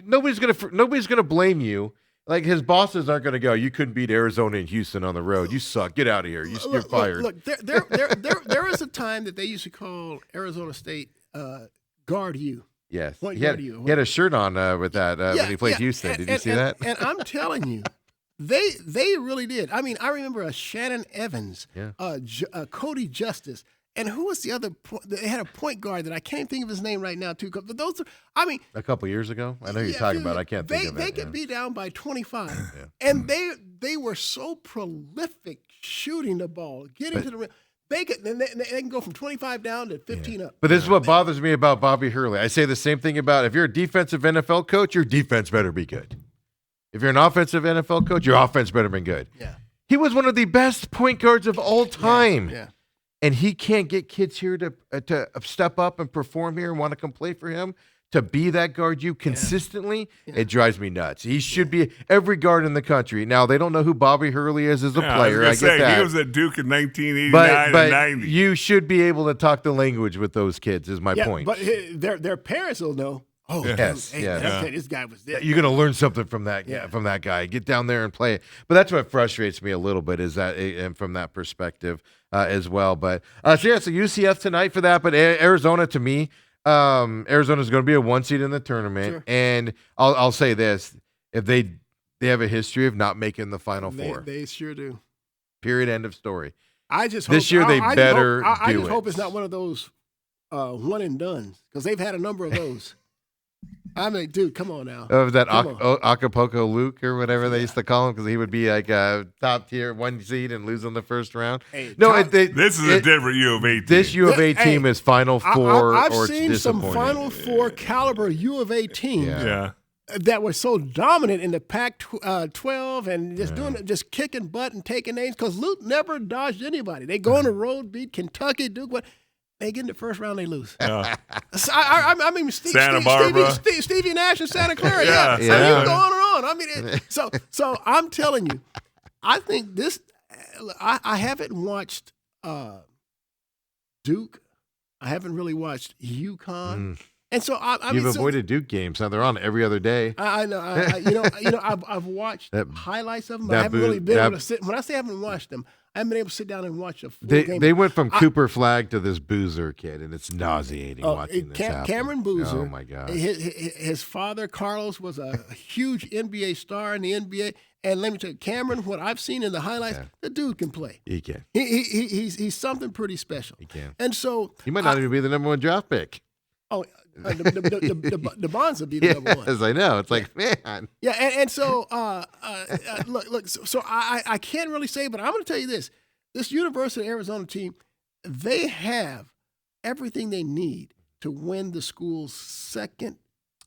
A: Nobody's going to blame you. Like his bosses aren't going to go, you couldn't beat Arizona and Houston on the road. You suck. Get out of here. You're fired.
D: Look, there is a time that they used to call Arizona State guard you.
A: Yes.
D: Point
A: He had,
D: guard you.
A: he had a shirt on with that when he played Houston. Did you see that?
D: And I'm telling you, they really did. I mean, I remember a Shannon Evans, Cody Justice, and who was the other? They had a point guard that I can't think of his name right now too. But those are, I mean,
A: A couple years ago? I know who you're talking about. I can't think of it.
D: They could be down by 25, and they were so prolific shooting the ball, getting to the rim. They can go from 25 down to 15 up.
A: But this is what bothers me about Bobby Hurley. I say the same thing about if you're a defensive NFL coach, your defense better be good. If you're an offensive NFL coach, your offense better be good.
D: Yeah.
A: He was one of the best point guards of all time.
D: Yeah.
A: And he can't get kids here to step up and perform here and want to come play for him, to be that guard you consistently. It drives me nuts. He should be every guard in the country. Now, they don't know who Bobby Hurley is as a player. I get that.
B: He was at Duke in 1989
A: but
B: and 90.
A: you should be able to talk the language with those kids is my point.
D: But their parents will know. Oh,
A: Yes,
D: hey,
A: yes.
D: that's it. This guy was there.
A: You're going to learn something from that guy. Get down there and play it. But that's what frustrates me a little bit is that, and from that perspective as well. But so UCF tonight for that. But Arizona, to me, Arizona's going to be a 1 seed in the tournament,
D: Sure.
A: and I'll say this: if they have a history of not making the Final Four.
D: They sure do.
A: Period. End of story.
D: I just
A: This
D: hope,
A: year they
D: I just
A: better
D: hope, I
A: do
D: just
A: it.
D: hope it's not one of those one and dones because they've had a number of those. I mean, dude, come on now.
A: Of that
D: Come on.
A: Acapulco Luke or whatever they used to call him, because he would be like a top tier 1 seed and lose in the first round.
D: Hey,
A: No,
D: top-
B: This is a different U of A team.
A: This U of A
D: Hey,
A: team is Final Four
D: I've
A: or it's
D: seen some
A: disappointing.
D: Final Four caliber U of A teams
B: yeah.
D: that were so dominant in the Pac-12 and just kicking butt and taking names because Luke never dodged anybody. They go on the road, beat Kentucky, Duke. What? They get in the first round, they lose.
B: Yeah.
D: So I mean,
B: Santa Barbara.
D: Stevie Nash and Santa Clara.
B: Yeah,
D: Yeah,
A: Santa
D: I mean, you can go
B: Clara.
D: on and on. I mean, so I'm telling you, I think this. I haven't watched Duke. I haven't really watched UConn, and so I
A: You've
D: mean, so-
A: avoided Duke games. Now they're on every other day.
D: I know. I've watched highlights of them. But I
A: that
D: haven't
A: boo-
D: really been
A: that-
D: able to sit. When I say I haven't watched them, I haven't been able to sit down and watch a full game.
A: They went from Cooper Flag to this Boozer kid, and it's nauseating
D: Oh,
A: watching this happen.
D: Cameron Boozer.
A: Oh my god.
D: His father Carlos was a huge NBA star in the NBA, and let me tell you, Cameron. What I've seen in the highlights, the dude can play.
A: He can.
D: He's something pretty special.
A: He can.
D: And so
A: He might not even be the number 1 draft pick.
D: the Bonds will be the number one.
A: Yes, I know. It's like, man.
D: Yeah, and so look. So I can't really say, but I'm going to tell you this: this University of Arizona team, they have everything they need to win the school's second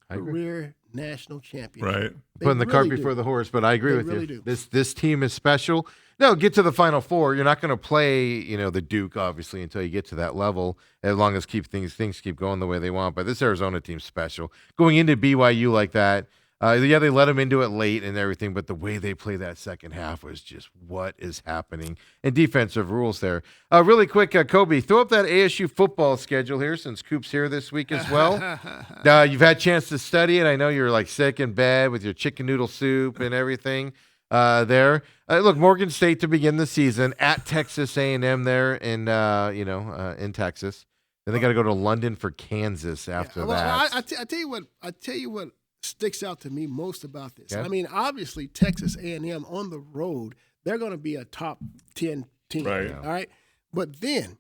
A: I agree.
D: career national championship.
B: Right.
D: They
A: Putting the cart
D: really do.
A: before the horse, but I agree
D: They
A: with
D: really
A: you.
D: do.
A: This team is special. No, get to the Final Four. You're not going to play, the Duke obviously until you get to that level. As long as things keep going the way they want. But this Arizona team's special. Going into BYU like that, they let them into it late and everything. But the way they play that second half was just what is happening. And defensive rules there. Really quick, Kobe, throw up that ASU football schedule here since Coop's here this week as well. You've had a chance to study it. I know you're like sick in bed with your chicken noodle soup and everything. There. Look, Morgan State to begin the season at Texas A&M there in Texas. Then they got to go to London for Kansas after
D: Well,
A: that.
D: I tell you what sticks out to me most about this.
A: Yeah.
D: I mean, obviously Texas A&M on the road, they're going to be a top 10 team.
B: Right.
D: All right. But then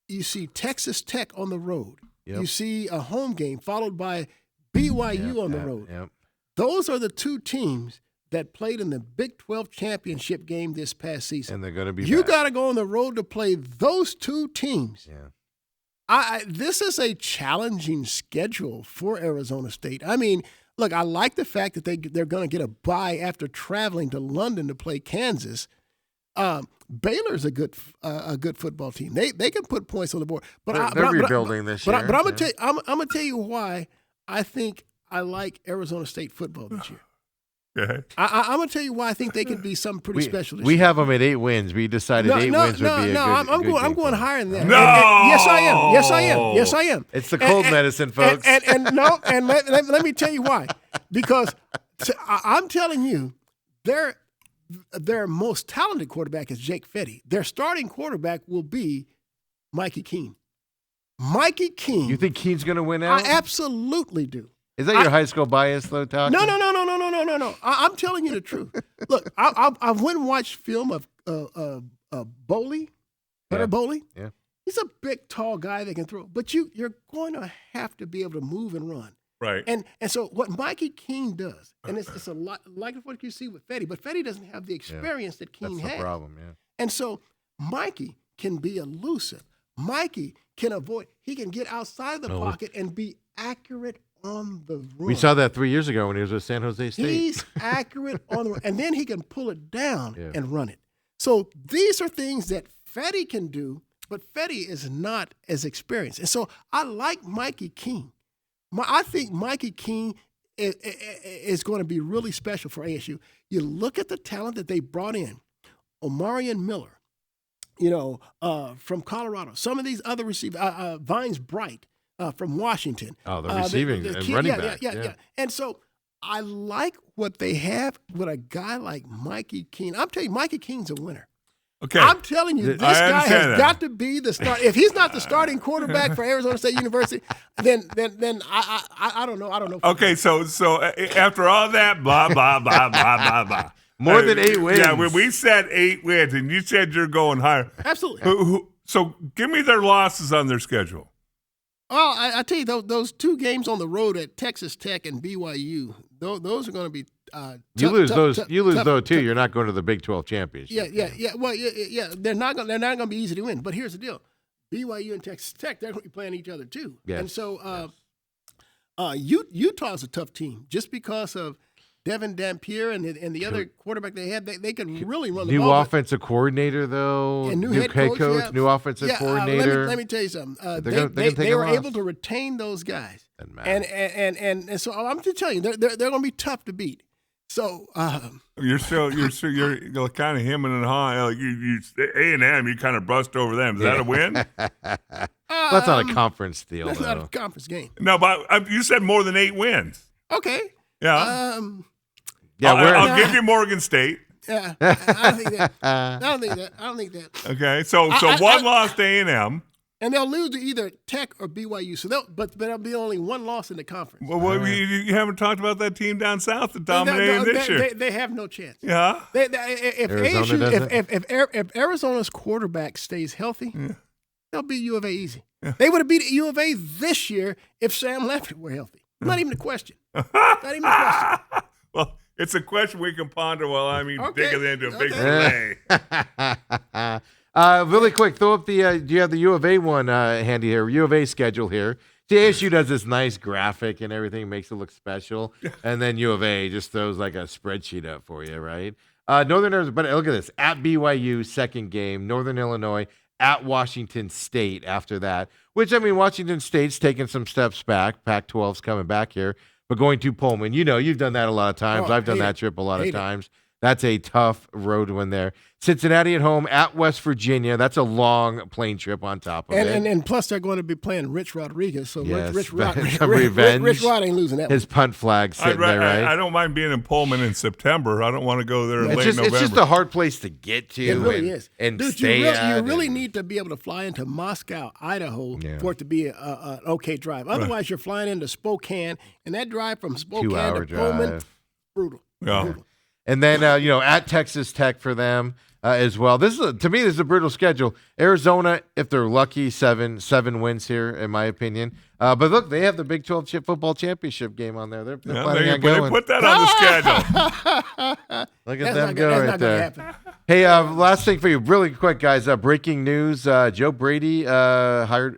D: you see Texas Tech on the road.
A: Yep.
D: You see a home game followed by BYU on the road.
A: Yep.
D: Those are the two teams that played in the Big 12 championship game this past season.
A: And they're going to be
D: You
A: back.
D: got to go on the road to play those two teams.
A: Yeah.
D: This is a challenging schedule for Arizona State. I mean, look, I like the fact that they're going to get a bye after traveling to London to play Kansas. Baylor's a good football team. They can put points on the board. But
A: They're rebuilding this year.
D: But I'm gonna tell you why I think I like Arizona State football this year.
B: Okay.
D: I'm gonna tell you why I think they could be something pretty special. This
A: We
D: year.
A: have them at 8 wins. We decided 8 wins would be a good
D: I'm
A: good
D: going. I'm
A: game
D: going
A: for
D: higher than that.
B: No!
D: Yes, I am. Yes, I am. Yes, I am.
A: It's the cold medicine, folks.
D: And let me tell you why. Because I'm telling you, their most talented quarterback is Jake Fetty. Their starting quarterback will be Mikey Keene. Mikey Keene.
A: You think Keene's going to win
D: I
A: out?
D: absolutely do.
A: Is that your high school bias, though, talking?
D: No. I'm telling you the truth. Look, I've went and watched film of Boley, Hunter Boley.
A: Yeah.
D: He's a big, tall guy that can throw, but you're going to have to be able to move and run.
B: Right.
D: And so what Mikey Keene does, and it's a lot like what you see with Fetty, but Fetty doesn't have the experience that Keene
A: That's
D: has.
A: the problem, yeah.
D: And so Mikey can be elusive. Mikey can avoid. He can get outside the pocket and be accurate on the run.
A: We saw that 3 years ago when he was with San Jose State.
D: He's accurate on the run, and then he can pull it down
A: Yeah.
D: and run it. So these are things that Fetty can do, but Fetty is not as experienced. And so I like Mikey Keene. I think Mikey Keene is going to be really special for ASU. You look at the talent that they brought in, Omarion Miller, from Colorado. Some of these other receivers, Vines Bright from Washington.
A: Oh, the receiving and
D: kid-
A: running
D: yeah,
A: back.
D: Yeah. And so I like what they have with a guy like Mikey Keene. I'm telling you, Mikey Keene's a winner.
B: Okay.
D: I'm telling you, this
B: I
D: guy
B: understand
D: has
B: that.
D: got to be the start. If he's not the starting quarterback for Arizona State University, then I don't know. I don't know.
B: Okay, so after all that, blah, blah, blah, blah, blah, blah.
A: More than 8 wins.
B: Yeah, when we said 8 wins, and you said you're going higher.
D: Absolutely.
B: So give me their losses on their schedule.
D: Well, I tell you, those 2 games on the road at Texas Tech and BYU, those are going to be
A: You lose those. You lose
D: tough,
A: those too.
D: tough.
A: You're not going to the Big 12 championship.
D: Yeah. Well, yeah. They're not going to be easy to win. But here's the deal: BYU and Texas Tech, they're going to be playing each other too.
A: Yes.
D: And so, Utah's a tough team just because of Devin Dampier and the other quarterback they had. They could really run the
A: New
D: ball.
A: offensive coordinator though.
D: And new
A: head
D: coach, yeah.
A: New offensive coordinator.
D: Let me tell you something.
A: They're gonna take
D: They
A: a
D: were
A: loss.
D: able to retain those guys,
A: Doesn't matter.
D: and so I'm just telling you, they're going to be tough to beat. So
B: You're kind of hemming and hawing. Like you A&M, you kind of brushed over them. Is that a win?
A: That's not a conference deal
D: that's
A: though.
D: not a conference game.
B: No, but you said more than 8 wins.
D: Okay.
B: Yeah.
A: Yeah,
B: I'll give you Morgan State.
D: Yeah. I don't think that. I don't think that.
B: Okay, so
D: I-
B: one loss to A&M.
D: And they'll lose to either Tech or BYU. So but there'll be only one loss in the conference.
B: Well, you haven't talked about that team down south that dominated this year.
D: They have no chance.
B: Yeah.
D: If
A: Arizona doesn't?
D: if Arizona's quarterback stays healthy, they'll beat U of A easy. They would have beat U of A this year if Sam Leffert were healthy. Not even a question. Not even a question.
B: Well, it's a question we can ponder while I'm
D: Okay.
B: digging into a big
D: Okay.
B: delay.
A: Really quick, throw up the. Do you have the U of A one handy here? U of A schedule here. The ASU does this nice graphic and everything, makes it look special, and then U of A just throws like a spreadsheet up for you, right? Northern Arizona, but look at this: at BYU, second game. Northern Illinois at Washington State after that. Which I mean, Washington State's taking some steps back. Pac-12's coming back here, but going to Pullman. You know, you've done that a lot of times.
D: Oh,
A: I've done
D: hate
A: that
D: it.
A: trip a lot of
D: Hate it.
A: times. That's a tough road win there. Cincinnati at home, at West Virginia. That's a long plane trip on top of it.
D: And plus they're going to be playing Rich Rodriguez. So
A: Yes,
D: Rich Rod
A: revenge.
D: ain't losing that.
A: His punt flag sitting there, right?
B: I don't mind being in Pullman in September. I don't want to go there in
A: it's
B: late
A: just
B: November.
A: it's just a hard place to get to.
D: It really
A: and,
D: is.
A: And
D: Dude,
A: stay
D: you
A: at.
D: really
A: and-
D: need to be able to fly into Moscow, Idaho,
A: Yeah.
D: for it to be an okay drive. Otherwise, you're flying into Spokane, and that drive from Spokane
A: 2-hour
D: to Pullman,
A: drive.
D: brutal.
B: Yeah.
D: Brutal.
A: And then at Texas Tech for them as well. To me, this is a brutal schedule. Arizona, if they're lucky, seven wins here, in my opinion. But look, they have the Big 12 football championship game on there. They're
B: Yeah,
A: planning on
B: they
A: going.
B: put that on the schedule.
A: Look at
D: That's
A: them
D: not,
A: go
D: that's
A: right
D: not
A: there.
D: going to happen.
A: Hey, last thing for you, really quick, guys. Breaking news: Joe Brady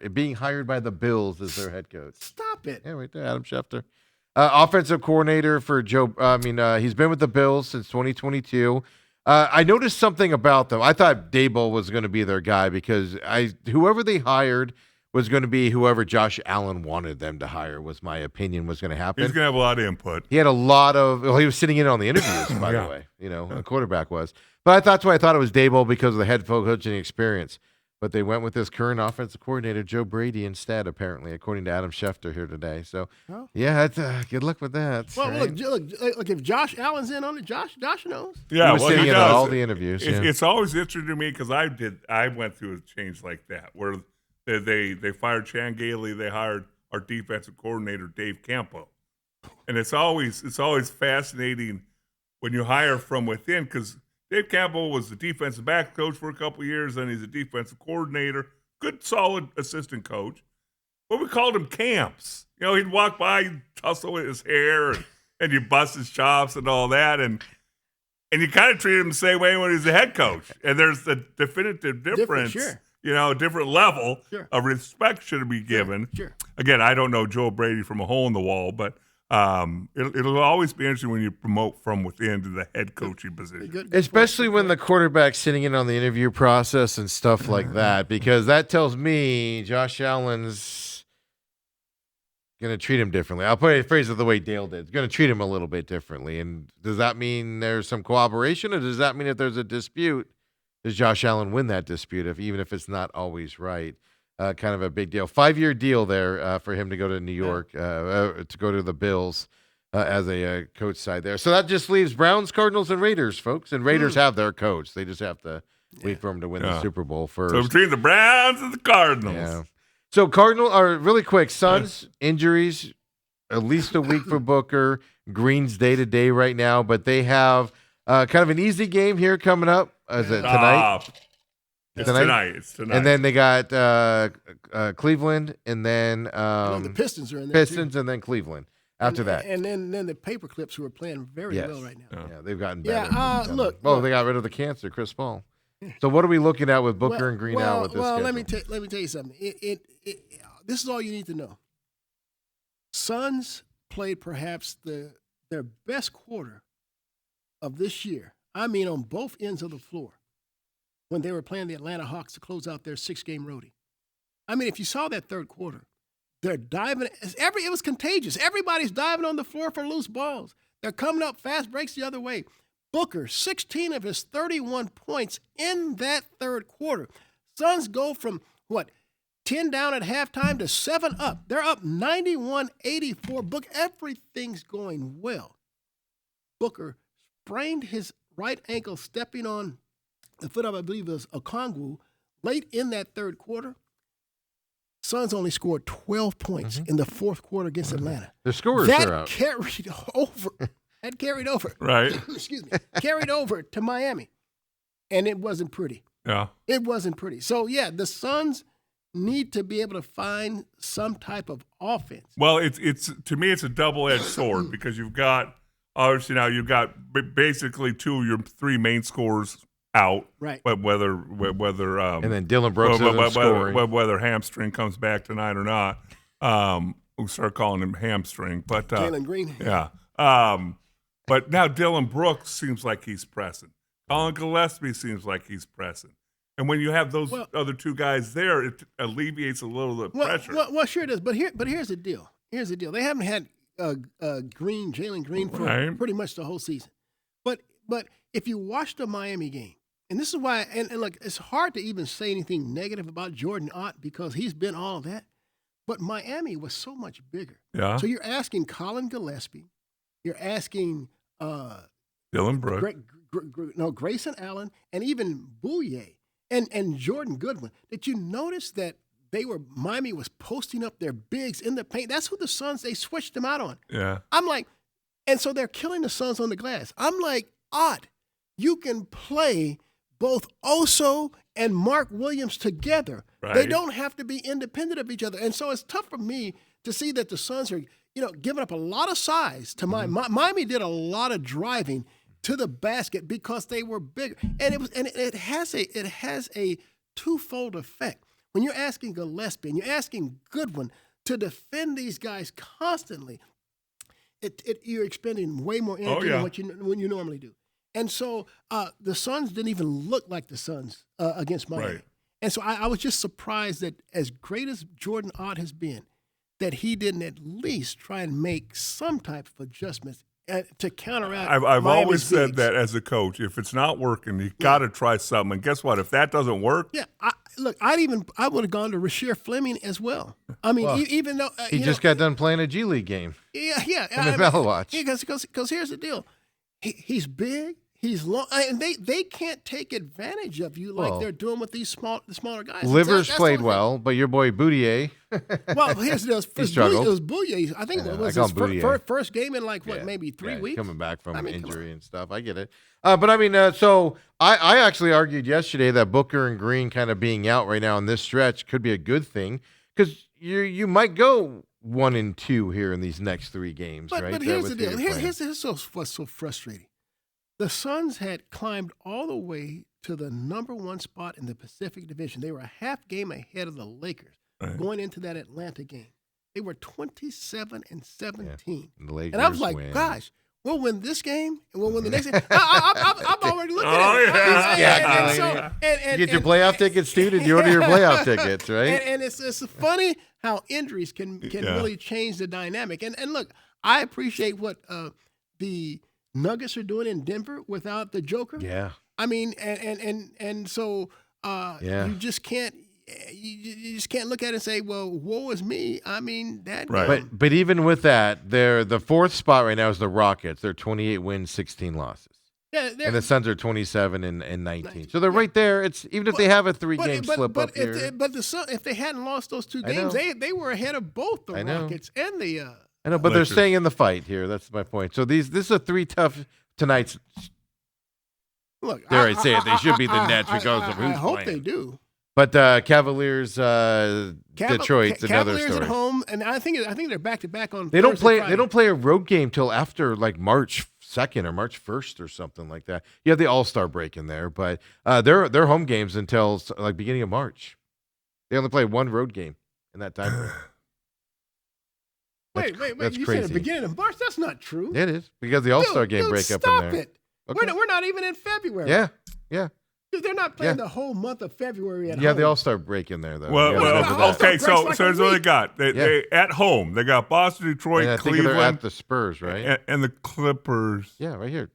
A: being hired by the Bills as their head coach.
D: Stop it.
A: Yeah, right there, Adam Schefter. Offensive coordinator for Joe. He's been with the Bills since 2022. I noticed something about them. I thought Daboll was going to be their guy because whoever they hired was going to be whoever Josh Allen wanted them to hire, was my opinion was going to happen.
B: He's going to have a lot of input.
A: He had a lot of. Well, he was sitting in on the interviews, by the way. A quarterback was. But that's why I thought it was Daboll because of the head coaching experience. But they went with this current offensive coordinator, Joe Brady, instead, apparently, according to Adam Schefter here today. So, yeah, that's, good luck with that.
D: Well,
A: right?
D: look, if Josh Allen's in on it, Josh knows.
B: Yeah,
A: He was
B: well,
A: sitting
B: he
A: in
B: does.
A: on all the interviews.
B: It's,
A: yeah.
B: it's always interesting to me because I went through a change like that where they fired Chan Gailey, they hired our defensive coordinator Dave Campo, and it's always fascinating when you hire from within because Dave Campo was the defensive back coach for a couple of years, then he's a defensive coordinator, good solid assistant coach. But we called him Camps. He'd walk by, he'd tussle with his hair, and you bust his chops and all that, and you kind of treat him the same way when he's the head coach. And there's a definitive difference,
D: sure.
B: A different level
D: Sure.
B: of respect should be given.
D: Sure.
B: Again, I don't know Joe Brady from a hole in the wall, but it'll always be interesting when you promote from within to the head coaching position.
D: Good.
A: Especially when the quarterback's sitting in on the interview process and stuff like that, because that tells me Josh Allen's going to treat him differently. I'll phrase it the way Dale did. He's going to treat him a little bit differently. And does that mean there's some cooperation, or does that mean if there's a dispute, does Josh Allen win that dispute, even if it's not always right? Kind of a big deal. 5-year deal there for him to go to New York, to go to the Bills as a coach side there. So that just leaves Browns, Cardinals, and Raiders, folks. And Raiders have their coach. They just have to Wait for them to win the
B: Yeah.
A: Super Bowl first.
B: So between the Browns and the Cardinals.
A: Yeah. So Cardinal are really quick. Suns injuries, at least a week for Booker. Green's day to day right now, but they have kind of an easy game here coming up. Is it tonight?
B: Stop. It's tonight. It's tonight.
A: And then they got Cleveland, and then
D: the Pistons are in there
A: Pistons, and then Cleveland after that.
D: And then the Paperclips, who are playing very
A: Yes.
D: well right now.
A: Yeah, they've gotten
D: Yeah,
A: better.
D: look,
A: Oh,
D: look.
A: they got rid of the cancer, Chris Paul. So what are we looking at with Booker and Green out with this schedule?
D: let me tell you something. This is all you need to know. Suns played perhaps their best quarter of this year. I mean, on both ends of the floor, when they were playing the Atlanta Hawks to close out their 6-game roadie. I mean, if you saw that third quarter, they're diving. It was contagious. Everybody's diving on the floor for loose balls. They're coming up fast breaks the other way. Booker, 16 of his 31 points in that third quarter. Suns go from, 10 down at halftime to 7 up. They're up 91-84. Booker, everything's going well. Booker sprained his right ankle stepping on the foot of, I believe it was Okongwu, late in that third quarter. Suns only scored 12 points in the fourth quarter against Atlanta.
A: The scores
D: that
A: are out.
D: carried over. That carried over.
B: Right.
D: Excuse me. Carried over to Miami. And it wasn't pretty.
B: Yeah.
D: It wasn't pretty. So, yeah, the Suns need to be able to find some type of offense.
B: Well, it's to me, it's a double-edged sword because you've got obviously now you've got basically 2 of your 3 main scorers out.
D: Right.
B: But whether
A: And then Dylan Brooks isn't scoring.
B: whether hamstring comes back tonight or not, we'll start calling him hamstring. But
D: Jalen Green.
B: yeah. But now Dylan Brooks seems like he's pressing. Colin Gillespie seems like he's pressing. And when you have those other 2 guys there, it alleviates a little of the pressure.
D: Well, sure it is. But here's the deal. Here's the deal. They haven't had Jalen Green for pretty much the whole season. But if you watch the Miami game, and this is why, and look, it's hard to even say anything negative about Jordan Ott because he's been all of that. But Miami was so much bigger.
B: Yeah.
D: So you're asking Colin Gillespie, you're asking
B: Dylan Brooks.
D: Grayson Allen, and even Bouye and Jordan Goodwin. Did you notice that Miami was posting up their bigs in the paint? That's who the Suns, they switched them out on.
B: Yeah.
D: I'm like, and so they're killing the Suns on the glass. I'm like, Ott, you can play both Oso and Mark Williams together.
B: Right.
D: They don't have to be independent of each other. And so it's tough for me to see that the Suns are, giving up a lot of size to Miami. Miami did a lot of driving to the basket because they were bigger. And it has a twofold effect. When you're asking Gillespie and you're asking Goodwin to defend these guys constantly, you're expending way more energy than what you normally do. And so the Suns didn't even look like the Suns against Miami.
B: Right.
D: And so I was just surprised that as great as Jordan Ott has been, that he didn't at least try and make some type of adjustments to counteract
B: I've
D: Miami's
B: always said
D: bigs.
B: that as a coach, if it's not working, you got to try something. And guess what? If that doesn't work,
D: Yeah, I would have gone to Rasheer Fleming as well. I mean, even though
A: He just got done playing a G League game.
D: yeah.
A: in the Mellowatch.
D: Because here's the deal, he's big, he's long, and they can't take advantage of you like
A: Well,
D: they're doing with these smaller guys.
A: Livers
D: That's
A: played
D: the only
A: well, but your boy Boutier.
D: thing. Well, here's the deal.
A: struggled.
D: It was Bouye. I think
A: I know,
D: it was
A: I call
D: his
A: him Boutier.
D: first game in maybe 3
A: Yeah,
D: weeks.
A: coming back from
D: I mean, come
A: injury and stuff. I get it. But I mean, so I actually argued yesterday that Booker and Green kind of being out right now in this stretch could be a good thing because you might go 1-2 here in these next 3 games, right?
D: But
A: Is that
D: here's
A: what's
D: the deal.
A: your plan?
D: Here's what's so frustrating. The Suns had climbed all the way to the number 1 spot in the Pacific Division. They were a half game ahead of the Lakers going into that Atlanta game. They were 27-17.
A: And the Lakers
D: And I was like,
A: win.
D: gosh, we'll win this game and we'll win the next game. I'm already looking at
B: Oh,
D: it.
B: yeah.
A: You get your playoff tickets, dude, and you order your playoff tickets, right?
D: And it's funny how injuries can really change the dynamic. And look, I appreciate what the Nuggets are doing in Denver without the Joker.
A: Yeah.
D: I mean, and so you just can't look at it and say, well, woe is me. I mean, that.
B: Right.
A: But even with that, the 4th spot right now is the Rockets. They're 28 wins, 16 losses.
D: Yeah,
A: and the Suns are 27 and 19. So they're right there. It's even if they have a 3-game slip up here.
D: But the Sun, if they hadn't lost those 2
A: I know.
D: games, they were ahead of both the
A: I know.
D: Rockets and the.
A: I know, but they're
B: Lakers.
A: staying in the fight here. That's my point. So this is a 3 tough tonight's.
D: Look,
A: Dare I say it, they should be the Nets regardless of
D: I
A: who's
D: hope
A: playing.
D: they do.
A: But Cavaliers, Detroit's another
D: Cavaliers
A: story.
D: at home, and I think they're back to back on.
A: They don't
D: Thursday,
A: play.
D: Friday.
A: They don't play a road game till after like March 2nd or March 1st or something like that. You have the All-Star break in there, but their home games until like beginning of March. They only play 1 road game in that time frame.
D: Wait!
A: That's
D: You
A: crazy.
D: said the beginning of March. That's not true.
A: It is because the All-Star
D: Dude,
A: game
D: dude,
A: break up
D: stop
A: in there.
D: it.
A: Okay.
D: We're not even in February.
A: Yeah.
D: Dude, they're not playing
A: Yeah.
D: the whole month of February at
A: You have
D: home.
A: the All-Star break in there though.
B: Well,
A: You gotta remember that.
B: okay.
D: Breaks
B: So
D: like
B: here's
D: a
B: what they
D: week.
B: got. They at home. They got Boston, Detroit,
A: And I think they're
B: Cleveland,
A: at the Spurs, right?
B: and the Clippers.
A: Yeah, right here.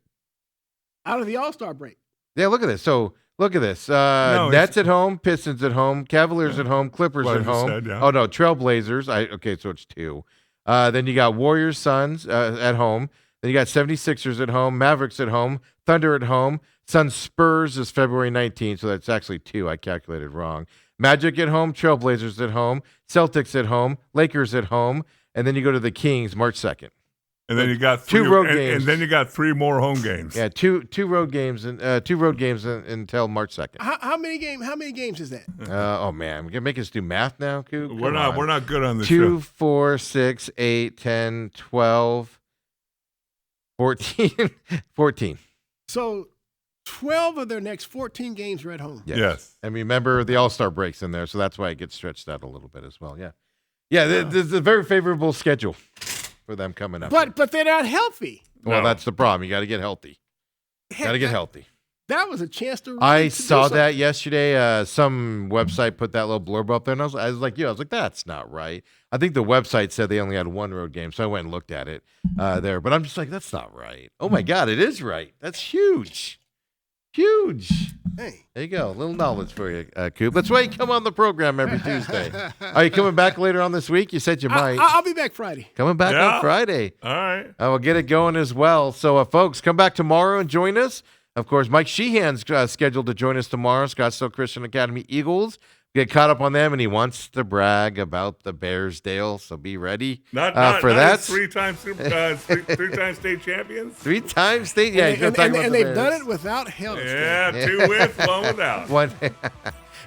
D: Out of the All-Star break.
A: Yeah, look at this. So look at this.
B: No,
A: Nets at home, Pistons at home, Cavaliers at home, Clippers
B: What I
A: at
B: just
A: home.
B: said, yeah.
A: Oh no, Trailblazers. Okay, so it's 2. Then you got Warriors, Suns at home. Then you got 76ers at home, Mavericks at home, Thunder at home. Suns Spurs is February 19th, so that's actually 2. I calculated wrong. Magic at home, Trailblazers at home, Celtics at home, Lakers at home, and then you go to the Kings March 2nd.
B: And then you got
A: 2
B: 3
A: road
B: and,
A: games.
B: and then you got 3 more home games.
A: Yeah, two road games and 2 road games until March 2nd.
D: How many games is that?
A: Oh man, we're gonna make us do math now, Coop.
B: We're not good on this
A: 2,
B: show.
A: 4, 6, 8, 10, 12, 14, 14.
D: So 12 of their next 14 games are at home.
B: Yes.
A: And remember the All-Star breaks in there, so that's why it gets stretched out a little bit as well. Yeah. Yeah, there's a very favorable schedule for them coming up.
D: But they're not healthy.
A: well,
B: No.
A: that's the problem. You got to get healthy. Got to get healthy.
D: That was a chance to.
A: I
D: to
A: saw
D: do
A: that yesterday. Some website put that little blurb up there, and I was like, I was like, that's not right. I think the website said they only had 1 road game, so I went and looked at it there. But I'm just like, that's not right. Oh my God, it is right. That's huge, huge.
D: Hey,
A: There you go, a little knowledge for you, Coop. That's why you come on the program every Tuesday. Are you coming back later on this week? You said you might.
D: I'll be back Friday.
A: Coming back
B: Yeah.
A: on Friday.
B: All right.
A: I will get it going as well. So, folks, come back tomorrow and join us. Of course, Mike Sheehan's scheduled to join us tomorrow. Scottsdale Christian Academy Eagles. Get caught up on them, and he wants to brag about the Bearsdale. So be ready
B: Not
A: for
B: not
A: that.
B: as 3-time three-time state champions.
A: 3-time state. Yeah, he's gonna
D: and
A: talk about the
D: they've
A: Bears.
D: done it without help.
B: Yeah, 2 with, 1 without.
A: One.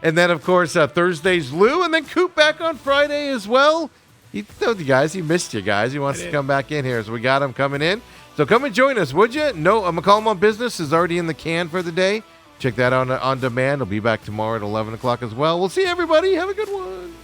A: And then, of course, Thursday's Lou, and then Coop back on Friday as well. He told you guys, he missed you guys. He wants to come back in here, so we got him coming in. So come and join us, would you? No, McCollum on Business is already in the can for the day. Check that out on demand. It'll be back tomorrow at 11 o'clock as well. We'll see everybody. Have a good one.